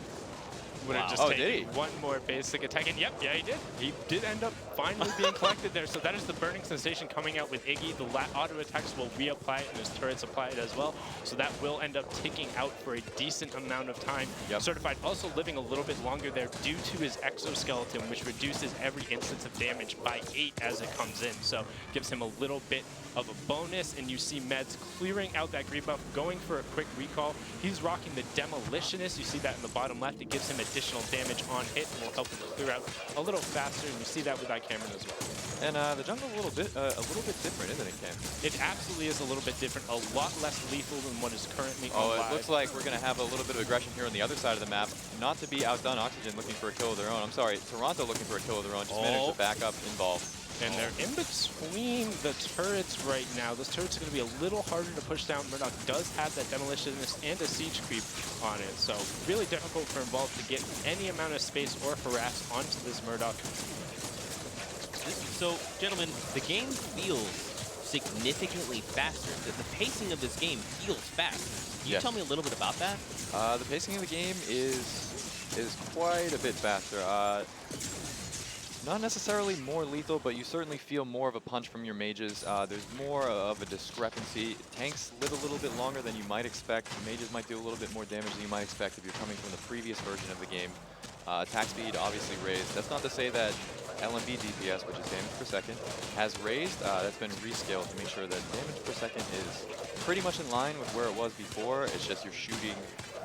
Would have just taken one more basic attack, and yeah, he did. He did end up finally being collected there. So that is the burning sensation coming out with Iggy. The auto attacks will reapply it, and his turrets apply it as well. So that will end up ticking out for a decent amount of time. Certified also living a little bit longer there due to his exoskeleton, which reduces every instance of damage by 8 as it comes in. So gives him a little bit of a bonus, and you see Meds clearing out that green buff, going for a quick recall. He's rocking the Demolitionist. You see that in the bottom left. It gives him additional damage on hit and will help him clear out a little faster, and you see that with Cameron as well. And the jungle a little bit different, isn't it, Cam? It absolutely is a little bit different, a lot less lethal than what is currently on live. It looks like we're going to have a little bit of aggression here on the other side of the map. Not to be outdone, Oxygen looking for a kill of their own. I'm sorry, Toronto looking for a kill of their own. Just managed to back up involved. And they're in between the turrets right now. Those turrets are going to be a little harder to push down. Murdoch does have that Demolitionist and a Siege Creep on it. So really difficult for Involved to get any amount of space or harass onto this Murdoch. So, gentlemen, the game feels significantly faster. The pacing of this game feels fast. Can you tell me a little bit about that? The pacing of the game is quite a bit faster. Not necessarily more lethal, but you certainly feel more of a punch from your mages. There's more of a discrepancy. Tanks live a little bit longer than you might expect. Mages might do a little bit more damage than you might expect if you're coming from the previous version of the game. Attack speed obviously raised. That's not to say that LMB DPS, which is damage per second, has raised. That's been rescaled to make sure that damage per second is pretty much in line with where it was before. It's just you're shooting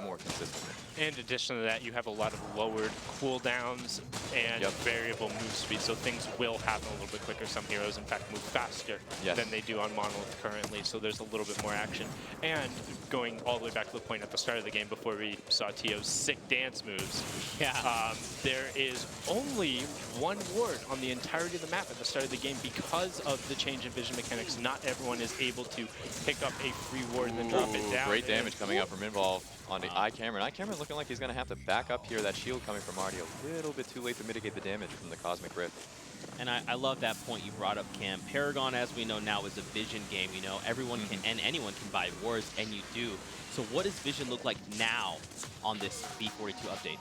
more consistently. In addition to that, you have a lot of lowered cooldowns and variable move speed, so things will happen a little bit quicker. Some heroes, in fact, move faster than they do on Monolith currently, so there's a little bit more action. And going all the way back to the point at the start of the game before we saw Tio's sick dance moves, there is only one ward on the entirety of the map at the start of the game because of the change in vision mechanics. Not everyone is able to pick up a free ward and then drop it down. Great damage coming out from Involve onto iCameron. iCameron looking like he's going to have to back up here. That shield coming from Marty a little bit too late to mitigate the damage from the Cosmic Rift. And I love that point you brought up, Cam. Paragon, as we know now, is a vision game. You know, everyone can and anyone can buy wards, and you do. So what does vision look like now on this B42 update?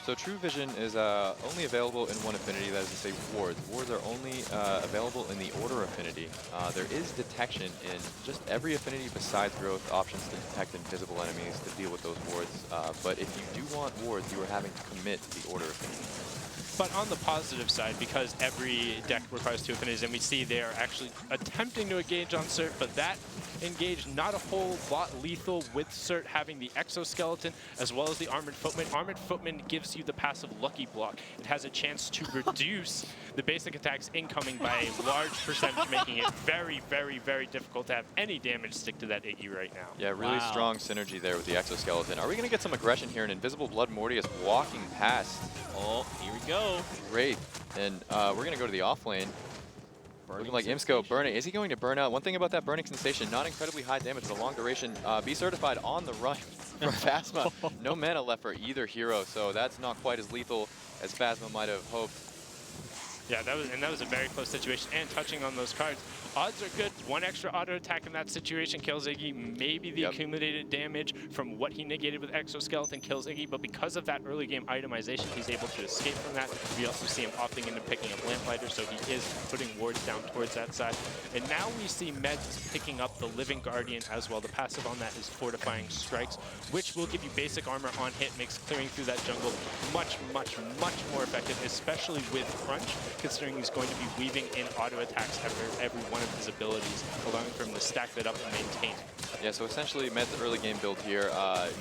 So True Vision is only available in one affinity, that is to say wards. Wards are only available in the Order affinity. There is detection in just every affinity besides growth, options to detect invisible enemies to deal with those wards. But if you do want wards, you are having to commit to the Order affinity. But on the positive side, because every deck requires 2 affinities, and we see they are actually attempting to engage on Cert, but that engage not a whole lot lethal with Cert having the exoskeleton as well as the Armored Footman. Armored Footman gives you the passive Lucky Block. It has a chance to reduce the basic attacks incoming by a large percentage, making it very, very, very difficult to have any damage stick to that Iggy right now. Yeah, really strong synergy there with the exoskeleton. Are we going to get some aggression here? An Invisible Blood Mortius walking past. Oh, here we go. Great. And we're going to go to the off lane. Looking like Imsco burning. Is he going to burn out? One thing about that burning sensation, not incredibly high damage, but a long duration. Be certified on the run from Phasma. No mana left for either hero, so that's not quite as lethal as Phasma might have hoped. Yeah, that was a very close situation. And touching on those cards, odds are good. One extra auto attack in that situation kills Iggy. Maybe the accumulated damage from what he negated with Exoskeleton kills Iggy, but because of that early game itemization, he's able to escape from that. We also see him opting into picking up Lamplighter, so he is putting wards down towards that side. And now we see Meds picking up the Living Guardian as well. The passive on that is Fortifying Strikes, which will give you basic armor on hit, makes clearing through that jungle much, much, much more effective, especially with Crunch, considering he's going to be weaving in auto attacks every one of his abilities, allowing for him to stack that up and maintain it. Yeah, so essentially Med's early game build here,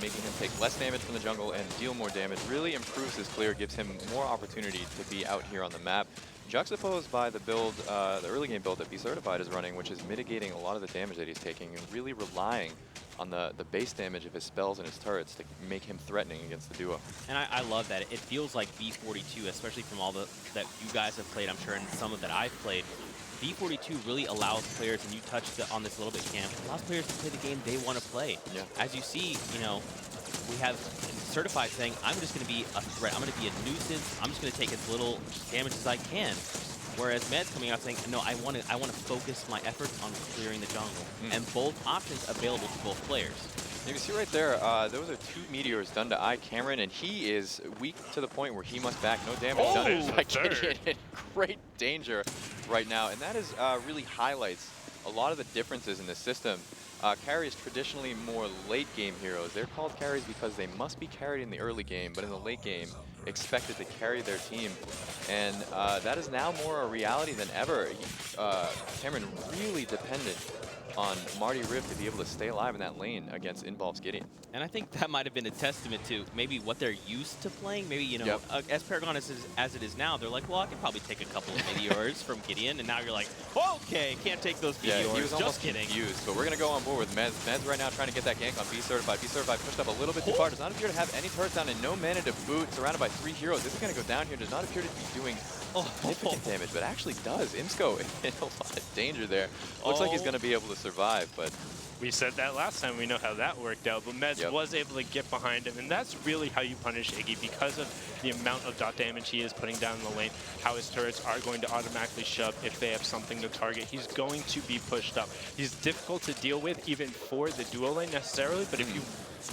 making him take less damage from the jungle and deal more damage, really improves his clear, gives him more opportunity to be out here on the map. Juxtaposed by the build, the early game build that Be Certified is running, which is mitigating a lot of the damage that he's taking and really relying on the base damage of his spells and his turrets to make him threatening against the duo. And I love that. It feels like B42, especially from all that you guys have played, I'm sure, and some of that I've played. B42 really allows players, and you touched on this a little bit, Cam, allows players to play the game they want to play. Yeah. As you see, you know, we have Certified saying, I'm just going to be a threat. I'm going to be a nuisance. I'm just going to take as little damage as I can. Whereas Med's coming out saying, no, I want to focus my efforts on clearing the jungle. And both options available to both players. You can see right there, those are 2 meteors done to iCameron, and he is weak to the point where he must back. No damage done by Gideon. In great danger right now, and that is really highlights a lot of the differences in the system. Carries traditionally more late game heroes. They're called carries because they must be carried in the early game, but in the late game, expected to carry their team. And that is now more a reality than ever. Cameron really dependent on Marty Rift to be able to stay alive in that lane against Involve's Gideon. And I think that might have been a testament to maybe what they're used to playing. Maybe, you know, as Paragon as it is now, they're like, well, I could probably take a couple of meteors from Gideon, and now you're like, okay, can't take those meteors. Yeah, he was almost just kidding. confused, but we're going to go on board with Meds. Meds right now trying to get that gank on Be Certified. Be Certified pushed up a little bit too far. Does not appear to have any turrets down and no mana to boot. Surrounded by 3 heroes. This is going to go down here. Does not appear to be doing significant damage, but actually does. Imsco in a lot of danger there. Looks like he's going to be able to survive, but... We said that last time, we know how that worked out, but Meds was able to get behind him, and that's really how you punish Iggy, because of the amount of dot damage he is putting down in the lane, how his turrets are going to automatically shove if they have something to target. He's going to be pushed up. He's difficult to deal with even for the duo lane necessarily, but if you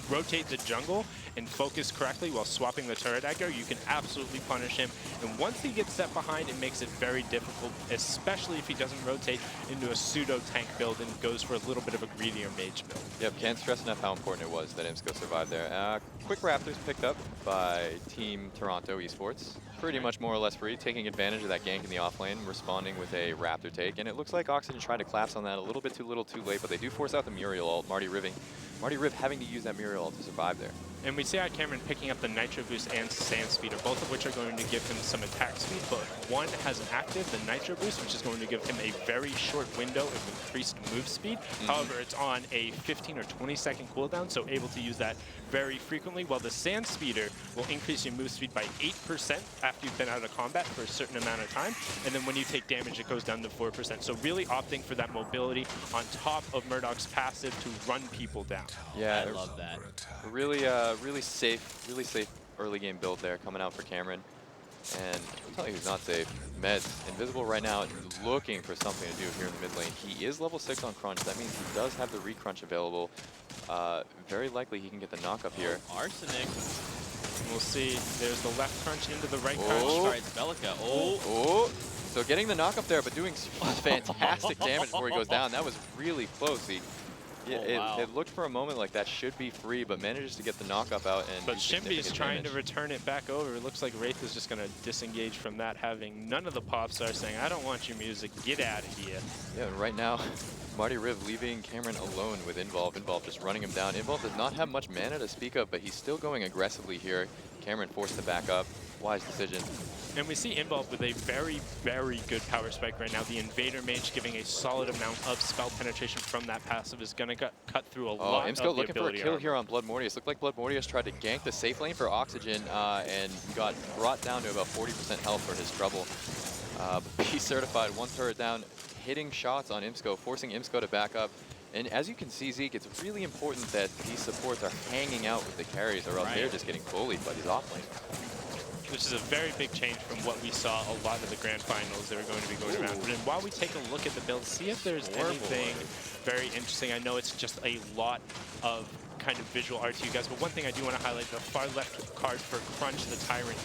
rotate the jungle and focus correctly while swapping the turret aggro, you can absolutely punish him. And once he gets set behind, it makes it very difficult, especially if he doesn't rotate into a pseudo tank build and goes for a little bit of a greedier mage build. Yep, can't stress enough how important it was that Imsco survived there. Quick Raptors picked up by Team Toronto Esports. pretty much more or less free, taking advantage of that gank in the off lane, responding with a Raptor take, and it looks like Oxygen tried to collapse on that a little bit too little too late, but they do force out the Muriel ult, Marty Riv having to use that Muriel ult to survive there. And we see Cameron picking up the Nitro Boost and Sand Speeder, both of which are going to give him some attack speed, but one has an active, the Nitro Boost, which is going to give him a very short window of increased move speed. However, it's on a 15 or 20 second cooldown, so able to use that very frequently, while the Sand Speeder will increase your move speed by 8% after you've been out of combat for a certain amount of time, and then when you take damage, it goes down to 4%. So really opting for that mobility on top of Murdoch's passive to run people down. Yeah, I love that. Really safe early game build there coming out for Cameron. And I'll tell you who's not safe. Meds, invisible right now, looking for something to do here in the mid lane. He is level 6 on Crunch. That means he does have the recrunch available. Very likely he can get the knock up here. Arsenic. We'll see. There's the left crunch into the right crunch. Tries Belica. Oh. So getting the knock up there, but doing fantastic damage before he goes down. That was really close. It looked for a moment like that should be free, but manages to get the knock up out. And but Shimby is trying to return it back over. It looks like Wraith is just going to disengage from that, having none of the pops are saying, I don't want your music, get out of here. Yeah, and right now, Marty Riv leaving Cameron alone with Involve. Involve just running him down. Involve does not have much mana to speak of, but he's still going aggressively here. Cameron forced to back up. Wise decision. And we see Involve with a very, very good power spike right now. The Invader Mage giving a solid amount of spell penetration from that passive is going to cut through a lot of the looking for a kill here on Blood Mortius. Looked like Blood Mortius tried to gank the safe lane for Oxygen and got brought down to about 40% health for his trouble. But he's certified, one turret down, hitting shots on Imsco, forcing Imsco to back up. And as you can see, Zeke, it's really important that these supports are hanging out with the carries, or else they're just getting bullied by these offlanes. Which is a very big change from what we saw a lot of the grand finals that are going to be going around. But while we take a look at the build, see if there's anything very interesting. I know it's just a lot of kind of visual art to you guys, but one thing I do want to highlight, the far left card for Crunch the Tyrant,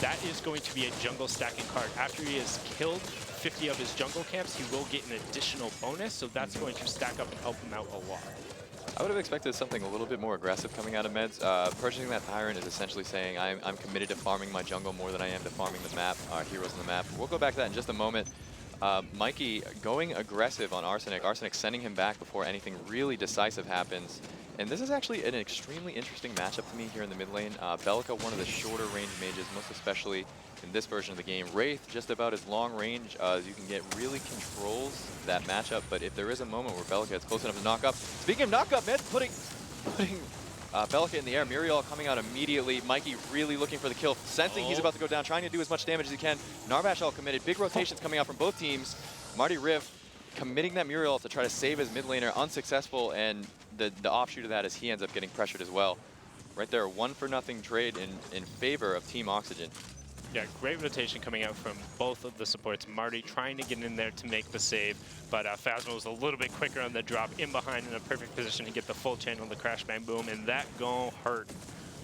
that is going to be a jungle stacking card. After he has killed 50 of his jungle camps, he will get an additional bonus, so that's going to stack up and help him out a lot. I would have expected something a little bit more aggressive coming out of Meds. Purchasing that Tyrant is essentially saying I'm committed to farming my jungle more than I am to farming the map, heroes in the map. We'll go back to that in just a moment. Mikey going aggressive on Arsenic. Arsenic sending him back before anything really decisive happens. And this is actually an extremely interesting matchup to me here in the mid lane. Belica, one of the shorter range mages, most especially in this version of the game. Wraith, just about as long range as you can get, really controls that matchup. But if there is a moment where Belica is close enough to knock up, speaking of knock up, Meds putting Belica in the air. Muriel coming out immediately. Mikey really looking for the kill, sensing he's about to go down, trying to do as much damage as he can. Narbash all committed. Big rotations coming out from both teams. Marty Riv committing that Muriel to try to save his mid laner, unsuccessful, and the offshoot of that is he ends up getting pressured as well. Right there, 1-for-0 trade in favor of Team Oxygen. Yeah, great rotation coming out from both of the supports. Marty trying to get in there to make the save, but Phasma was a little bit quicker on the drop, in behind in a perfect position to get the full channel, the crash bang boom, and that gon' hurt.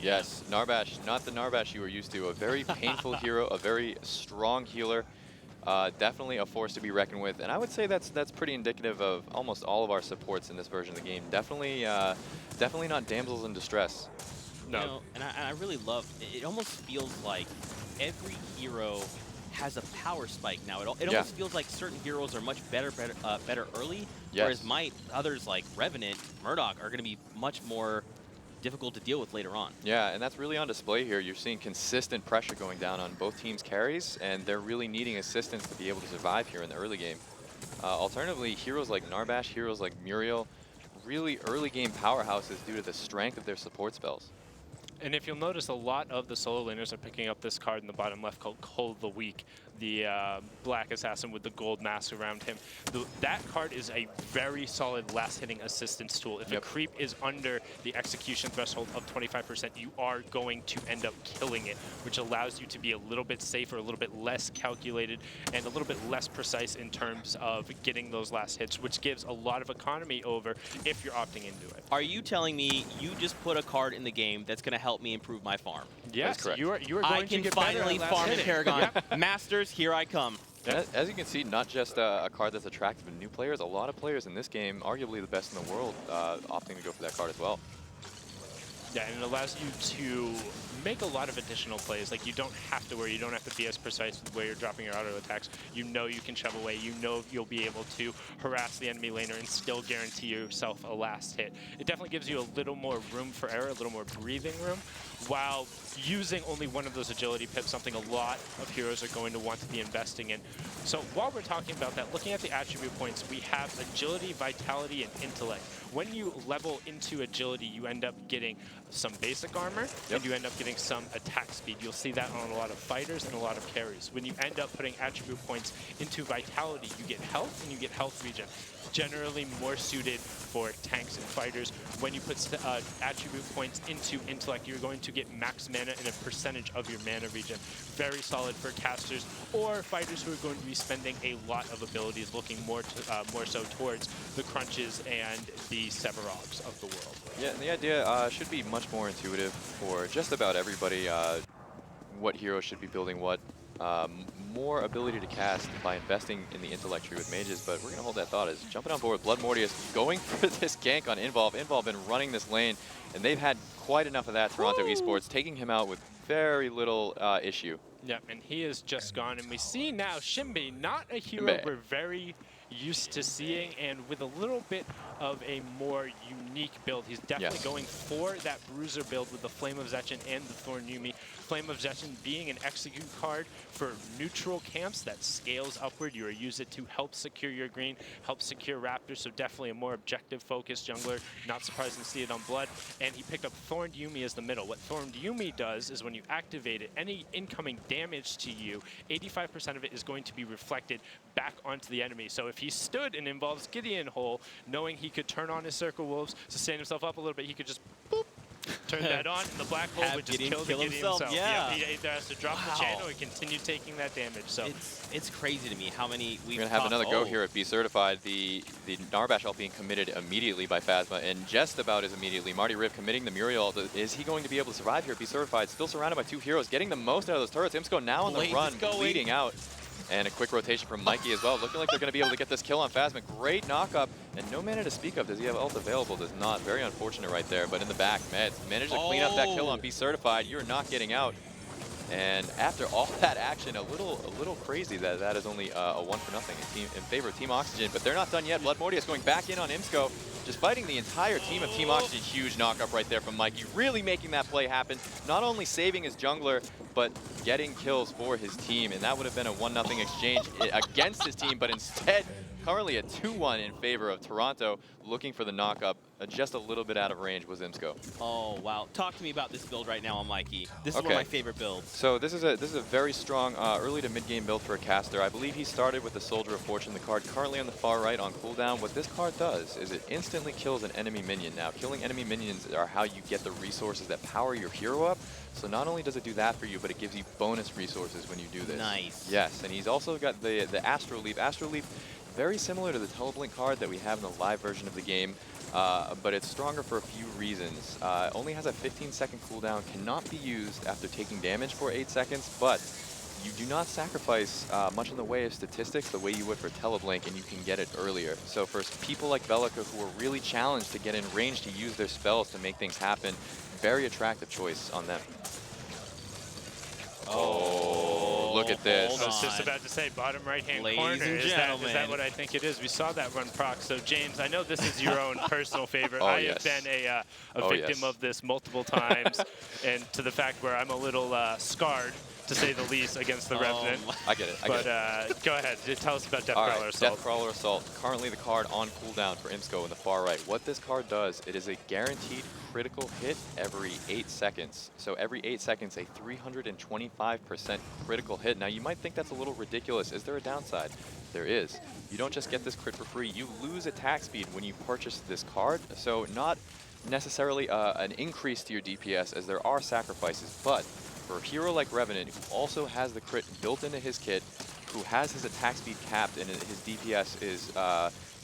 Yes, Narbash, not the Narbash you were used to. A very painful hero, a very strong healer. Definitely a force to be reckoned with, and I would say that's pretty indicative of almost all of our supports in this version of the game. Definitely not damsels in distress. No. You know, and I really love, it almost feels like every hero has a power spike now. It almost feels like certain heroes are much better early, whereas others like Revenant, Murdoch are going to be much more difficult to deal with later on. Yeah, and that's really on display here. You're seeing consistent pressure going down on both teams' carries, and they're really needing assistance to be able to survive here in the early game. Alternatively, heroes like Narbash, heroes like Muriel, really early game powerhouses due to the strength of their support spells. And if you'll notice, a lot of the solo laners are picking up this card in the bottom left called Cold the Weak, the black assassin with the gold mask around him. That card is a very solid last-hitting assistance tool. If a creep is under the execution threshold of 25%, you are going to end up killing it, which allows you to be a little bit safer, a little bit less calculated, and a little bit less precise in terms of getting those last hits, which gives a lot of economy over if you're opting into it. Are you telling me you just put a card in the game that's going to help me improve my farm? Yes, you are going I to can get finally better at farm in hitting. Paragon. Masters, here I come. As you can see, not just a card that's attractive to new players, a lot of players in this game, arguably the best in the world, opting to go for that card as well. Yeah, and it allows you to make a lot of additional plays. Like, you don't have to worry, you don't have to be as precise with where you're dropping your auto attacks. You know you can shove away, you know you'll be able to harass the enemy laner and still guarantee yourself a last hit. It definitely gives you a little more room for error, a little more breathing room, while using only one of those agility pips, something a lot of heroes are going to want to be investing in. So while we're talking about that, looking at the attribute points, we have agility, vitality, and intellect. When you level into agility, you end up getting some basic armor, and you end up getting some attack speed. You'll see that on a lot of fighters and a lot of carries. When you end up putting attribute points into vitality, you get health and you get health regen. Generally more suited for tanks and fighters. When you put attribute points into intellect, you're going to get max mana and a percentage of your mana regen. Very solid for casters or fighters who are going to be spending a lot of abilities, looking more so towards the crunches and the Severogs of the world. Yeah, and the idea should be much more intuitive for just about everybody. What hero should be building what. More ability to cast by investing in the intellect tree with mages, but we're going to hold that thought as jumping on board. Blood Mortius going for this gank on Involve. Involve been running this lane, and they've had quite enough of that. Toronto Esports taking him out with very little issue. Yeah, and he is just gone, and we see now Shimby, not a hero we're very used to seeing, and with a little bit of a more unique build. He's definitely going for that Bruiser build with the Flame of Zetchin and the Thorn Yumi. Flame of Zetchin being an execute card for neutral camps that scales upward. You use it to help secure your green, help secure Raptors, so definitely a more objective-focused jungler. Not surprising to see it on Blood. And he picked up Thorn Yumi as the middle. What Thorn Yumi does is when you activate it, any incoming damage to you, 85% of it is going to be reflected back onto the enemy. So if he stood and involves Gideon Hole, knowing he could turn on his Circle Wolves, sustain himself up a little bit, he could just boop, turn that on, and the Black Hole would just kill Gideon himself. Yeah. He either has to drop the channel or continue taking that damage. So it's crazy to me how many we've We're going to have another go here at Be Certified. The Narbash ult being committed immediately by Phasma, and just about as immediately. Marty Riv committing the Muriel ult. Is he going to be able to survive here at Be Certified? Still surrounded by two heroes, getting the most out of those turrets. Imsco now on the run, bleeding out. And a quick rotation from Mikey as well. Looking like they're going to be able to get this kill on Phasma. Great knock-up, and no mana to speak of. Does he have ult available? Does not. Very unfortunate right there. But in the back, Meds managed to clean up that kill on Be Certified. You're not getting out. And after all that action, a little crazy that is only a 1-0 in favor of Team Oxygen. But they're not done yet. Blood Mortius going back in on Imsco. Just fighting the entire team of Team Oxygen. Huge knock-up right there from Mikey. Really making that play happen. Not only saving his jungler, but getting kills for his team. And that would have been a 1-0 exchange against his team. But instead, currently a 2-1 in favor of Toronto. Looking for the knock-up. Just a little bit out of range was Imsco. Oh, wow. Talk to me about this build right now on Mikey. This is one of my favorite builds. So this is a very strong early to mid-game build for a caster. I believe he started with the Soldier of Fortune, the card currently on the far right on cooldown. What this card does is it instantly kills an enemy minion. Now, killing enemy minions are how you get the resources that power your hero up. So not only does it do that for you, but it gives you bonus resources when you do this. Nice. Yes, and he's also got the Astral Leaf. Astral Leaf, very similar to the Teleblink card that we have in the live version of the game. But it's stronger for a few reasons. Only has a 15-second cooldown, cannot be used after taking damage for 8 seconds, but you do not sacrifice much in the way of statistics the way you would for Teleblink, and you can get it earlier. So for people like Bellica who are really challenged to get in range to use their spells to make things happen, very attractive choice on them. Oh, look at this. I was just about to say, bottom right-hand corner. Is that what I think it is? We saw that run proc. So, James, I know this is your own personal favorite. I have been a victim of this multiple times, and to the fact where I'm a little scarred, to say the least, against the Revenant. I get it. But go ahead. Just tell us about Deathcrawler Assault. Deathcrawler Assault. Currently the card on cooldown for Imsco in the far right. What this card does, it is a guaranteed critical hit every 8 seconds. So every 8 seconds, a 325% critical hit. Now you might think that's a little ridiculous. Is there a downside? There is. You don't just get this crit for free. You lose attack speed when you purchase this card. So not necessarily an increase to your DPS, as there are sacrifices, but for a hero like Revenant, who also has the crit built into his kit, who has his attack speed capped and his DPS is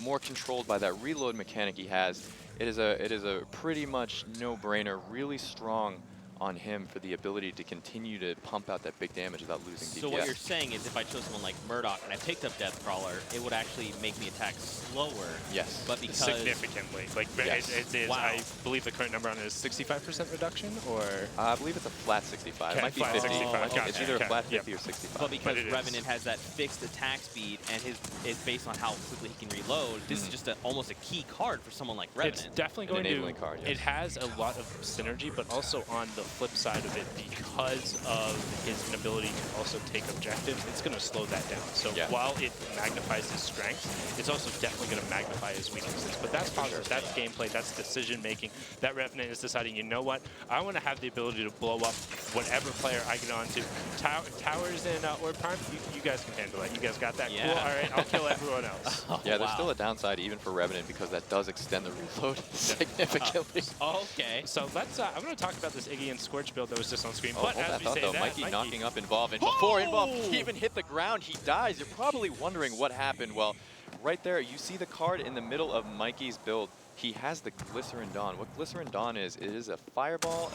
more controlled by that reload mechanic he has, it is a pretty much no-brainer, really strong on him for the ability to continue to pump out that big damage without losing DPS. So what you're saying is if I chose someone like Murdoch and I picked up Deathcrawler, it would actually make me attack slower. Yes. But because... Significantly. Like, yes. it is, wow. I believe the current number on it is 65% reduction, or? I believe it's a flat 65. Okay, it might be flat 50. 65. Gotcha. It's either a flat 50 Yep. or 65. But because But Revenant has that fixed attack speed and it's based on how quickly he can reload, this is just almost a key card for someone like Revenant. It's definitely going to... Card, yes. It has a lot of synergy, but also on the flip side of it, because of his inability to also take objectives, it's going to slow that down. So while it magnifies his strengths, it's also definitely going to magnify his weaknesses. But that's positive. Sure. That's gameplay. That's decision making. That Revenant is deciding, you know what? I want to have the ability to blow up whatever player I get onto. Towers and Orb Prime, you guys can handle it. You guys got that? Cool. All right, I'll kill everyone else. There's still a downside even for Revenant because that does extend the reload significantly. Okay. So let's. I'm going to talk about this Iggy and Scorch build that was just on screen. Oh, but hold as that we thought, say though. that, Mikey knocking up Involve, and before Involve even hit the ground, he dies. You're probably wondering what happened. Well, right there, you see the card in the middle of Mikey's build. He has the Glycerin Dawn. What Glycerin Dawn is, it is a fireball.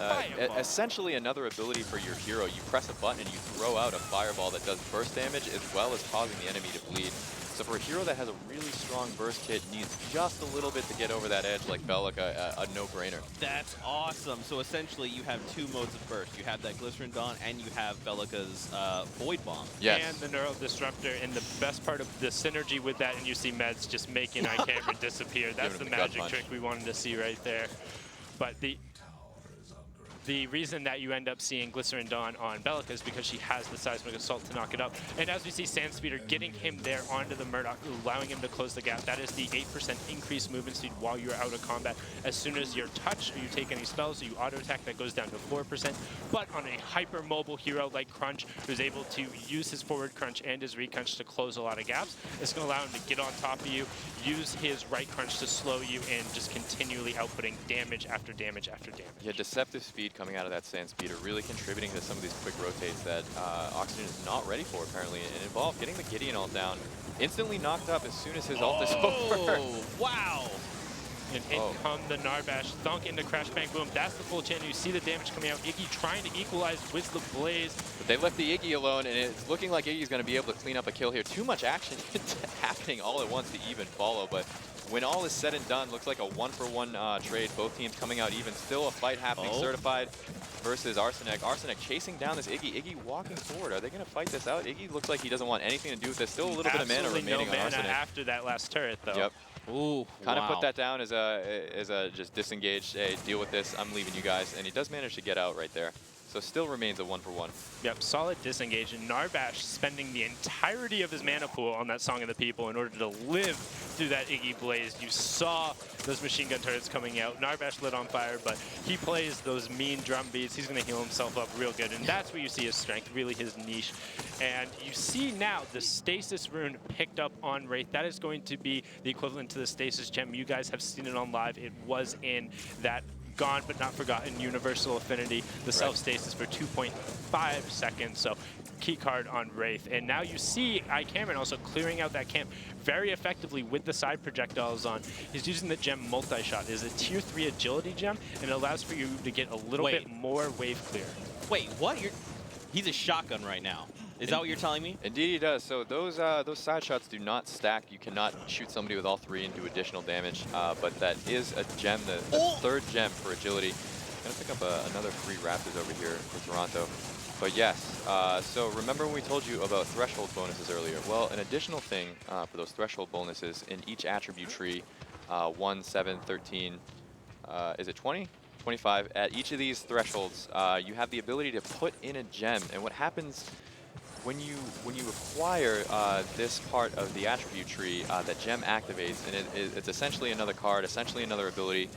Essentially another ability for your hero. You press a button and you throw out a fireball that does burst damage as well as causing the enemy to bleed. So for a hero that has a really strong burst kit, needs just a little bit to get over that edge like Bellic, a no-brainer. That's awesome. So essentially you have two modes of burst. You have that Glycerin Dawn and you have Bellica's Void Bomb. Yes. And the Neural Disruptor, and the best part of the synergy with that, and you see Meds just making iCamera disappear. That's the magic trick we wanted to see right there. But the reason that you end up seeing Glycerin Dawn on Bellica is because she has the Seismic Assault to knock it up. And as we see Sandspeeder getting him there onto the Murdoch, allowing him to close the gap, that is the 8% increased movement speed while you're out of combat. As soon as you're touched or you take any spells or you auto-attack, that goes down to 4%. But on a hyper-mobile hero like Crunch, who's able to use his forward crunch and his re-crunch to close a lot of gaps, it's going to allow him to get on top of you, use his right crunch to slow you, and just continually outputting damage after damage after damage. Yeah, deceptive speed coming out of that Sandspeeder, really contributing to some of these quick rotates that Oxygen is not ready for, apparently. And Involve getting the Gideon ult down, instantly knocked up as soon as his ult is over. Wow! And in come the Narbash, thunk into Crash Bang Boom. That's the full channel. You see the damage coming out. Iggy trying to equalize with the Blaze. But they left the Iggy alone, and it's looking like Iggy's going to be able to clean up a kill here. Too much action happening all at once to even follow, but when all is said and done, looks like a one-for-one trade. Both teams coming out even. Still a fight happening. Certified versus Arsenic. Arsenic chasing down this Iggy. Iggy walking forward. Are they going to fight this out? Iggy looks like he doesn't want anything to do with this. Still a little bit of mana remaining on Arsenic. After that last turret, though. Yep. Ooh, kind of put that down as a just disengaged, hey, deal with this, I'm leaving you guys. And he does manage to get out right there. So still remains a one-for-one. Yep, solid disengage. And Narbash spending the entirety of his mana pool on that Song of the People in order to live through that Iggy Blaze. You saw those machine gun turrets coming out. Narbash lit on fire, but he plays those mean drum beats. He's going to heal himself up real good. And that's where you see his strength, really his niche. And you see now the Stasis Rune picked up on Wraith. That is going to be the equivalent to the Stasis Gem. You guys have seen it on live. It was in that Gone But Not Forgotten Universal Affinity, the self-stasis for 2.5 seconds, so key card on Wraith. And now you see iCameron also clearing out that camp very effectively with the side projectiles on. He's using the gem multi-shot. It is a tier 3 agility gem, and it allows for you to get a little bit more wave clear. Wait, what? He's a shotgun right now. Is that what you're telling me? Indeed he does. So those side shots do not stack. You cannot shoot somebody with all three and do additional damage. But that is a gem, the third gem for agility. I'm going to pick up another free Raptors over here for Toronto. But yes, so remember when we told you about threshold bonuses earlier? Well, an additional thing for those threshold bonuses in each attribute tree, 1, 7, 13, is it 20? 25. At each of these thresholds, you have the ability to put in a gem. And what happens when you acquire this part of the attribute tree, that gem activates, and it's essentially another card, essentially another ability.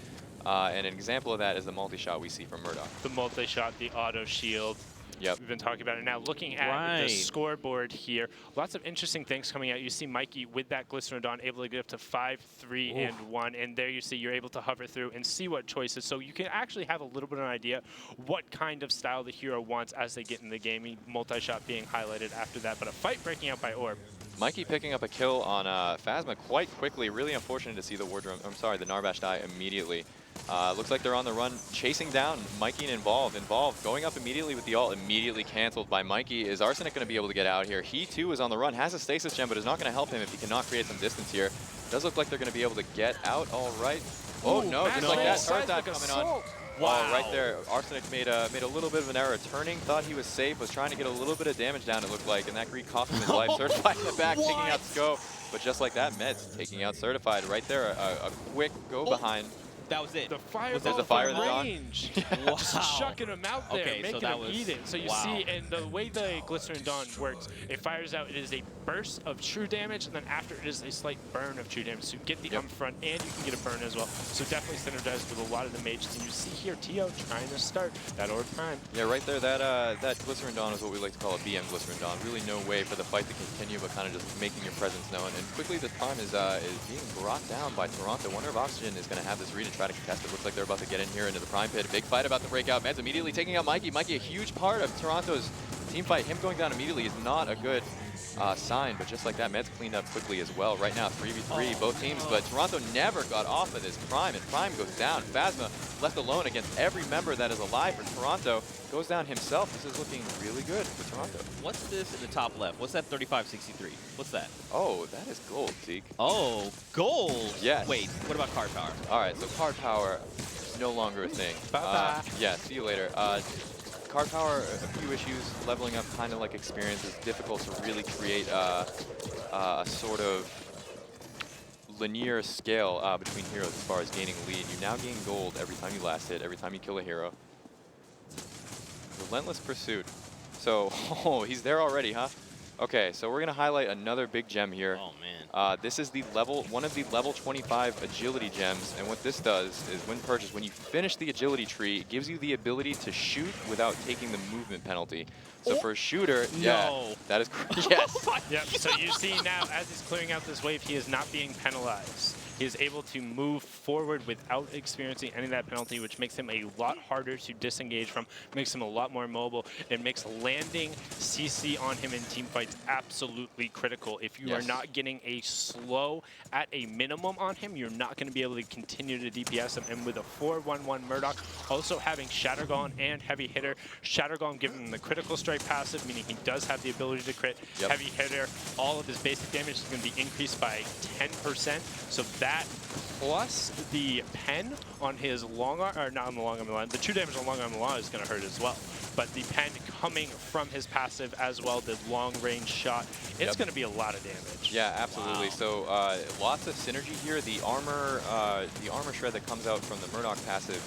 And an example of that is the multi-shot we see from Murdoch. The multi-shot, the auto shield. Yep. We've been talking about it. Now looking at the scoreboard here, lots of interesting things coming out. You see Mikey with that Glycerin Dawn able to get up to 5, 3, and 1. And there you see you're able to hover through and see what choices. So you can actually have a little bit of an idea what kind of style the hero wants as they get in the game. Multi-shot being highlighted after that. But a fight breaking out by Orb. Mikey picking up a kill on Phasma quite quickly. Really unfortunate to see the the Narbash die immediately. Looks like they're on the run, chasing down Mikey and Involved. Involved going up immediately with the ult, immediately canceled by Mikey. Is Arsenic going to be able to get out here? He too is on the run, has a stasis gem, but is not going to help him if he cannot create some distance here. Does look like they're going to be able to get out all right. Oh no, just like that, turret dive coming on. Wow, right there, Arsenic made a little bit of an error. Turning, thought he was safe, was trying to get a little bit of damage down, it looked like, and that Greek cost him his life. Certified in the back, taking out Sco. But just like that, Meds taking out Certified right there. A quick go behind. That was it. The fireball There's a fire in the range. Wow. Just chucking him out there, Okay, making so him eat it. So you see, and the way the Glycerin Dawn works, it fires out, it is a burst of true damage, and then after it is a slight burn of true damage. So you get the upfront, and you can get a burn as well. So definitely synergized with a lot of the mages. And you see here, Tio trying to start that Orb Prime. Yeah, right there, that Glycerin Dawn is what we like to call a BM Glycerin Dawn. Really no way for the fight to continue, but kind of just making your presence known. And quickly, the Prime is being brought down by Toronto. Wonder if Oxygen is going to have this read and try to contest it. Looks like they're about to get in here into the Prime Pit. A big fight about to break out. Meds immediately taking out Mikey. Mikey, a huge part of Toronto's team fight. Him going down immediately is not a good sign, but just like that, Meds cleaned up quickly as well. Right now, 3v3, both teams, but Toronto never got off of this Prime, and Prime goes down. Phasma left alone against every member that is alive for Toronto. Goes down himself. This is looking really good for Toronto. What's this in the top left? What's that 3563? What's that? Oh, that is gold, Zeke. Oh, gold? Yes. Wait, what about card power? All right, so card power is no longer a thing. Bye-bye. Yeah, see you later. Card power, a few issues. Leveling up, kind of like experience, is difficult to really create a sort of linear scale between heroes as far as gaining a lead. You now gain gold every time you last hit, every time you kill a hero. Relentless Pursuit. So, oh, he's there already, huh? Okay, so we're going to highlight another big gem here. Oh, man. This is one of the level 25 agility gems, and what this does is when purchased, when you finish the agility tree, it gives you the ability to shoot without taking the movement penalty. So for a shooter, yeah, that is correct. Yes. Yep, so you see now, as he's clearing out this wave, he is not being penalized. He is able to move forward without experiencing any of that penalty, which makes him a lot harder to disengage from, makes him a lot more mobile. It makes landing CC on him in team fights absolutely critical. If you are not getting a slow at a minimum on him, you're not going to be able to continue to DPS him. And with a 4-1-1 Murdoch, also having Shatter Golem and Heavy Hitter, Shatter Golem giving him the critical strike passive, meaning he does have the ability to crit. Heavy Hitter, all of his basic damage is going to be increased by 10%. So that plus the pen on his long arm, or not on the long arm line, the true damage on long arm line is going to hurt as well. But the pen coming from his passive as well, the long range shot, it's going to be a lot of damage. Yeah, absolutely. So lots of synergy here. The armor shred that comes out from the Murdoch passive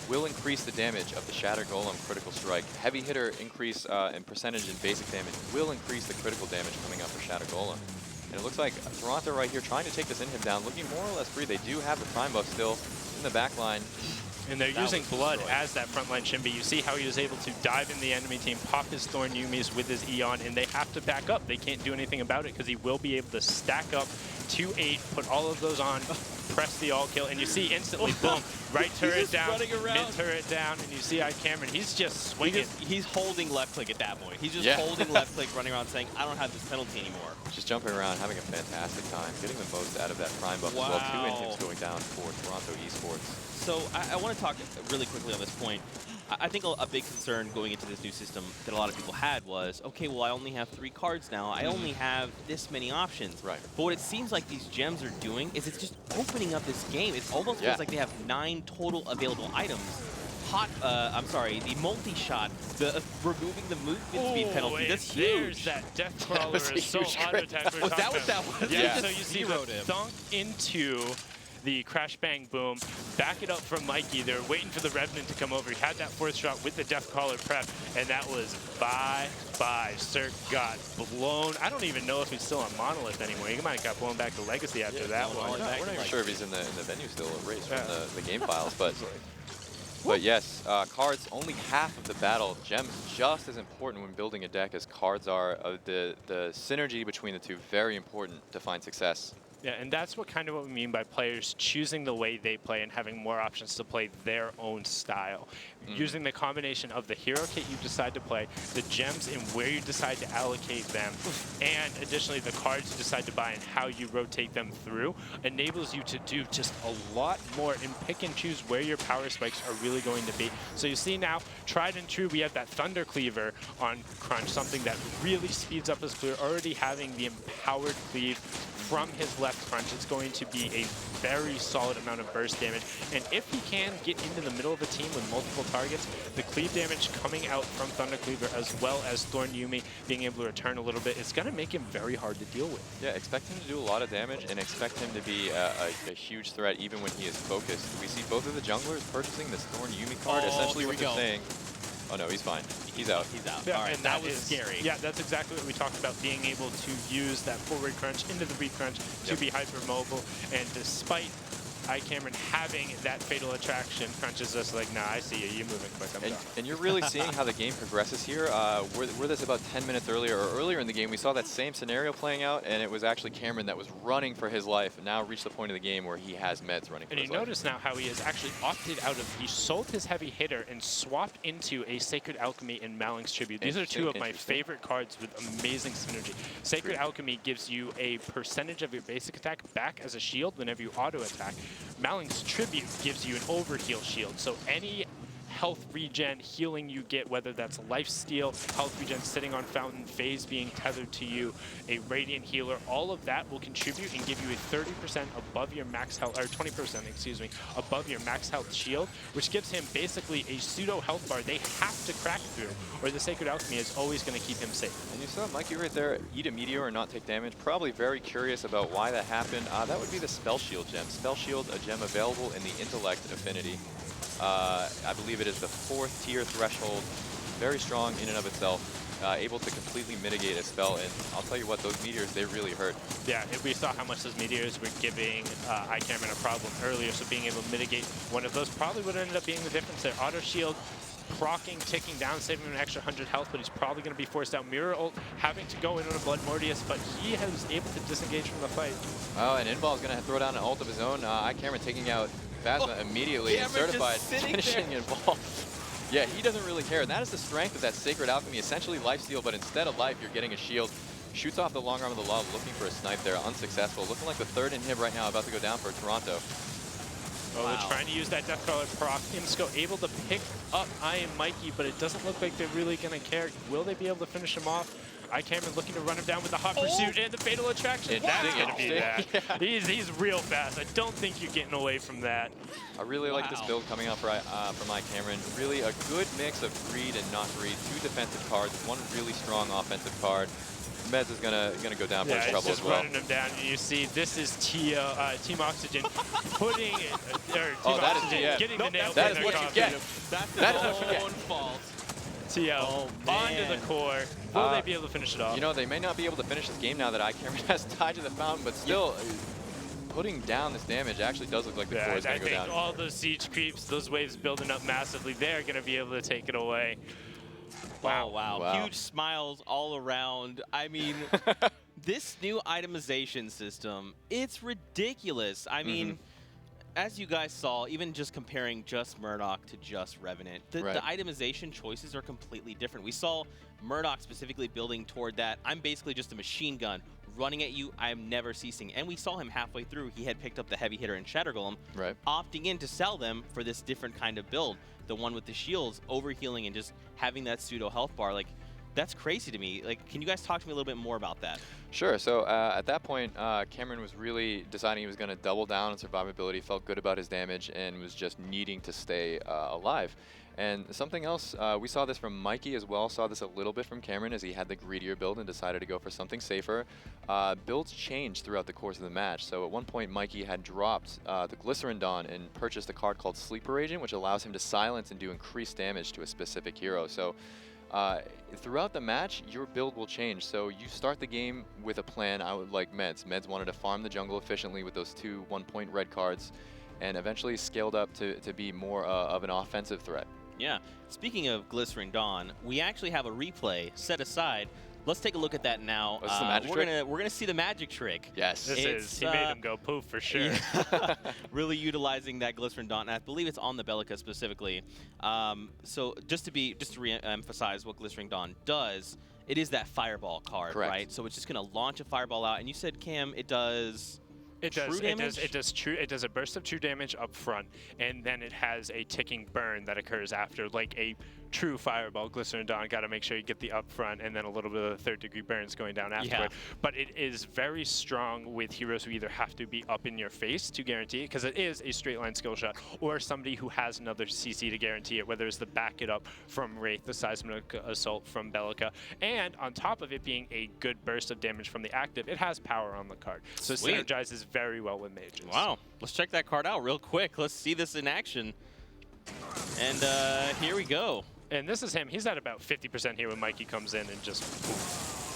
will increase the damage of the Shatter Golem critical strike. Heavy Hitter increase in percentage in basic damage will increase the critical damage coming up for Shatter Golem. And it looks like Toronto right here trying to take this Inhib down, looking more or less free. They do have the Prime buff still in the back line. And they're using Blood as that frontline Shinbi. You see how he was able to dive in the enemy team, pop his Thorn Yumis with his Eon, and they have to back up. They can't do anything about it because he will be able to stack up 2-8, put all of those on, press the all kill, and you see instantly, boom, right turret down, mid turret down, and you see Cameron, he's just swinging. He's holding left click at that point. He's just holding left click, running around saying, I don't have this penalty anymore. Just jumping around, having a fantastic time, getting the most out of that Prime buff as well. 2 Inhibs going down for Toronto Esports. So I want to talk really quickly on this point. I think a big concern going into this new system that a lot of people had was, okay, well, I only have 3 cards now. I only have this many options. Right. But what it seems like these gems are doing is it's just opening up this game. It almost feels like they have 9 total available items. The multi-shot, the removing the movement speed penalty, that's huge. There's that Death Crawler Assault auto attack. Was that what that was? Yeah, so you see the thunk into the crash bang boom, back it up from Mikey. They're waiting for the Revenant to come over. He had that 4th shot with the Death Caller prep, and that was bye-bye. Cirque got blown. I don't even know if he's still on Monolith anymore. He might have got blown back to Legacy after that one. We're not even sure if he's in the venue still erased from the game files, but yes, cards only half of the battle. Gems just as important when building a deck as cards are. The synergy between the two, very important to find success. Yeah, and that's what we mean by players choosing the way they play and having more options to play their own style. Using the combination of the hero kit you decide to play, the gems and where you decide to allocate them, and additionally the cards you decide to buy and how you rotate them through enables you to do just a lot more and pick and choose where your power spikes are really going to be. So you see now, tried and true, we have that Thunder Cleaver on Crunch, something that really speeds up his clear, already having the empowered cleave from his left crunch. It's going to be a very solid amount of burst damage. And if he can get into the middle of a team with multiple targets, the cleave damage coming out from Thunder Cleaver as well as Thorn Yumi being able to return a little bit, it's going to make him very hard to deal with. Yeah, expect him to do a lot of damage and expect him to be a huge threat even when he is focused. We see both of the junglers purchasing this Thorn Yumi card. Essentially what they're saying. Oh no, he's fine. He's out. He's out. Yeah, All right, and that was scary. Yeah, that's exactly what we talked about, being able to use that forward crunch into the re-crunch to be hyper-mobile. And despite Cameron having that fatal attraction, Crunch is just like, nah, I see you. You're moving quick. I'm done. And you're really seeing how the game progresses here. We're this about 10 minutes earlier, or earlier in the game, we saw that same scenario playing out, and it was actually Cameron that was running for his life, and now reached the point of the game where he has meds running for his life. And you notice now how he has actually opted out of, he sold his heavy hitter and swapped into a Sacred Alchemy and Maling's Tribute. These are two of my favorite cards with amazing synergy. Sacred Alchemy gives you a percentage of your basic attack back as a shield whenever you auto attack. Maling's Tribute gives you an overheal shield, so any health regen healing you get, whether that's lifesteal, health regen sitting on Fountain, phase being tethered to you, a Radiant Healer, all of that will contribute and give you a 30% above your max health, or 20%, excuse me, above your max health shield, which gives him basically a pseudo health bar they have to crack through, or the Sacred Alchemy is always going to keep him safe. And you saw Mikey right there eat a meteor and not take damage. Probably very curious about why that happened. That would be the Spell Shield gem. Spell Shield, a gem available in the Intellect affinity. I believe it is the 4th tier threshold, very strong in and of itself, able to completely mitigate a spell, and I'll tell you what, those meteors, they really hurt. Yeah, we saw how much those meteors were giving Cameron a problem earlier, so being able to mitigate one of those probably would have ended up being the difference there. Auto shield, procking, ticking down, saving him an extra 100 health, but he's probably going to be forced out. Mirror ult having to go in on a Blood Mortius, but he was able to disengage from the fight. Oh, and Inbal is going to throw down an ult of his own. Cameron taking out Phasma immediately and certified finishing Inbal. Yeah, he doesn't really care. And that is the strength of that Sacred Alchemy, essentially lifesteal, but instead of life, you're getting a shield. Shoots off the long arm of the law, looking for a snipe there, unsuccessful. Looking like the 3rd inhib right now, about to go down for Toronto. Oh, they're trying to use that Deathcrawler proc. Imsco able to pick up Iron Mikey, but it doesn't look like they're really going to care. Will they be able to finish him off? Cameron looking to run him down with the Hot Pursuit and the Fatal Attraction. That's going to be that. Yeah. He's real fast. I don't think you're getting away from that. I really like this build coming out from Cameron. Really a good mix of greed and not greed. 2 defensive cards, 1 really strong offensive card. Meds is gonna go down for his trouble as well. Running him down, and you see this is Team Oxygen putting getting the nail. That is what you get. That's his own fault. T.O. onto the core. Will they be able to finish it off? You know, they may not be able to finish this game now that Cameron has tied to the fountain, but still, putting down this damage actually does look like the core is going to go down. I think all those siege creeps, those waves building up massively, they're going to be able to take it away. Wow. Wow. Huge smiles all around. I mean, this new itemization system, it's ridiculous. I mean, as you guys saw, even just comparing just Murdoch to just Revenant, the itemization choices are completely different. We saw Murdoch specifically building toward that. I'm basically just a machine gun running at you. I am never ceasing. And we saw him halfway through. He had picked up the heavy hitter and Shatter Golem, opting in to sell them for this different kind of build. The one with the shields, overhealing, and just having that pseudo health bar. Like, that's crazy to me. Like, can you guys talk to me a little bit more about that? Sure. So at that point, Cameron was really deciding he was going to double down on survivability, felt good about his damage, and was just needing to stay alive. And something else, we saw this from Mikey as well, saw this a little bit from Cameron as he had the greedier build and decided to go for something safer. Builds changed throughout the course of the match. So at one point, Mikey had dropped the Glycerin Dawn and purchased a card called Sleeper Agent, which allows him to silence and do increased damage to a specific hero. So throughout the match, your build will change. So you start the game with a plan. I would like Meds. Meds wanted to farm the jungle efficiently with those 2 1-point red cards, and eventually scaled up to be more of an offensive threat. Yeah. Speaking of Glycerin Dawn, we actually have a replay set aside Let's take a look at that now. What's the magic trick? We're gonna see the magic trick. Yes. He made him go poof for sure. Yeah. Really utilizing that Glycerin Dawn, and I believe it's on the Bellica specifically. So just to re-emphasize what Glycerin Dawn does, it is that fireball card, right? So it's just gonna launch a fireball out, and you said, Cam, it does. It does a burst of true damage up front, and then it has a ticking burn that occurs after, like a true fireball. Glycerin Dawn, got to make sure you get the up front, and then a little bit of the third-degree burns going down afterward. Yeah. But it is very strong with heroes who either have to be up in your face to guarantee it, because it is a straight-line skill shot, or somebody who has another CC to guarantee it, whether it's the back it up from Wraith, the seismic assault from Bellica, and on top of it being a good burst of damage from the active, it has power on the card. So it synergizes very well with mages. Wow. Let's check that card out real quick. Let's see this in action. And here we go. And this is him. He's at about 50% here when Mikey comes in and just...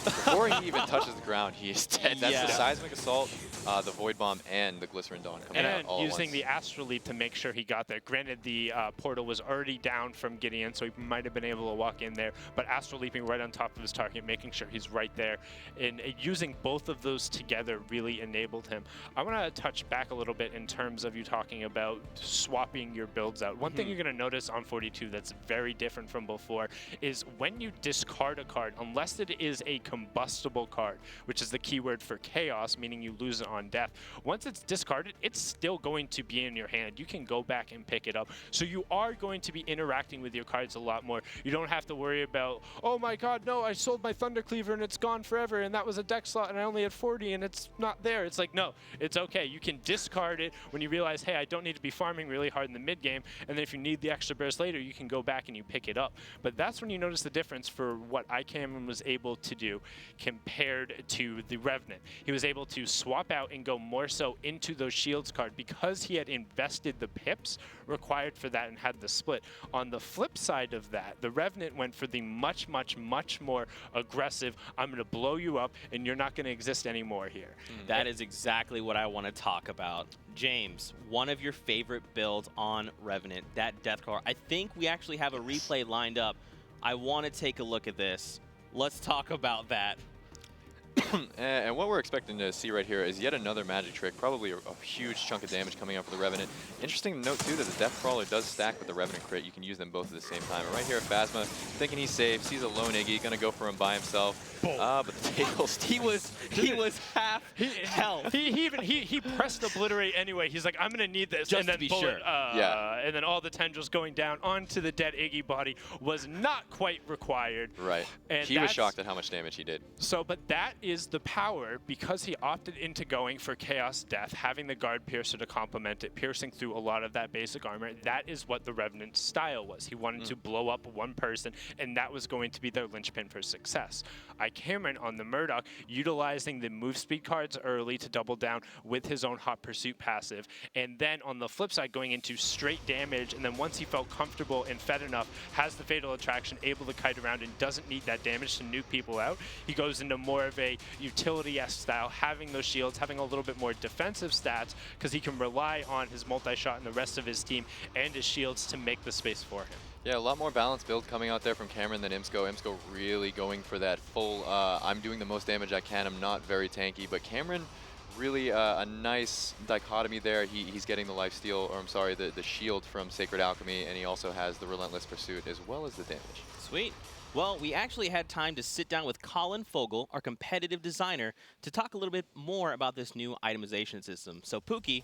Before he even touches the ground, he is dead. That's the seismic assault, the void bomb, and the Glycerin Dawn coming out all using at once. the astral leap to make sure he got there. Granted, the portal was already down from Gideon, so he might have been able to walk in there. But astral leaping right on top of his target, making sure he's right there, and using both of those together really enabled him. I want to touch back a little bit in terms of you talking about swapping your builds out. One thing you're going to notice on 42 that's very different from before is when you discard a card, unless it is a combustible card, which is the keyword for chaos, meaning you lose it on death. Once it's discarded, it's still going to be in your hand. You can go back and pick it up. So you are going to be interacting with your cards a lot more. You don't have to worry about, oh my god, no, I sold my Thundercleaver and it's gone forever, and that was a deck slot and I only had 40 and it's not there. It's like, no, it's okay. You can discard it when you realize, hey, I don't need to be farming really hard in the mid game, and then if you need the extra burst later, you can go back and you pick it up. But that's when you notice the difference for what ICAM was able to do compared to the Revenant. He was able to swap out and go more so into those shields card because he had invested the pips required for that and had the split. On the flip side of that, the Revenant went for the much more aggressive, I'm going to blow you up and you're not going to exist anymore here. That is exactly what I want to talk about. James, one of your favorite builds on Revenant, that Death Car. I think we actually have a replay lined up. I want to take a look at this. Let's talk about that. And what we're expecting to see right here is yet another magic trick, probably a huge chunk of damage coming up for the Revenant. Interesting to note, too, that the Death Crawler does stack with the Revenant crit. You can use them both at the same time. And right here, Phasma, thinking he's safe, sees a lone Iggy, going to go for him by himself. But the tails... he was half health. He pressed obliterate anyway. He's like, I'm going to need this. Just and then to be bullet, sure. And then all the tendrils going down onto the dead Iggy body was not quite required. Right. And he was shocked at how much damage he did. So, but that is the power, because he opted into going for Chaos Death, having the Guard Piercer to complement it, piercing through a lot of that basic armor. That is what the Revenant's style was. He wanted to blow up one person, and that was going to be their linchpin for success. Cameron on the Murdoch, utilizing the move speed cards early to double down with his own Hot Pursuit passive, and then on the flip side going into straight damage, and then once he felt comfortable and fed enough, has the Fatal Attraction, able to kite around and doesn't need that damage to nuke people out. He goes into more of a utility-esque style, having those shields, having a little bit more defensive stats, because he can rely on his multi-shot and the rest of his team and his shields to make the space for him. Yeah, a lot more balanced build coming out there from Cameron than Imsco. Imsco really going for that full, I'm doing the most damage I can, I'm not very tanky, but Cameron really a nice dichotomy there. He's getting the lifesteal, or I'm sorry, the shield from Sacred Alchemy, and he also has the Relentless Pursuit as well as the damage. Sweet. Well, we actually had time to sit down with Colin Fogel, our competitive designer, to talk a little bit more about this new itemization system. So, Pookie,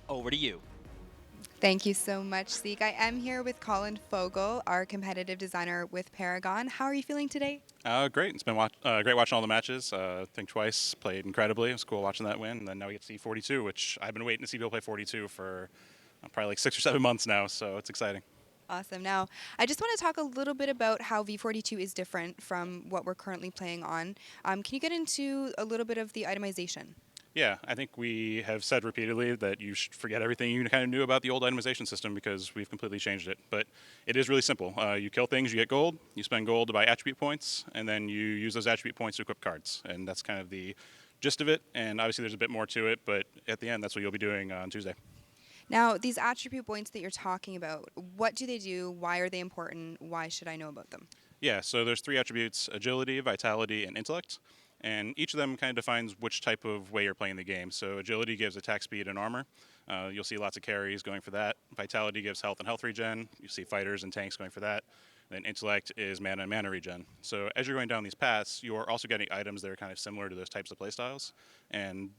over to you. Thank you so much, Zeke. I am here with Colin Fogel, our competitive designer with Paragon. How are you feeling today? Great. It's been great watching all the matches. Think Twice played incredibly. It was cool watching that win. And then now we get to see 42, which I've been waiting to see people play 42 for probably like 6 or 7 months now, so it's exciting. Awesome. Now, I just want to talk a little bit about how V42 is different from what we're currently playing on. Can you get into a little bit of the itemization? Yeah, I think we have said repeatedly that you should forget everything you kind of knew about the old itemization system because we've completely changed it. But it is really simple. You kill things, you get gold, you spend gold to buy attribute points, and then you use those attribute points to equip cards. And that's kind of the gist of it. And obviously there's a bit more to it, but at the end, that's what you'll be doing on Tuesday. Now, these attribute points that you're talking about, what do they do? Why are they important? Why should I know about them? Yeah, so there's 3 attributes: agility, vitality, and intellect. And each of them kind of defines which type of way you're playing the game. So agility gives attack speed and armor. You'll see lots of carries going for that. Vitality gives health and health regen. You see fighters and tanks going for that. Then intellect is mana and mana regen. So as you're going down these paths, you're also getting items that are kind of similar to those types of playstyles. And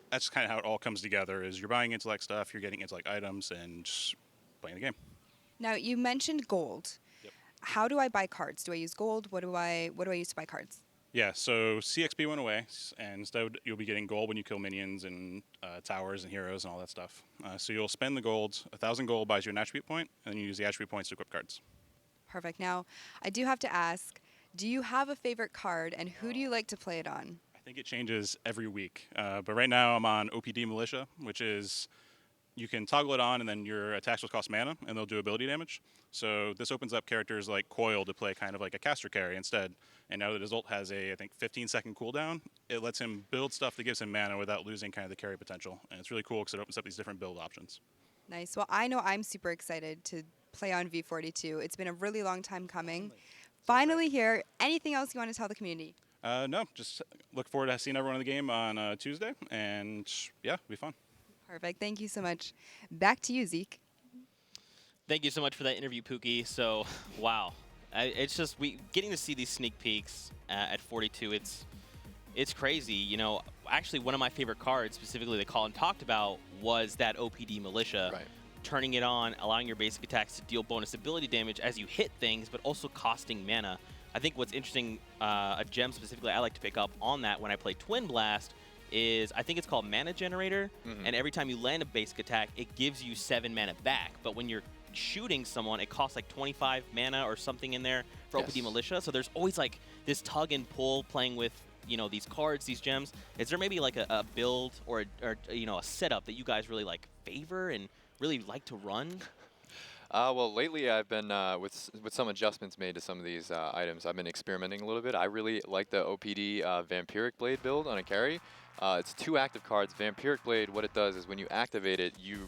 that's kind of how it all comes together, is you're buying intellect stuff, you're getting intellect items, and just playing the game. Now, you mentioned gold. Yep. How do I buy cards? Do I use gold? What do I use to buy cards? Yeah, so CXP went away, and instead you'll be getting gold when you kill minions and towers and heroes and all that stuff. So you'll spend the gold. 1,000 gold buys you an attribute point, and you use the attribute points to equip cards. Perfect. Now, I do have to ask, do you have a favorite card, and who do you like to play it on? I think it changes every week, but right now I'm on OPD Militia, which is you can toggle it on, and then your attacks will cost mana, and they'll do ability damage. So this opens up characters like Coil to play kind of like a caster carry instead. And now that his ult has a, I think, 15-second cooldown, it lets him build stuff that gives him mana without losing kind of the carry potential. And it's really cool because it opens up these different build options. Nice. Well, I know I'm super excited to play on V42. It's been a really long time coming. Finally here. Anything else you want to tell the community? No, just look forward to seeing everyone in the game on Tuesday. And yeah, it'll be fun. Perfect. Thank you so much. Back to you, Zeke. Thank you so much for that interview, Pookie. So, wow. It's just getting to see these sneak peeks at 42. It's crazy. You know, actually, one of my favorite cards, specifically that Colin talked about, was that OPD Militia. Right. Turning it on, allowing your basic attacks to deal bonus ability damage as you hit things, but also costing mana. I think what's interesting, a gem specifically I like to pick up on that when I play Twin Blast, is I think it's called Mana Generator, and every time you land a basic attack, it gives you 7 mana back. But when you're shooting someone, it costs like 25 mana or something in there for OPD Militia. So there's always like this tug and pull playing with, you know, these cards, these gems. Is there maybe like a build or you know, a setup that you guys really like favor and really like to run? Well, lately I've been, with some adjustments made to some of these items, I've been experimenting a little bit. I really like the OPD Vampiric Blade build on a carry. It's 2 active cards. Vampiric Blade, what it does is when you activate it, you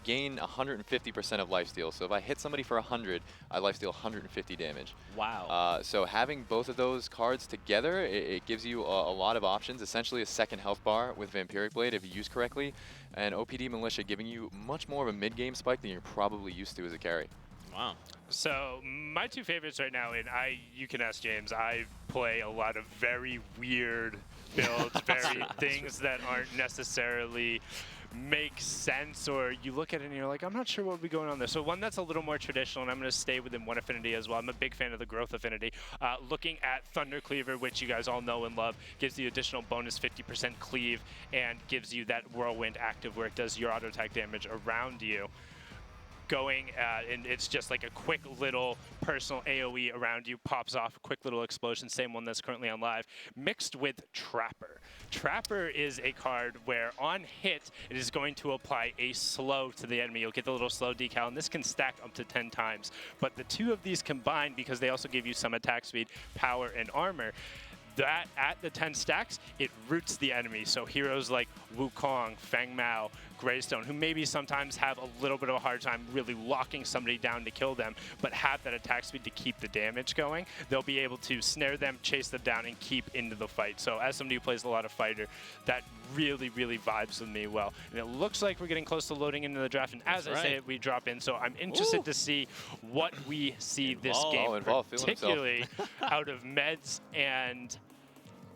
gain 150% of lifesteal. So if I hit somebody for 100, I lifesteal 150 damage. Wow. So having both of those cards together, it gives you a lot of options. Essentially a second health bar with Vampiric Blade if you use correctly. And OPD Militia giving you much more of a mid-game spike than you're probably used to as a carry. Wow. So my 2 favorites right now, and you can ask James, I play a lot of very weird builds, things that aren't necessarily make sense, or you look at it and you're like, I'm not sure what would be going on there. So one that's a little more traditional, and I'm going to stay within one affinity as well. I'm a big fan of the growth affinity. Looking at Thunder Cleaver, which you guys all know and love, gives you additional bonus 50% cleave and gives you that whirlwind active where it does your auto attack damage around you. And it's just like a quick little personal AoE around you, pops off, a quick little explosion, same one that's currently on live, mixed with Trapper. Trapper is a card where on hit, it is going to apply a slow to the enemy. You'll get the little slow decal, and this can stack up to 10 times. But the 2 of these combined, because they also give you some attack speed, power, and armor, that at the 10 stacks, it roots the enemy. So heroes like Wukong, Feng Mao, Greystone, who maybe sometimes have a little bit of a hard time really locking somebody down to kill them, but have that attack speed to keep the damage going, they'll be able to snare them, chase them down, and keep into the fight. So as somebody who plays a lot of fighter, that really, really vibes with me well. And it looks like we're getting close to loading into the draft, and as I say it, we drop in. So I'm interested to see what we see this game, particularly out of Meds and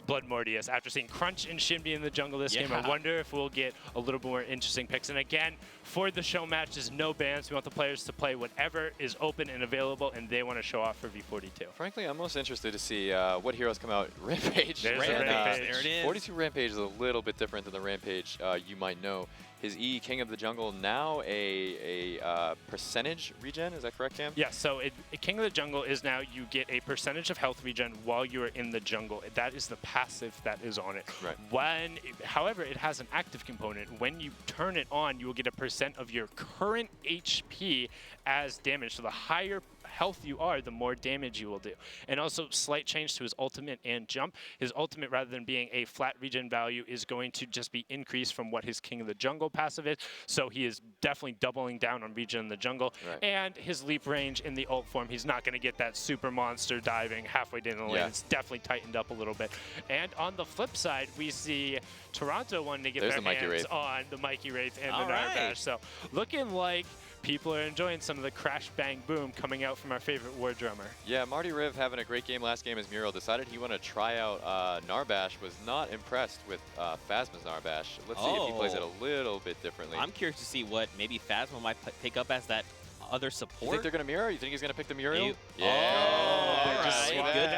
Blood Mortius. After seeing Crunch and Shimby in the jungle this game, I wonder if we'll get a little bit more interesting picks. And again, for the show matches, no bans. We want the players to play whatever is open and available, and they want to show off for V42. Frankly, I'm most interested to see what heroes come out. Rampage. There's Rampage. There it is. 42 Rampage is a little bit different than the Rampage you might know. His E, King of the Jungle, now a percentage regen. Is that correct, Cam? Yeah, so King of the Jungle is now you get a percentage of health regen while you are in the jungle. That is the passive that is on it. Right. However, it has an active component. When you turn it on, you will get a % of your current HP as damage. So the higher health you are, the more damage you will do. And also, slight change to his ultimate and jump. His ultimate, rather than being a flat regen value, is going to just be increased from what his King of the Jungle passive is. So he is definitely doubling down on regen in the jungle. Right. And his leap range in the ult form, he's not going to get that super monster diving halfway down the lane. It's definitely tightened up a little bit. And on the flip side, we see Toronto wanting to get their hands on the Mikey Wraith and the Narbash. So looking like people are enjoying some of the crash bang boom coming out from our favorite war drummer. Yeah, Marty Riv having a great game last game as Muriel decided he wanted to try out Narbash, was not impressed with Phasma's Narbash. Let's see if he plays it a little bit differently. I'm curious to see what maybe Phasma might pick up as that other support. You think they're going to mirror? You think he's going to pick the Muriel? Good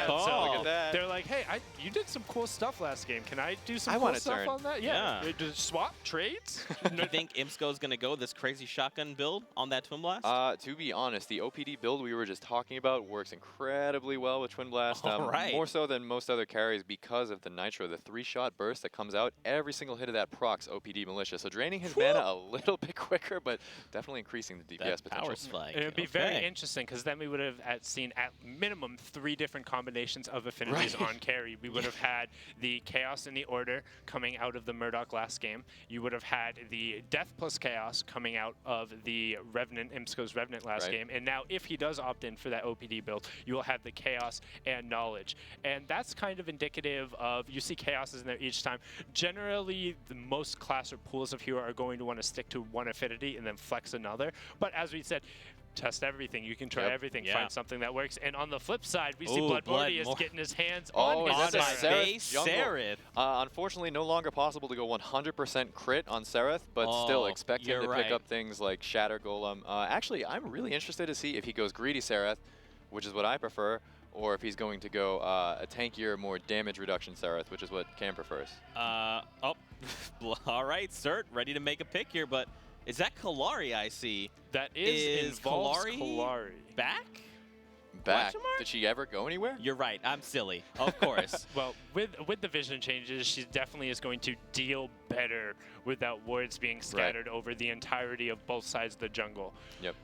call. So look at that. They're like, hey, you did some cool stuff last game. Can I do some cool stuff on that? Yeah. Just swap trades? You think Imsco's going to go this crazy shotgun build on that Twin Blast? To be honest, the OPD build we were just talking about works incredibly well with Twin Blast. More so than most other carries because of the Nitro, the 3-shot burst that comes out. Every single hit of that procs OPD Militia. So draining his mana a little bit quicker, but definitely increasing the DPS potential. It would be very interesting because then we would have seen at minimum 3 different combinations of affinities on carry. We would have had the Chaos in the Order coming out of the Murdoch last game. You would have had the Death plus Chaos coming out of the Revenant, Imsco's Revenant last game. And now if he does opt in for that OPD build, you will have the Chaos and Knowledge. And that's kind of indicative of, you see Chaos is in there each time. Generally, the most class or pools of hero are going to want to stick to one affinity and then flex another. But as we said, test everything. You can try everything. Find something that works. And on the flip side, we see Blood Mortius getting his hands on his Seraph. Unfortunately, no longer possible to go 100% crit on Seraph, but still expect him to pick up things like Shatter Golem. Actually, I'm really interested to see if he goes Greedy Seraph, which is what I prefer, or if he's going to go a tankier, more damage reduction Seraph, which is what Cam prefers. All right, Cert, ready to make a pick here, but is that Kalari I see? That is Kalari. Back? Did she ever go anywhere? You're right. I'm silly. Of course. Well, with the vision changes, she definitely is going to deal better without wards being scattered over the entirety of both sides of the jungle.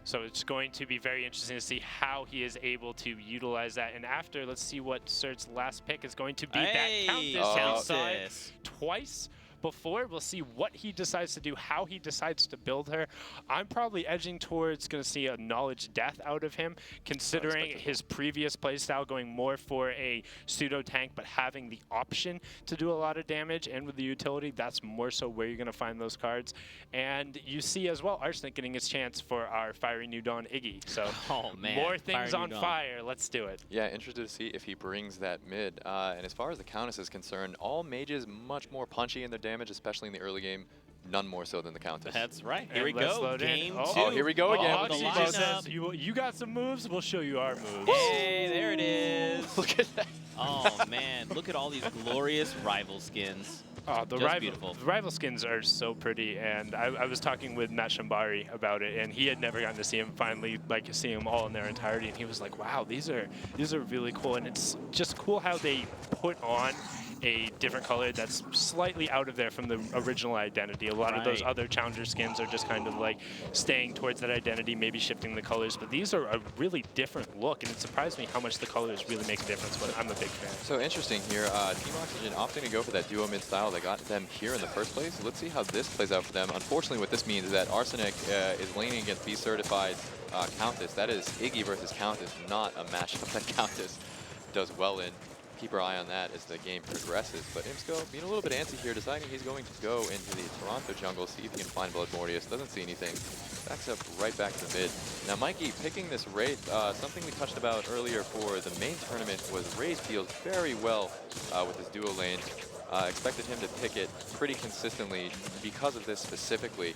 So it's going to be very interesting to see how he is able to utilize that. And after, let's see what Cert's last pick is going to be. That Countess twice before. We'll see what he decides to do, how he decides to build her. I'm probably edging towards going to see a Knowledge Death out of him, considering his previous playstyle going more for a pseudo tank, but having the option to do a lot of damage. And with the utility, that's more so where you're going to find those cards. And you see as well Arsenic getting his chance for our Fiery New Dawn Iggy. So more things on fire. Let's do it. Yeah, interested to see if he brings that mid. And as far as the Countess is concerned, all mages much more punchy in their damage, especially in the early game. None more so than the Countess. That's right. Here we go. Game 2. Oh, here we go again. With the says, you got some moves, we'll show you our moves. Hey, there it is. Look at that. Oh, man. Look at all these glorious rival skins. Oh, the rival skins are so pretty, and I was talking with Matt Shambari about it, and he had never gotten to see them. Finally, like, see them all in their entirety, and he was like, "Wow, these are really cool." And it's just cool how they put on a different color that's slightly out of there from the original identity. A lot of those other challenger skins are just kind of like staying towards that identity, maybe shifting the colors, but these are a really different look, and it surprised me how much the colors really make a difference, but I'm a big fan. So interesting here, Team Oxygen opting to go for that duo mid style that got them here in the first place. Let's see how this plays out for them. Unfortunately, what this means is that Arsenic is laning against B-certified Countess. That is Iggy versus Countess, not a matchup that Countess does well in. Keep our eye on that as the game progresses. But Imsco being a little bit antsy here, deciding he's going to go into the Toronto jungle, see if he can find Blood Mortius. Doesn't see anything. Backs up right back to the mid. Now Mikey picking this Wraith, something we touched about earlier for the main tournament was Wraith deals very well with his duo lane. Expected him to pick it pretty consistently because of this specifically.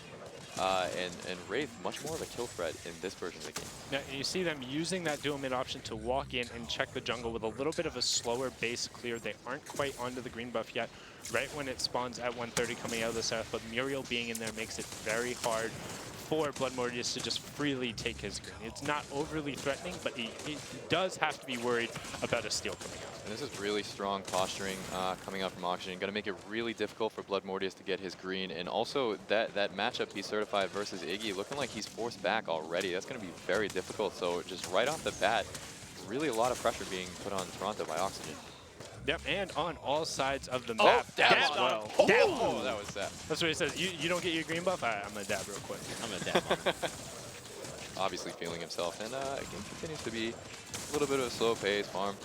And Wraith much more of a kill threat in this version of the game. Now you see them using that dual mid option to walk in and check the jungle with a little bit of a slower base clear. They aren't quite onto the green buff yet. Right when it spawns at 130 coming out of the south, but Muriel being in there makes it very hard for Blood Mortius to just freely take his green. It's not overly threatening, but he does have to be worried about a steal coming out. And this is really strong posturing coming out from Oxygen. Going to make it really difficult for Blood Mortius to get his green. And also that matchup he certified versus Iggy, looking like he's forced back already. That's going to be very difficult. So just right off the bat, really a lot of pressure being put on Toronto by Oxygen. Yep, and on all sides of the map as well. Oh, that was that. That's what he says. You don't get your green buff? I'm going to dab real quick. I'm going to dab on him. Obviously feeling himself, and again continues to be a little bit of a slow pace, farm.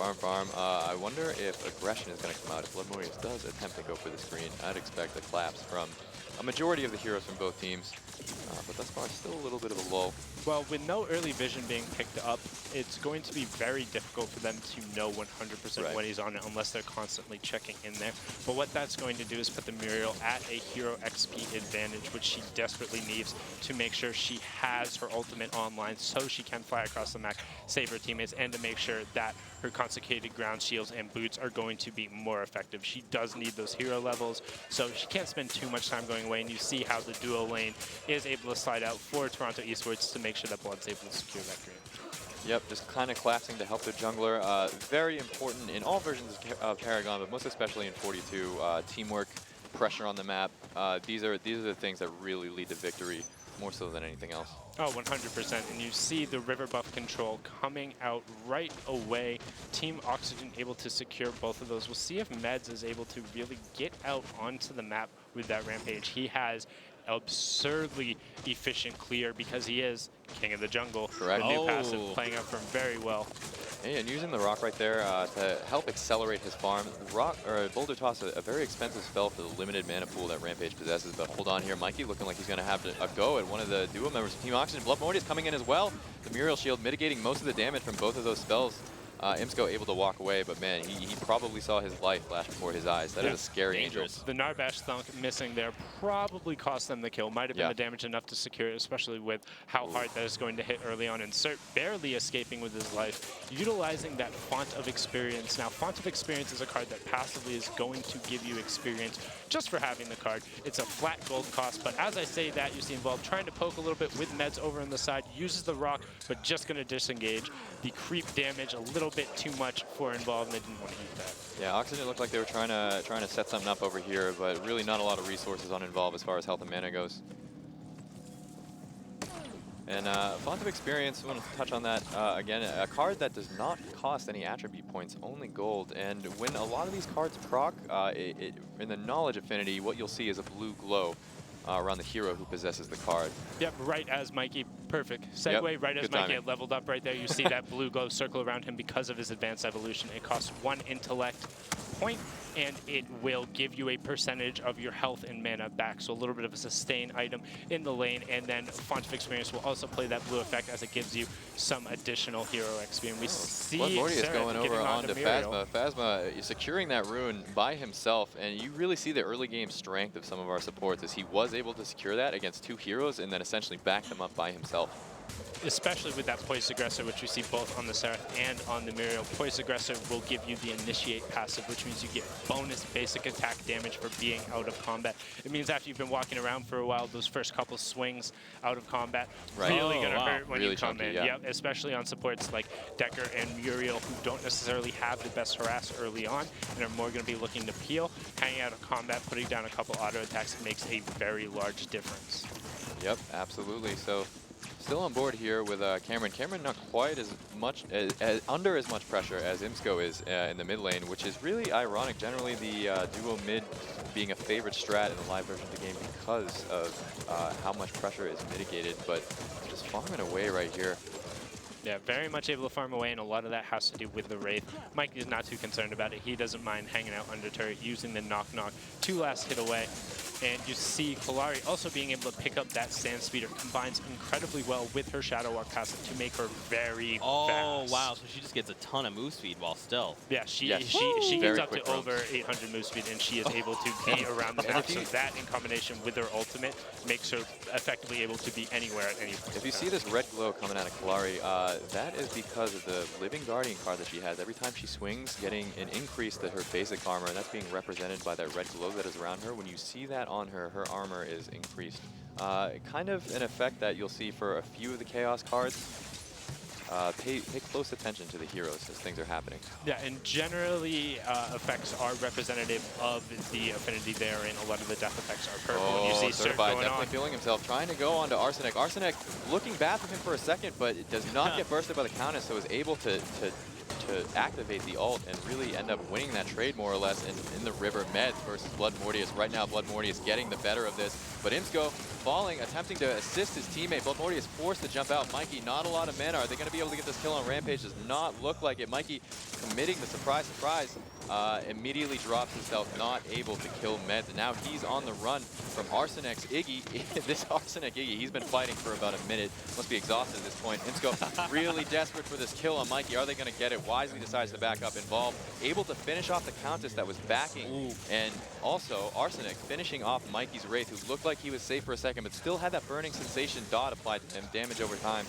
I wonder if aggression is going to come out. If Blood Mortius does attempt to go for the screen, I'd expect a collapse from a majority of the heroes from both teams, but thus far still a little bit of a lull. Well, with no early vision being picked up, it's going to be very difficult for them to know 100% when he's on it unless they're constantly checking in there. But what that's going to do is put the Muriel at a hero XP advantage, which she desperately needs to make sure she has her ultimate online so she can fly across the map, save her teammates, and to make sure that her consecrated ground shields and boots are going to be more effective. She does need those hero levels, so she can't spend too much time going away, and you see how the duo lane is able to slide out for Toronto Esports to make sure that Blood's able to secure that green. Yep, just kind of collapsing to help the jungler. Very important in all versions of Paragon, but most especially in 42. Teamwork, pressure on the map. These are the things that really lead to victory, more so than anything else. Oh, 100%. And you see the river buff control coming out right away. Team Oxygen able to secure both of those. We'll see if Meds is able to really get out onto the map with that Rampage. He has absurdly efficient clear because he is king of the jungle. Correct. The new passive playing out for him very well. And using the rock right there to help accelerate his farm. Rock or Boulder Toss, a very expensive spell for the limited mana pool that Rampage possesses. But hold on here, Mikey looking like he's going to have a go at one of the duo members of Team Oxygen. Blood Mortius coming in as well. The Muriel Shield mitigating most of the damage from both of those spells. Imsco able to walk away, but man, he probably saw his life flash before his eyes. That is a scary angel. The Narbash Thunk missing there probably cost them the kill. Might have been the damage enough to secure it, especially with how hard that is going to hit early on. Insert barely escaping with his life, utilizing that Font of Experience. Now, Font of Experience is a card that passively is going to give you experience just for having the card. It's a flat gold cost, but as I say that, you see Involved trying to poke a little bit with Meds over on the side, uses the rock, but just going to disengage. The creep damage a little bit too much for Involved, and they didn't want to eat that. Yeah, Oxygen looked like they were trying to set something up over here, but really not a lot of resources on Involved as far as health and mana goes. And Font of Experience, I want to touch on that again, a card that does not cost any attribute points, only gold. And when a lot of these cards proc, in the knowledge affinity, what you'll see is a blue glow around the hero who possesses the card. Yep, right as Mikey, perfect segue, right as Mikey had leveled up right there, you see that blue glow circle around him because of his advanced evolution. It costs 1 intellect point, and it will give you a percentage of your health and mana back, so a little bit of a sustain item in the lane, and then Font of Experience will also play that blue effect as it gives you some additional hero XP. And we see Blood Mortius Sarah going over onto Muriel. Phasma. Phasma is securing that rune by himself, and you really see the early game strength of some of our supports as he was able to secure that against 2 heroes and then essentially back them up by himself. Especially with that Poised Aggressor, which we see both on the Seraph and on the Muriel. Poised Aggressor will give you the Initiate passive, which means you get bonus basic attack damage for being out of combat. It means after you've been walking around for a while, those first couple swings out of combat really going to hurt when you come in. Yep, especially on supports like Decker and Muriel, who don't necessarily have the best harass early on and are more going to be looking to peel. Hanging out of combat, putting down a couple auto attacks makes a very large difference. Yep, absolutely. So still on board here with Cameron. Cameron not quite as much, under as much pressure as Imsco is in the mid lane, which is really ironic. Generally the duo mid being a favorite strat in the live version of the game because of how much pressure is mitigated, but just farming away right here. Yeah, very much able to farm away, and a lot of that has to do with the Wraith. Mike is not too concerned about it. He doesn't mind hanging out under turret, using the knock-knock to last hit away. And you see Kalari also being able to pick up that Sand Speeder, combines incredibly well with her Shadow Walk passive to make her very fast. Oh, wow, so she just gets a ton of move speed while stealth. Yeah, she gets up to over 800 move speed, and she is able to be around the map. So that, in combination with her ultimate, makes her effectively able to be anywhere at any point. If you see this red glow coming out of Kalari, that is because of the Living Guardian card that she has. Every time she swings, getting an increase to her basic armor, and that's being represented by that red glow that is around her. When you see that on her, her armor is increased Kind of an effect that you'll see for a few of the Chaos cards. Pay close attention to the heroes as things are happening. Yeah, and generally effects are representative of the affinity there, and a lot of the death effects are purple. Oh, You see Certified going definitely on. feeling himself, trying to go onto Arsenic. Arsenic looking bad for him for a second, but it does not get bursted by the Countess, so is able to activate the ult and really end up winning that trade more or less in the river. Meds versus Blood Mortius. Right now, Blood Mortius getting the better of this, but Imsco falling, attempting to assist his teammate. Blood Mortius forced to jump out. Mikey, not a lot of mana. Are they going to be able to get this kill on Rampage? Does not look like it. Mikey committing the surprise, immediately drops himself, not able to kill Meds. And now he's on the run from Arsenic's Iggy. This Arsenic Iggy, he's been fighting for about a minute. Must be exhausted at this point. Imsco really desperate for this kill on Mikey. Are they going to get it? Wisely decides to back up. Involved, able to finish off the Countess that was backing. Ooh. And also Arsenic finishing off Mikey's Wraith, who looked like he was safe for a second, but still had that burning sensation dot applied to him. Damage over time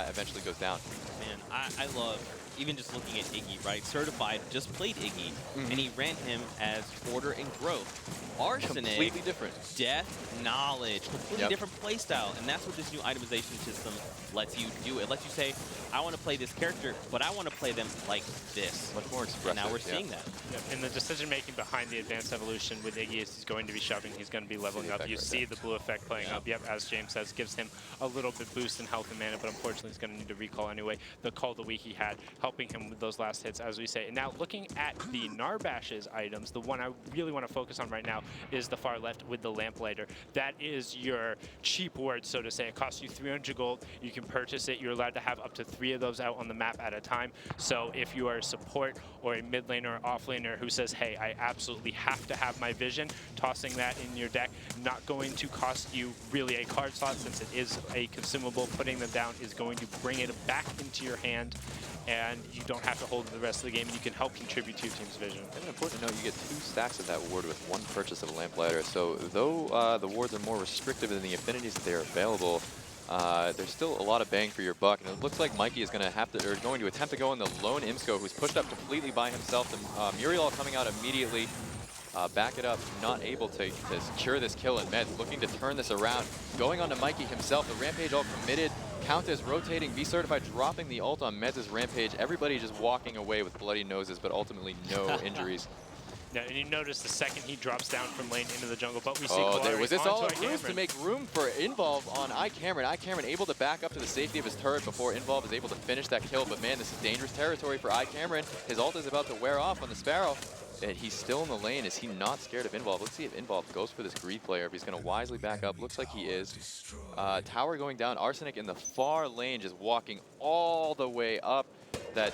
eventually goes down. Man, I love, even just looking at Iggy, right? Certified just played Iggy, and he ran him as Order and Growth. Arsenic, completely different. Death, Knowledge, completely different playstyle, and that's what this new itemization system lets you do. It lets you say, I want to play this character, but I want to play them like this. Much more expressive. And now we're seeing that. Yep. And the decision making behind the advanced evolution with Iggy is he's going to be shoving, he's going to be leveling up. You see the blue effect playing up. Yep, as James says, gives him a little bit boost in health and mana, but unfortunately he's going to need to recall anyway. The call of the week he had, helping him with those last hits, as we say. And now looking at the Narbash's items, the one I really want to focus on right now is the far left with the Lamplighter. That is your cheap ward, so to say. It costs you 300 gold. You can purchase it. You're allowed to have up to 3 of those out on the map at a time. So if you are a support or a mid laner or off laner who says, hey, I absolutely have to have my vision, tossing that in your deck, not going to cost you really a card slot since it is a consumable. Putting them down is going to bring it back into your hand, and you don't have to hold it the rest of the game, and you can help contribute to your team's vision. And important to note, you get 2 stacks of that ward with 1 purchase of a Lamplighter. So though the wards are more restrictive than the affinities that they are available, there's still a lot of bang for your buck. And it looks like Mikey is going to have to, or going to attempt to go in the lone Imsco, who's pushed up completely by himself. The Muriel coming out immediately. Back it up, not able to secure this kill, and Meds looking to turn this around. Going on to Mikey himself, the Rampage all committed. Countess rotating, Be Certified dropping the ult on Meds' Rampage. Everybody just walking away with bloody noses, but ultimately no injuries. Now, and you notice the second he drops down from lane into the jungle, but we see was this all a onto ruse to make room for Involve on iCameron? iCameron able to back up to the safety of his turret before Involve is able to finish that kill, but man, this is dangerous territory for iCameron. His ult is about to wear off on the Sparrow. And he's still in the lane. Is he not scared of Involve? Let's see if Involve goes for this Greed player, if he's going to wisely back up. Looks like he is. Tower going down. Arsenic in the far lane, just walking all the way up that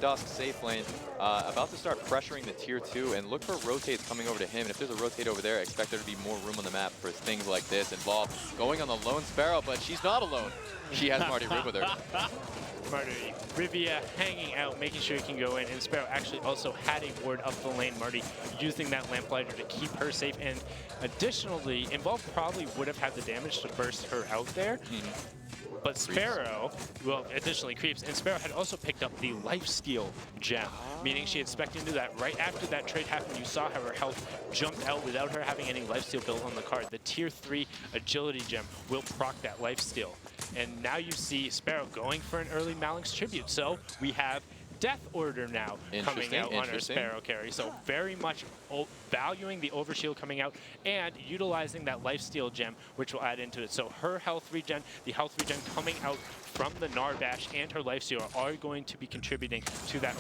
Dusk safe lane. About to start pressuring the tier 2, and look for rotates coming over to him. And if there's a rotate over there, expect there to be more room on the map for things like this. Involve going on the lone Sparrow, but she's not alone. She has Marty Rib with her. Marty, Rivia hanging out, making sure he can go in, and Sparrow actually also had a ward up the lane. Marty using that Lamplighter to keep her safe, and additionally, Involve probably would have had the damage to burst her out there. But Sparrow, well, additionally creeps, and Sparrow had also picked up the lifesteal gem, meaning she had specced into that right after that trade happened. You saw how her health jumped out without her having any lifesteal built on the card. The tier 3 agility gem will proc that lifesteal. And now you see Sparrow going for an early Malinx tribute. So we have Death Order now coming out on our Sparrow carry. So very much valuing the overshield coming out and utilizing that lifesteal gem, which will add into it. So her health regen, the health regen coming out from the Narbash and her lifesteal are going to be contributing to that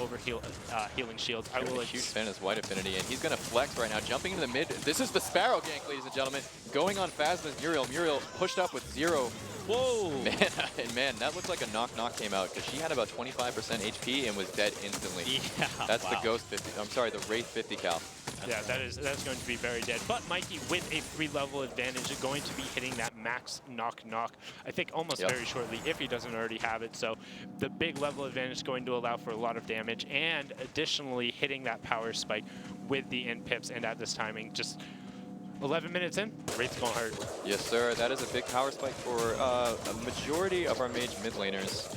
healing shield. I'm a huge fan of this white affinity, and he's going to flex right now, jumping into the mid. This is the Sparrow gank, ladies and gentlemen, going on Phasma's Muriel. Muriel pushed up with 0. Whoa! Man, that looked like a knock-knock came out, because she had about 25% HP and was dead instantly. Yeah, that's the Ghost 50, I'm sorry, the Wraith 50 cal. Yeah, that's going to be very dead. But Mikey, with a 3-level advantage, is going to be hitting that max knock-knock, I think almost very shortly, if he doesn't already have it. So the big level advantage is going to allow for a lot of damage, and additionally hitting that power spike with the end pips, and at this timing, just 11 minutes in, Wraith's gonna hurt. Yes, sir. That is a big power spike for a majority of our mage mid laners.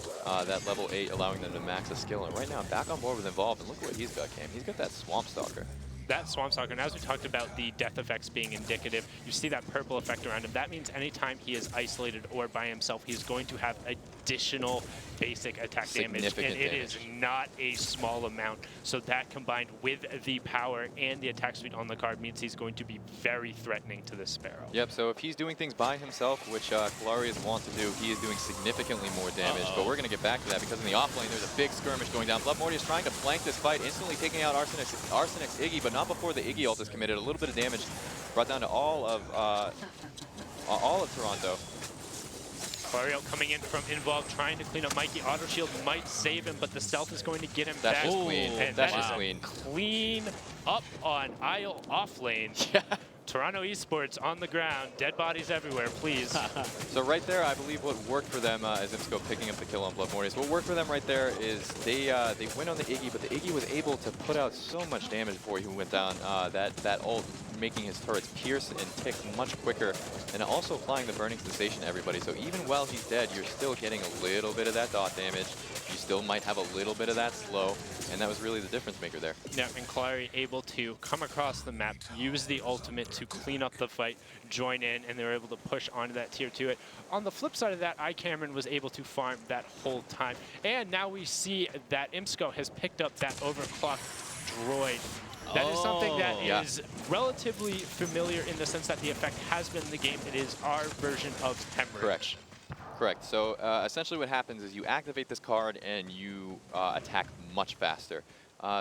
That level 8 allowing them to max a skill. And right now, back on board with Involve, and look what he's got, Cam. He's got that Swamp Stalker. that Swamp Stalker, and as we talked about the death effects being indicative, you see that purple effect around him. That means anytime he is isolated or by himself, he's going to have additional basic attack damage, and it is not a small amount. So that combined with the power and the attack speed on the card means he's going to be very threatening to this Sparrow. Yep, so if he's doing things by himself, which Kalari is wont to do, he is doing significantly more damage. But we're going to get back to that because in the offlane, there's a big skirmish going down. Blood Morty is trying to flank this fight, instantly taking out Arsenic's Iggy, but not before the Iggy ult is committed. A little bit of damage brought down to all of Toronto. Clario coming in from involved, trying to clean up Mikey. Auto shield might save him, but the stealth is going to get him back. That's clean. And That's that is clean. Clean up on Isle off lane. Toronto Esports on the ground, dead bodies everywhere, please. So right there, I believe what worked for them is Imsco picking up the kill on Blood Mortis. What worked for them right there is they went on the Iggy, but the Iggy was able to put out so much damage before he went down. That ult making his turrets pierce and tick much quicker, and also applying the burning sensation to everybody. So even while he's dead, you're still getting a little bit of that dot damage. You still might have a little bit of that slow, and that was really the difference maker there. Yeah, and Clary able to come across the map, use the ultimate to clean up the fight, join in, and they were able to push onto that tier 2 it. On the flip side of that, iCameron was able to farm that whole time. And now we see that Imsco has picked up that overclocked droid. That is something that is relatively familiar in the sense that the effect has been in the game. It is our version of Hemorrhage. Correct. So essentially what happens is you activate this card and you attack much faster.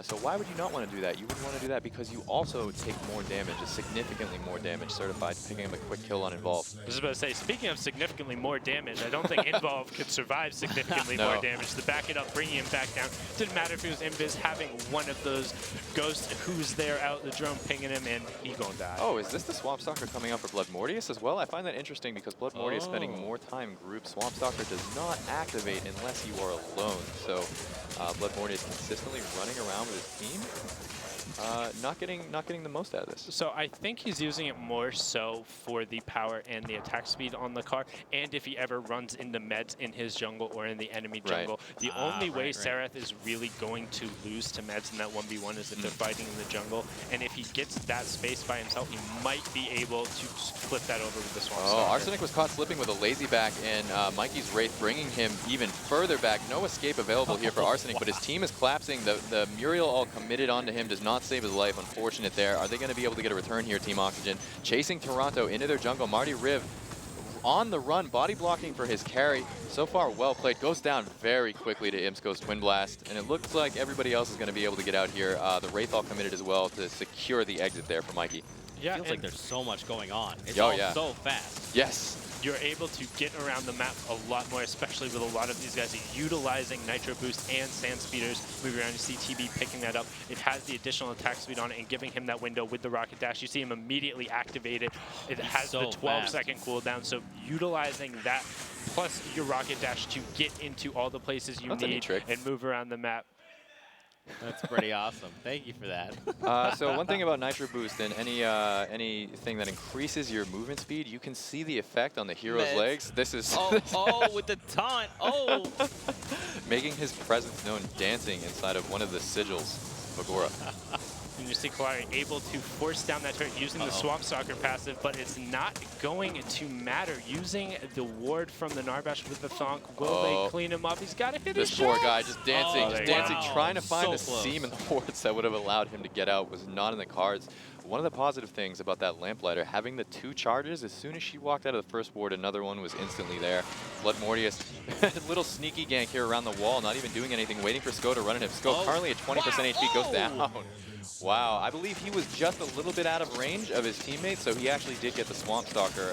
So why would you not want to do that? You would want to do that because you also take more damage, significantly more damage, certified picking up a quick kill on Involve. I was about to say, speaking of significantly more damage, I don't think Involve could survive significantly more damage. To back it up, bringing him back down. Didn't matter if he was Invis, having one of those ghosts who's there out the drone pinging him, and he gonna die. Oh, is this the Swamp Stalker coming up for Blood Mortius as well? I find that interesting because Blood Mortius spending more time group. Swamp Stalker does not activate unless you are alone. So Blood Mortius consistently running around with his team, not getting the most out of this. So I think he's using it more so for the power and the attack speed on the car, and if he ever runs into meds in his jungle or in the enemy jungle. The only way Seraph is really going to lose to meds in that 1v1 is if they're fighting in the jungle, and if he gets that space by himself, he might be able to flip that over with the Swamp Stalker. Arsenic was caught slipping with a lazy back, and Mikey's Wraith bringing him even further back. No escape available here for Arsenic, but his team is collapsing. The Muriel all committed onto him does not save his life. Unfortunate there. Are they going to be able to get a return here, Team Oxygen? Chasing Toronto into their jungle. Marty Riv on the run, body blocking for his carry. So far, well played. Goes down very quickly to Imsco's Twin Blast, and it looks like everybody else is going to be able to get out here. The Wraith all committed as well to secure the exit there for Mikey. Yeah, it feels like there's so much going on. It's all so fast. Yes. You're able to get around the map a lot more, especially with a lot of these guys utilizing Nitro Boost and Sand Speeders. Moving around, you see TB picking that up. It has the additional attack speed on it and giving him that window with the Rocket Dash. You see him immediately activate it. It has the 12-second cooldown, so utilizing that plus your Rocket Dash to get into all the places you need and move around the map. That's pretty awesome. Thank you for that. So one thing about Nitro Boost and anything that increases your movement speed, you can see the effect on the hero's legs. This is with the taunt. making his presence known, dancing inside of one of the sigils of Agora. And you see Kalari able to force down that turret using the Swamp Stalker passive, but it's not going to matter. Using the ward from the Narbash with the Thonk, will they clean him up? He's got to hit his This poor shot. guy just dancing, trying to find the seam in the wards that would have allowed him to get out was not in the cards. One of the positive things about that Lamplighter, having the 2 charges, as soon as she walked out of the first ward, another one was instantly there. Blood Mortius, little sneaky gank here around the wall, not even doing anything, waiting for Sko to run at him. Sko currently at 20% HP, goes down. Wow, I believe he was just a little bit out of range of his teammates, so he actually did get the Swamp Stalker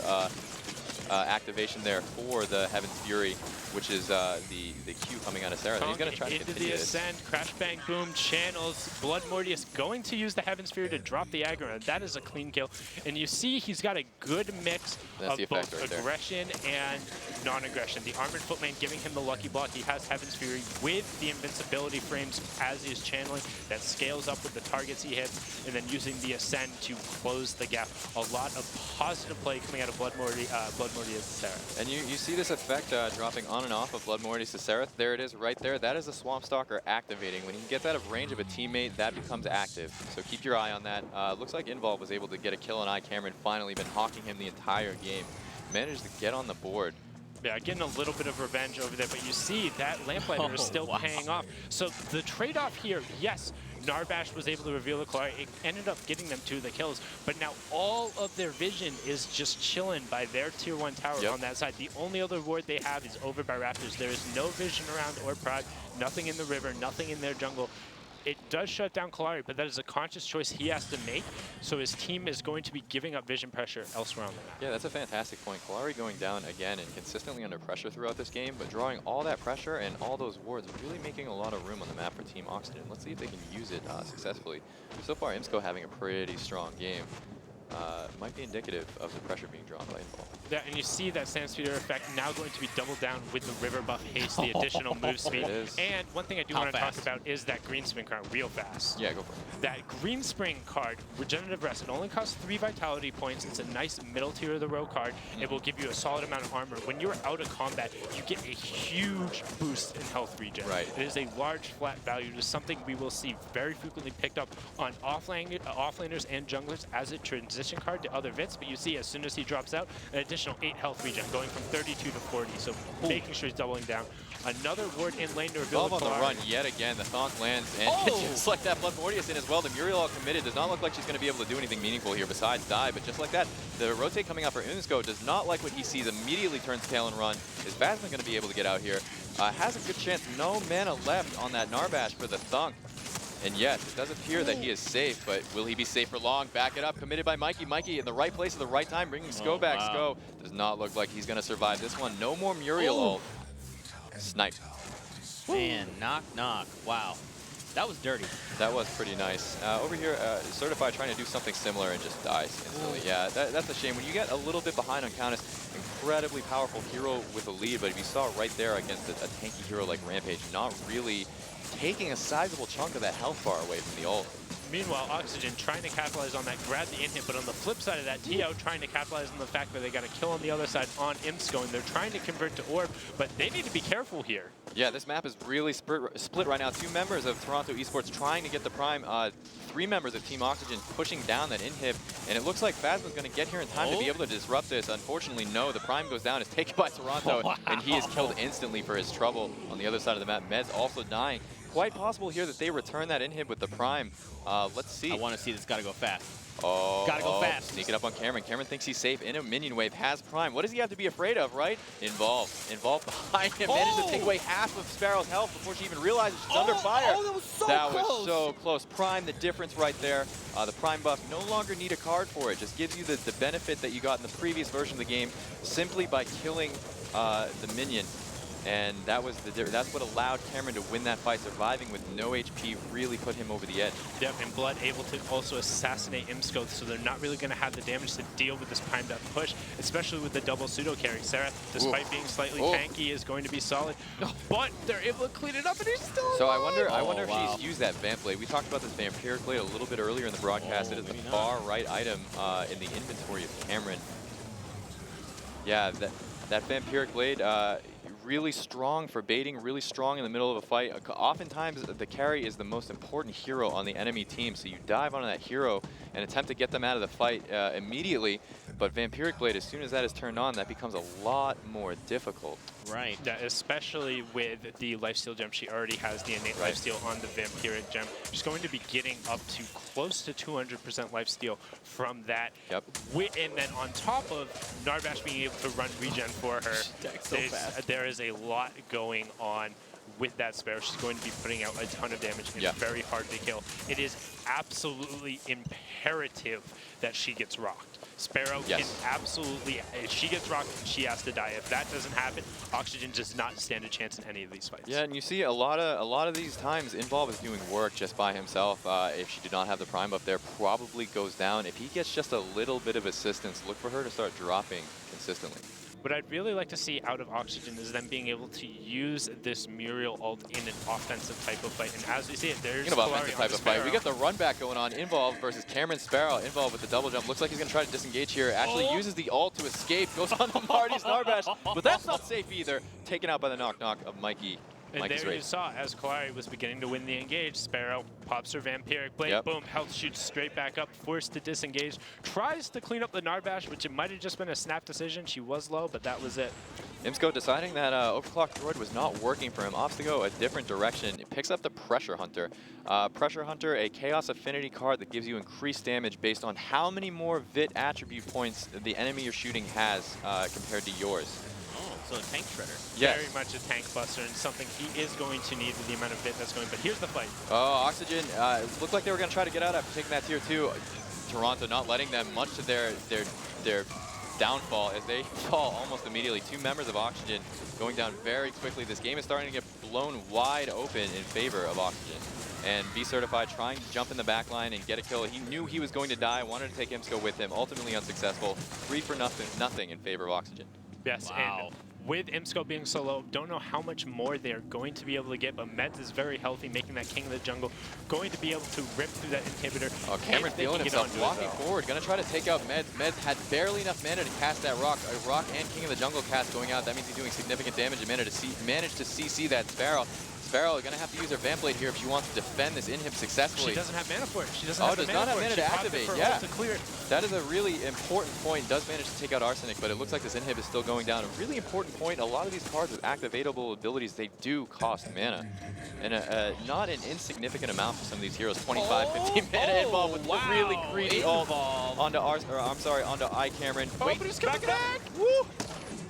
activation there for the Heaven's Fury, which is the Q coming out of Sarah. He's going to try to continue the this. Ascend, Crash Bang Boom, channels, Blood Mortius going to use the Heaven's Fury to drop the aggro. That is a clean kill. And you see he's got a good mix of both aggression and non-aggression. The Armored Footman giving him the lucky block. He has Heaven's Fury with the invincibility frames as he's channeling. That scales up with the targets he hits, and then using the Ascend to close the gap. A lot of positive play coming out of Blood Mortius Sarah. And you see this effect dropping on and off of Blood Mortius to Seraph. There it is right there. That is the Swamp Stalker activating. When he gets out of range of a teammate, that becomes active. So keep your eye on that. Looks like Involve was able to get a kill on Cameron. Finally been hawking him the entire game. Managed to get on the board. Yeah, getting a little bit of revenge over there, but you see that Lamplighter is still paying off. So the trade-off here, yes, Narbash was able to reveal the Kalari. It ended up getting them 2 of the kills, but now all of their vision is just chilling by their tier 1 tower on that side. The only other ward they have is over by Raptors. There is no vision around or Prod, nothing in the river, nothing in their jungle. It does shut down Kalari, but that is a conscious choice he has to make, so his team is going to be giving up vision pressure elsewhere on the map. Yeah, that's a fantastic point. Kalari going down again and consistently under pressure throughout this game, but drawing all that pressure and all those wards, really making a lot of room on the map for Team Oxygen. Let's see if they can use it successfully. So far, Imsco having a pretty strong game. Might be indicative of the pressure being drawn by Involve. Yeah, and you see that Sand Speeder effect now going to be doubled down with the River buff haste, the additional move speed. And one thing I do want to talk about is that Green Spring card real fast. Yeah, go for it. That Green Spring card, Regenerative Rest, it only costs 3 vitality points. It's a nice middle tier of the row card. It will give you a solid amount of armor. When you're out of combat, you get a huge boost in health regen. Right. It is a large flat value. It is something we will see very frequently picked up on offlaners and junglers as a transition card to other Vits, but you see as soon as he drops out, an additional 8 health regen, going from 32 to 40, so making sure he's doubling down. Another ward in lane to reveal Involve on the run yet again. The Thonk lands, and just like that, Blood Mortius in as well. The Muriel all committed. Does not look like she's going to be able to do anything meaningful here besides die, but just like that, the rotate coming out for Unisco does not like what he sees, immediately turns tail and run. Is Basman going to be able to get out here? Has a good chance. No mana left on that Narbash for the Thunk. And yes, it does appear that he is safe, but will he be safe for long? Back it up, committed by Mikey. Mikey in the right place at the right time, bringing Sko back. Sko does not look like he's going to survive this one. No more Muriel ult. Snipe. Man, knock, knock. Wow. That was dirty. That was pretty nice. Over here, Certified trying to do something similar and just dies instantly. Yeah, that's a shame. When you get a little bit behind on Countess, incredibly powerful hero with a lead, but if you saw right there against a tanky hero like Rampage, not really taking a sizable chunk of that health bar away from the ult. Meanwhile, Oxygen trying to capitalize on that, grab the in-hit, but on the flip side of that, TO trying to capitalize on the fact that they got a kill on the other side on Imsco, and they're trying to convert to Orb, but they need to be careful here. Yeah, this map is really split right now. 2 members of Toronto Esports trying to get the Prime. 3 members of Team Oxygen pushing down that inhib, and it looks like Phasma's going to get here in time to be able to disrupt this. Unfortunately, no. The Prime goes down, is taken by Toronto, and he is killed instantly for his trouble on the other side of the map. Meds also dying. Quite possible here that they return that inhib with the Prime. Let's see. I want to see this. Got to go fast. Gotta go fast. Sneak it up on Cameron. Cameron thinks he's safe in a minion wave. Has Prime. What does he have to be afraid of, right? Involve behind him. Managed to take away half of Sparrow's health before she even realizes she's under fire. That was so close. That was so close. Prime, the difference right there. The Prime buff, no longer need a card for it. Just gives you the benefit that you got in the previous version of the game simply by killing the minion. And that's what allowed Cameron to win that fight. Surviving with no HP really put him over the edge. Yep, and Blood able to also assassinate Imsco, so they're not really going to have the damage to deal with this primed up push, especially with the double pseudo carry. Sarah, despite being slightly tanky, is going to be solid, but they're able to clean it up, and he's still alive. So I wonder if she's used that Vamp Blade. We talked about this Vampiric Blade a little bit earlier in the broadcast. It is the far right item in the inventory of Cameron. Yeah, that Vampiric Blade, really strong for baiting, really strong in the middle of a fight. Oftentimes, the carry is the most important hero on the enemy team, so you dive onto that hero and attempt to get them out of the fight immediately. But Vampiric Blade, as soon as that is turned on, that becomes a lot more difficult. Right. Yeah, especially with the lifesteal gem. She already has the innate lifesteal on the Vampiric gem. She's going to be getting up to close to 200% lifesteal from that. Yep. And then on top of Narbash being able to run regen for her, there is a lot going on with that Sparrow. She's going to be putting out a ton of damage and very hard to kill. It is absolutely imperative that she gets rocked. Sparrow can absolutely, if she gets rocked, she has to die. If that doesn't happen, Oxygen does not stand a chance in any of these fights. Yeah, and you see a lot of these times, Involve is doing work just by himself. If she did not have the Prime buff there, probably goes down. If he gets just a little bit of assistance, look for her to start dropping consistently. What I'd really like to see out of Oxygen is them being able to use this Muriel ult in an offensive type of fight. And as we see it, there's Speaking of offensive type of fight, we got the run back going on. Involved versus Cameron Sparrow. Involved with the double jump. Looks like he's going to try to disengage here. Actually uses the ult to escape. Goes on to Marty's Narbash. But that's not safe either. Taken out by the knock-knock of Mikey. And there you saw, as Kalari was beginning to win the engage, Sparrow pops her Vampiric Blade, Yep. boom, health shoots straight back up, forced to disengage, tries to clean up the Narbash, which it might have just been a snap decision. She was low, but that was it. Imsco deciding that Overclock Droid was not working for him, opts to go a different direction. It picks up the Pressure Hunter. Pressure Hunter, a Chaos Affinity card that gives you increased damage based on how many more Vit attribute points the enemy you're shooting has compared to yours. So a tank shredder. Yes. Very much a tank buster and something he is going to need with the amount of Vit that's going. But here's the fight. Oh, Oxygen. It looked like they were going to try to get out after taking that tier 2. Toronto not letting them, much to their downfall, as they fall almost immediately. 2 members of Oxygen going down very quickly. This game is starting to get blown wide open in favor of Oxygen. And Be Certified trying to jump in the back line and get a kill. He knew he was going to die, wanted to take Imsco with him, ultimately unsuccessful. 3 for nothing in favor of Oxygen. Yes, and with Imsco being so low, don't know how much more they're going to be able to get, but Meds is very healthy, making that King of the Jungle, going to be able to rip through that inhibitor. Oh, Cameron feeling himself, walking forward, gonna try to take out Meds. Meds had barely enough mana to cast that rock. A rock and King of the Jungle cast going out, that means he's doing significant damage and managed to CC that Sparrow. Sparrow is going to have to use her Vamp Blade here if she wants to defend this inhib successfully. She doesn't have mana for it. She doesn't have does mana not have for mana it. to activate, yeah. To clear it. That is a really important point. Does manage to take out Arsenic, but it looks like this inhib is still going down. A really important point. A lot of these cards with activatable abilities, they do cost mana. And not an insignificant amount for some of these heroes. 25, 15 mana involved with the really greedy ult onto onto Cameron. Wait, but he's coming back! Woo!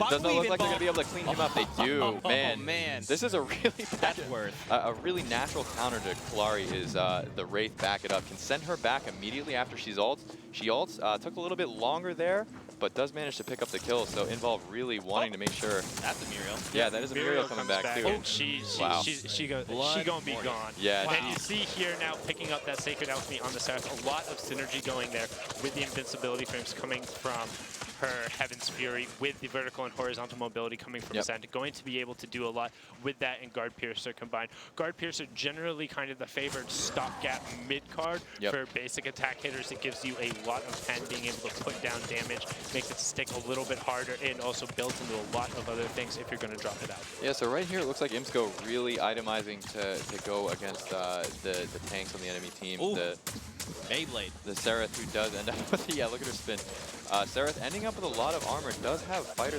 Doesn't look like they're going to be able to clean him up. They do. Man. Oh, man. This is a really That's worth. A really natural counter to Kalari is the Wraith back it up. Can send her back immediately after she ults. She ults. Took a little bit longer there, but does manage to pick up the kill. So Involve really wanting to make sure. That's a Muriel. Yeah, that is a Muriel coming back too. Oh, she gonna be gone. Yeah. And you see here now picking up that Sacred Alchemy on the south. A lot of synergy going there with the invincibility frames coming from her Heaven's Fury, with the vertical and horizontal mobility coming from Ascent, going to be able to do a lot with that and Guard Piercer combined. Guard Piercer generally kind of the favored stopgap mid card for basic attack hitters. It gives you a lot of 10, being able to put down damage, makes it stick a little bit harder, and also builds into a lot of other things if you're going to drop it out. Yeah, so right here it looks like Imsco really itemizing to go against the tanks on the enemy team. Ooh. Beyblade. The Sereth, who does end up with look at her spin. Sereth ending up with a lot of armor, does have fighter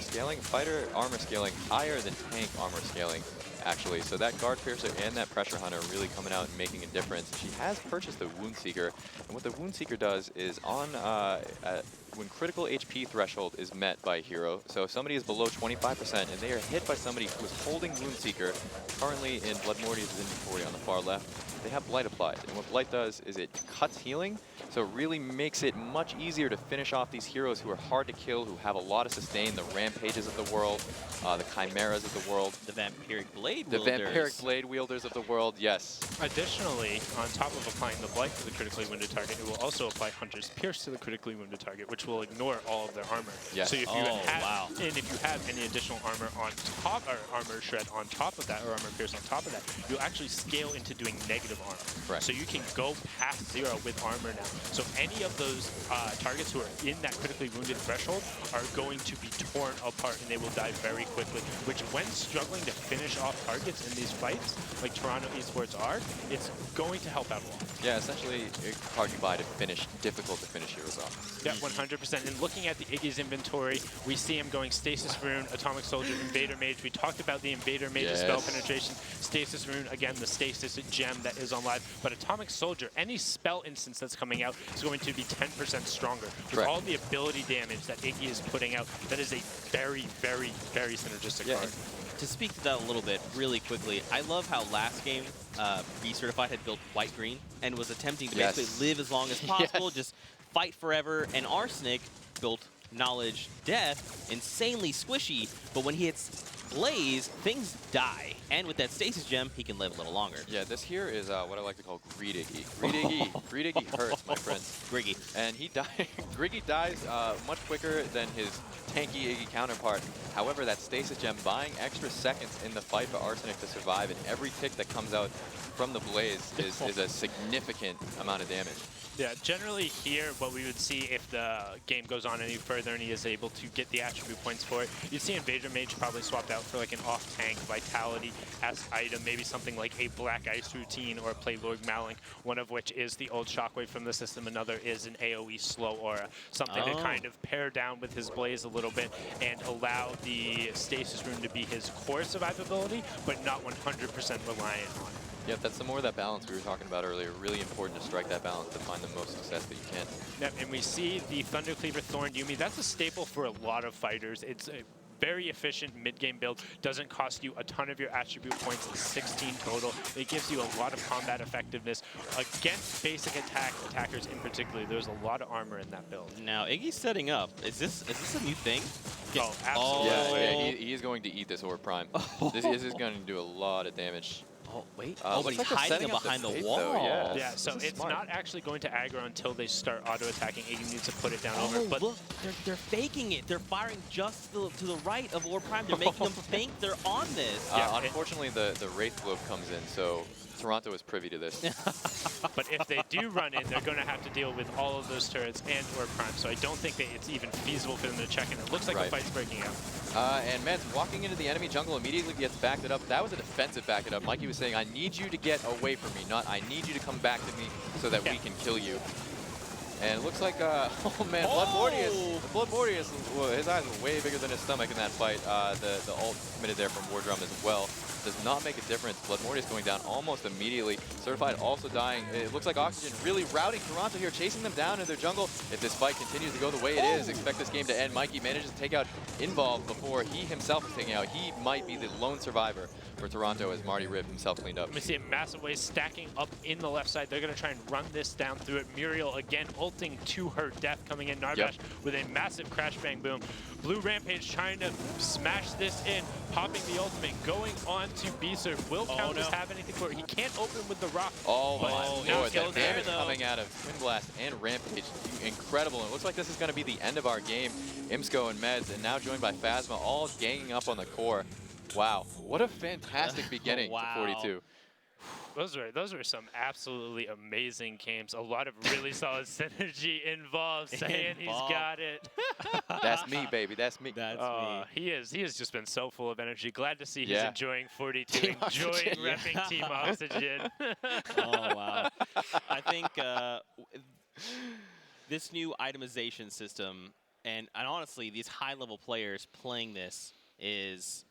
armor scaling higher than tank armor scaling, actually. So that Guard Piercer and that Pressure Hunter really coming out and making a difference. She has purchased the Wound Seeker, and what the Wound Seeker does is when critical HP threshold is met by a hero, so if somebody is below 25% and they are hit by somebody who is holding Wound Seeker, currently in Blood Mortius' inventory on the far left, they have Blight applied. And what Blight does is it cuts healing, so it really makes it much easier to finish off these heroes who are hard to kill, who have a lot of sustain, the Rampages of the world, the Chimeras of the world. The Vampiric Blade The wielders. Vampiric Blade wielders of the world, yes. Additionally, on top of applying the Blight to the critically wounded target, it will also apply Hunter's Pierce to the critically wounded target, which will ignore all of their armor. Yes. So if you and if you have any additional armor on top, or armor shred on top of that, or armor pierce on top of that, you'll actually scale into doing negative armor. Correct. So you can go past 0 with armor now. So any of those targets who are in that critically wounded threshold are going to be torn apart, and they will die very quickly, which when struggling to finish off targets in these fights, like Toronto Esports are, it's going to help out a lot. Yeah, essentially, hard to buy to finish, difficult to finish heroes off. Yeah, 100%. And looking at the Iggy's inventory, we see him going Stasis Rune, Atomic Soldier, Invader Mage. We talked about the Invader Mage's spell penetration. Stasis Rune, again, the Stasis gem that is on live. But Atomic Soldier, any spell instance that's coming out is going to be 10% stronger. With all the ability damage that Iggy is putting out, that is a very, very, very synergistic card. To speak to that a little bit, really quickly, I love how last game, Be Certified had built white-green and was attempting to basically live as long as possible, just fight forever, and Arsenic built Knowledge Death, insanely squishy, but when he hits Blaze, things die. And with that Stasis Gem, he can live a little longer. Yeah, this here is what I like to call Greed Iggy. Greed Iggy. Greed Iggy hurts, my friends. Griggy. And he dies. Griggy dies much quicker than his tanky Iggy counterpart. However, that Stasis Gem buying extra seconds in the fight for Arsenic to survive, and every tick that comes out from the Blaze is a significant amount of damage. Yeah, generally here, what we would see if the game goes on any further and he is able to get the attribute points for it, you'd see Invader Mage probably swapped out for like an off-tank Vitality-esque item, maybe something like a Black Ice routine or play Lord Malink, one of which is the old Shockwave from the system, another is an AoE slow aura, something to kind of pair down with his Blaze a little bit and allow the Stasis Rune to be his core survivability, but not 100% reliant on it. Yep, that's the more of that balance we were talking about earlier. Really important to strike that balance to find the most success that you can. Yep, and we see the Thunder Cleaver Thorn Yuumi. That's a staple for a lot of fighters. It's a very efficient mid-game build. Doesn't cost you a ton of your attribute points. It's 16 total. It gives you a lot of combat effectiveness against basic attackers in particular. There's a lot of armor in that build. Now, Iggy's setting up. Is this a new thing? Oh, absolutely. Yeah, he is going to eat this Orb Prime. This is going to do a lot of damage. Oh, wait. But he's hiding behind the wall. Though, yeah, so it's smart. not actually going to aggro until they start auto-attacking. Iggy needs to put it down over. But look, they're faking it. They're firing just to the right of Orb Prime. They're making them think they're on this. Unfortunately, the Wraith Globe comes in, so Toronto is privy to this. But if they do run in, they're going to have to deal with all of those turrets and Orb Prime. So I don't think that it's even feasible for them to check in. It looks like the fight's breaking out. And Meds walking into the enemy jungle immediately gets backed it up. That was a defensive back it up. Mikey was saying, I need you to get away from me, not I need you to come back to me so that we can kill you. And it looks like, oh man, Blood Mortius, well, his eyes were way bigger than his stomach in that fight. The ult committed there from War Drum as well. Does not make a difference. Blood Mortius going down almost immediately. Certified also dying. It looks like Oxygen really routing Toronto here, chasing them down in their jungle. If this fight continues to go the way it is, expect this game to end. Mikey manages to take out Involve before he himself is taken out. He might be the lone survivor for Toronto as Marty Rib himself cleaned up. We see a massive wave stacking up in the left side. They're going to try and run this down through it. Muriel again ulting to her death, coming in. Narbash with a massive crash bang boom. Blue Rampage trying to smash this in, popping the ultimate, going on to Beaser. Will Countess have anything for it? He can't open with the rock. Oh my lord, that damage coming out of Twin Blast and Rampage, incredible. It looks like this is going to be the end of our game. Imsco and Meds, and now joined by Phasma, all ganging up on the core. Wow, what a fantastic beginning to 42. Those were some absolutely amazing games. A lot of really solid synergy involved. Saying he's got it. That's me, baby. That's me. That's me. He has just been so full of energy. Glad to see he's enjoying 42, enjoying repping Team Oxygen. Oh wow. I think this new itemization system, and honestly, these high-level players playing this is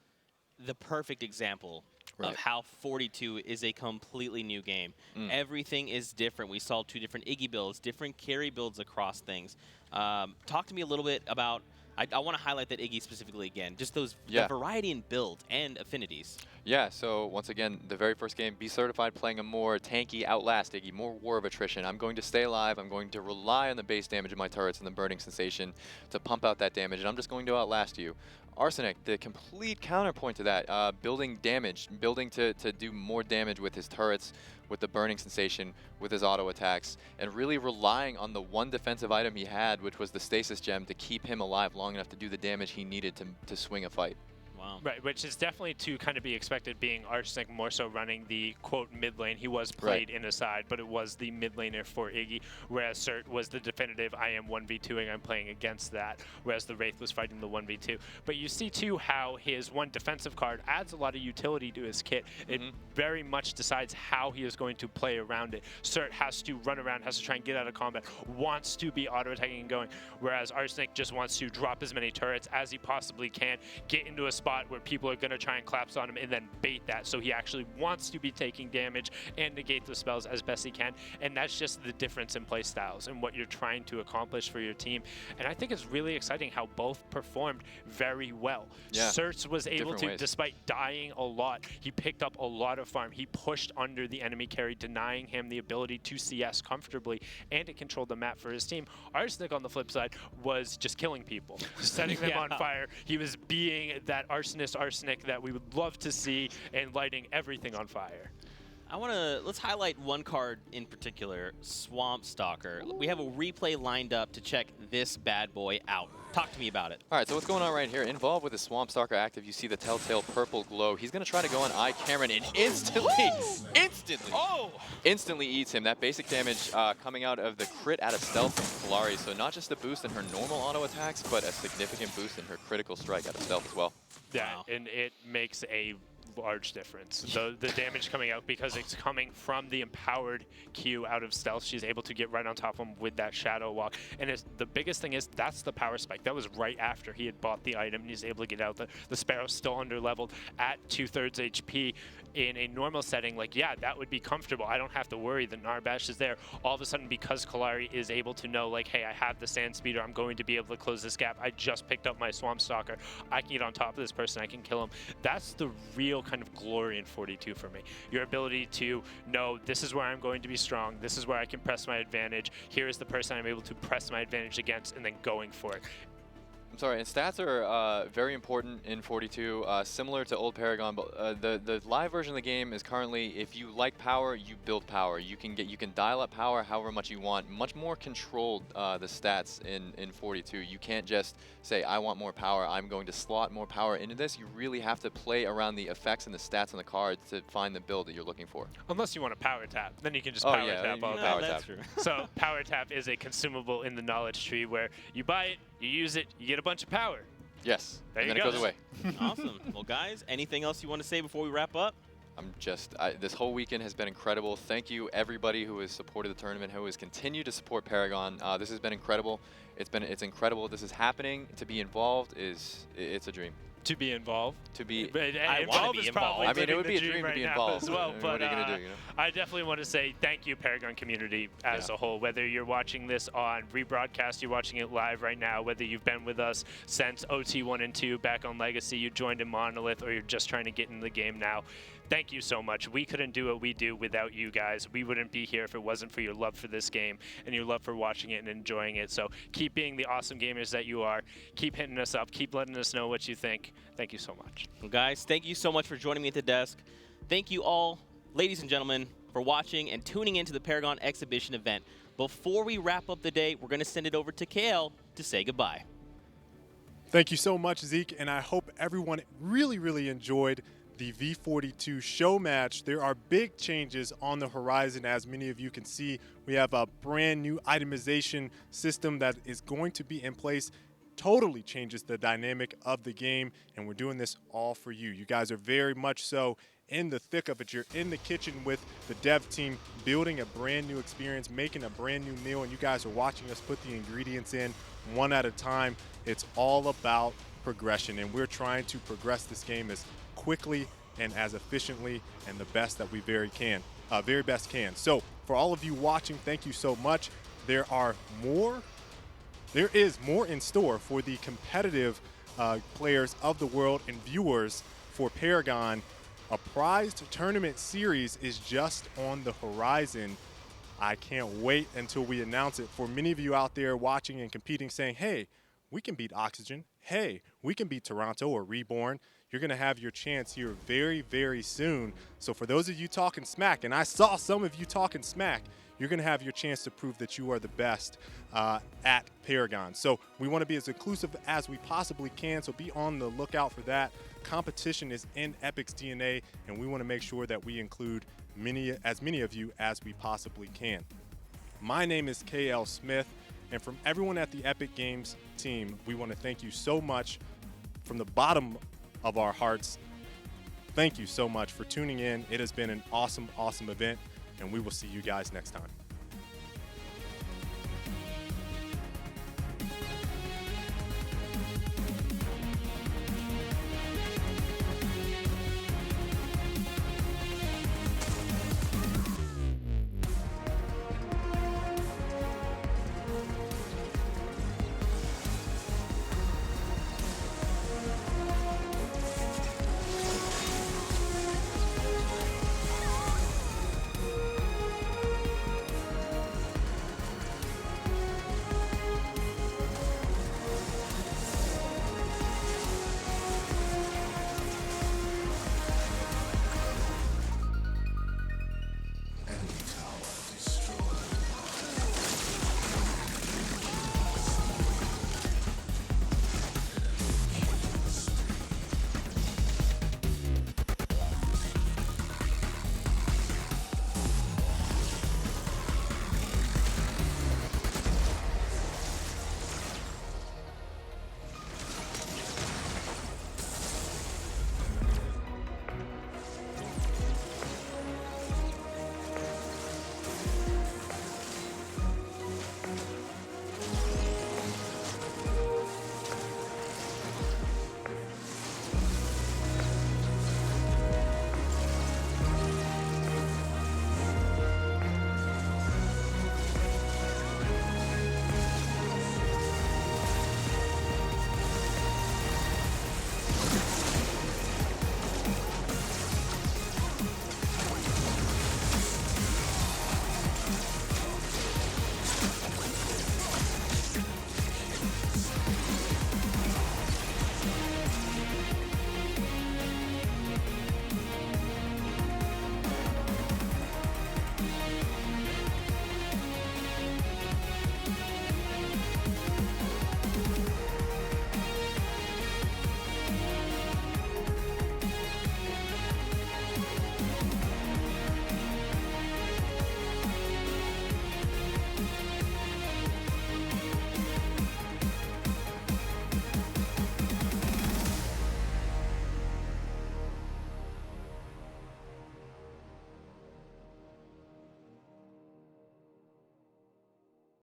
the perfect example of how 42 is a completely new game. Everything is different. We saw 2 different Iggy builds, different carry builds across things. Talk to me a little bit about, I want to highlight that Iggy specifically again, just those the variety in build and affinities. Yeah, so once again, the very first game, be certified playing a more tanky Outlast Iggy, more War of Attrition. I'm going to stay alive, I'm going to rely on the base damage of my turrets and the burning sensation to pump out that damage, and I'm just going to outlast you. Arsenic, the complete counterpoint to that, building damage, building to do more damage with his turrets, with the burning sensation, with his auto attacks, and really relying on the one defensive item he had, which was the Stasis Gem, to keep him alive long enough to do the damage he needed to swing a fight. Wow. Right, which is definitely to kind of be expected, being Arsenic more so running the, quote, mid lane. He was played in a side, but it was the mid laner for Iggy, whereas Cert was the definitive, I am 1v2ing, I'm playing against that, whereas the Wraith was fighting the 1v2. But you see, too, how his one defensive card adds a lot of utility to his kit. It very much decides how he is going to play around it. Cert has to run around, has to try and get out of combat, wants to be auto-attacking and going, whereas Arsenic just wants to drop as many turrets as he possibly can, get into a spot where people are going to try and collapse on him and then bait that, so he actually wants to be taking damage and negate the spells as best he can. And that's just the difference in play styles and what you're trying to accomplish for your team. And I think it's really exciting how both performed very well. Certs was able to, despite dying a lot, he picked up a lot of farm. He pushed under the enemy carry, denying him the ability to CS comfortably and to control the map for his team. Arsenic, on the flip side, was just killing people, setting them on fire. He was being that arsonist that we would love to see and lighting everything on fire. Let's highlight one card in particular, Swamp Stalker. We have a replay lined up to check this bad boy out. Talk to me about it. All right, so what's going on right here? Involved with the Swamp Stalker active, you see the telltale purple glow. He's going to try to go on Eye Cameron and instantly eats him. That basic damage coming out of the crit out of stealth from Kalari. So not just a boost in her normal auto attacks, but a significant boost in her critical strike out of stealth as well. Yeah, and it makes a large difference. The damage coming out, because it's coming from the empowered Q out of stealth, she's able to get right on top of him with that shadow walk. And the biggest thing is that's the power spike. That was right after he had bought the item and he's able to get out. The Sparrow's still under leveled at 2/3 HP. In a normal setting, like, yeah, that would be comfortable. I don't have to worry. The Narbash is there. All of a sudden, because Kalari is able to know, like, hey, I have the Sand Speeder, I'm going to be able to close this gap. I just picked up my Swamp Stalker. I can get on top of this person. I can kill him. That's the real kind of glory in 42 for me. Your ability to know this is where I'm going to be strong. This is where I can press my advantage. Here is the person I'm able to press my advantage against, and then going for it. I'm sorry, and stats are very important in 42, similar to old Paragon, but the live version of the game is currently, if you like power, you build power. You can dial up power however much you want. Much more controlled, the stats in 42. You can't just say, I want more power, I'm going to slot more power into this. You really have to play around the effects and the stats on the cards to find the build that you're looking for. Unless you want a power tap, then you can just power tap all power day. tap. So power tap is a consumable in the knowledge tree where you buy it, you use it, you get a bunch of power. Yes, there and you then go. it goes away. Awesome. Well, guys, anything else you want to say before we wrap up? This whole weekend has been incredible. Thank you everybody who has supported the tournament, who has continued to support Paragon. This has been incredible. It's incredible. This is happening. To be involved it's a dream. To be involved. To be. I want to be involved. I mean, it would be a dream to be involved as well. But what are you gonna do? You know? I definitely want to say thank you, Paragon community as a whole. Whether you're watching this on rebroadcast, you're watching it live right now. Whether you've been with us since OT1 and 2 back on Legacy, you joined in Monolith, or you're just trying to get in the game now. Thank you so much. We couldn't do what we do without you guys. We wouldn't be here if it wasn't for your love for this game and your love for watching it and enjoying it. So keep being the awesome gamers that you are. Keep hitting us up. Keep letting us know what you think. Thank you so much. Well, guys, thank you so much for joining me at the desk. Thank you all, ladies and gentlemen, for watching and tuning into the Paragon Exhibition event. Before we wrap up the day, we're going to send it over to KL to say goodbye. Thank you so much, Zeke, and I hope everyone really enjoyed the V42 show match. There are big changes on the horizon. As many of you can see, we have a brand new itemization system that is going to be in place. Totally changes the dynamic of the game, and we're doing this all for you. You guys are very much so in the thick of it. You're in the kitchen with the dev team, building a brand new experience, making a brand new meal, and you guys are watching us put the ingredients in one at a time. It's all about progression, and we're trying to progress this game as quickly and as efficiently and the best that we very best can. So for all of you watching, thank you so much. There is more in store for the competitive players of the world and viewers for Paragon. A prized tournament series is just on the horizon. I can't wait until we announce it. For many of you out there watching and competing, saying, hey, we can beat Oxygen. Hey, we can beat Toronto or Reborn. You're going to have your chance here very soon. So for those of you talking smack, and I saw some of you talking smack, you're going to have your chance to prove that you are the best at Paragon. So we want to be as inclusive as we possibly can, so be on the lookout for that. Competition is in Epic's DNA, and we want to make sure that we include as many of you as we possibly can. My name is KL Smith, and from everyone at the Epic Games team, we want to thank you so much from the bottom of our hearts. Thank you so much for tuning in. It has been an awesome event, and we will see you guys next time.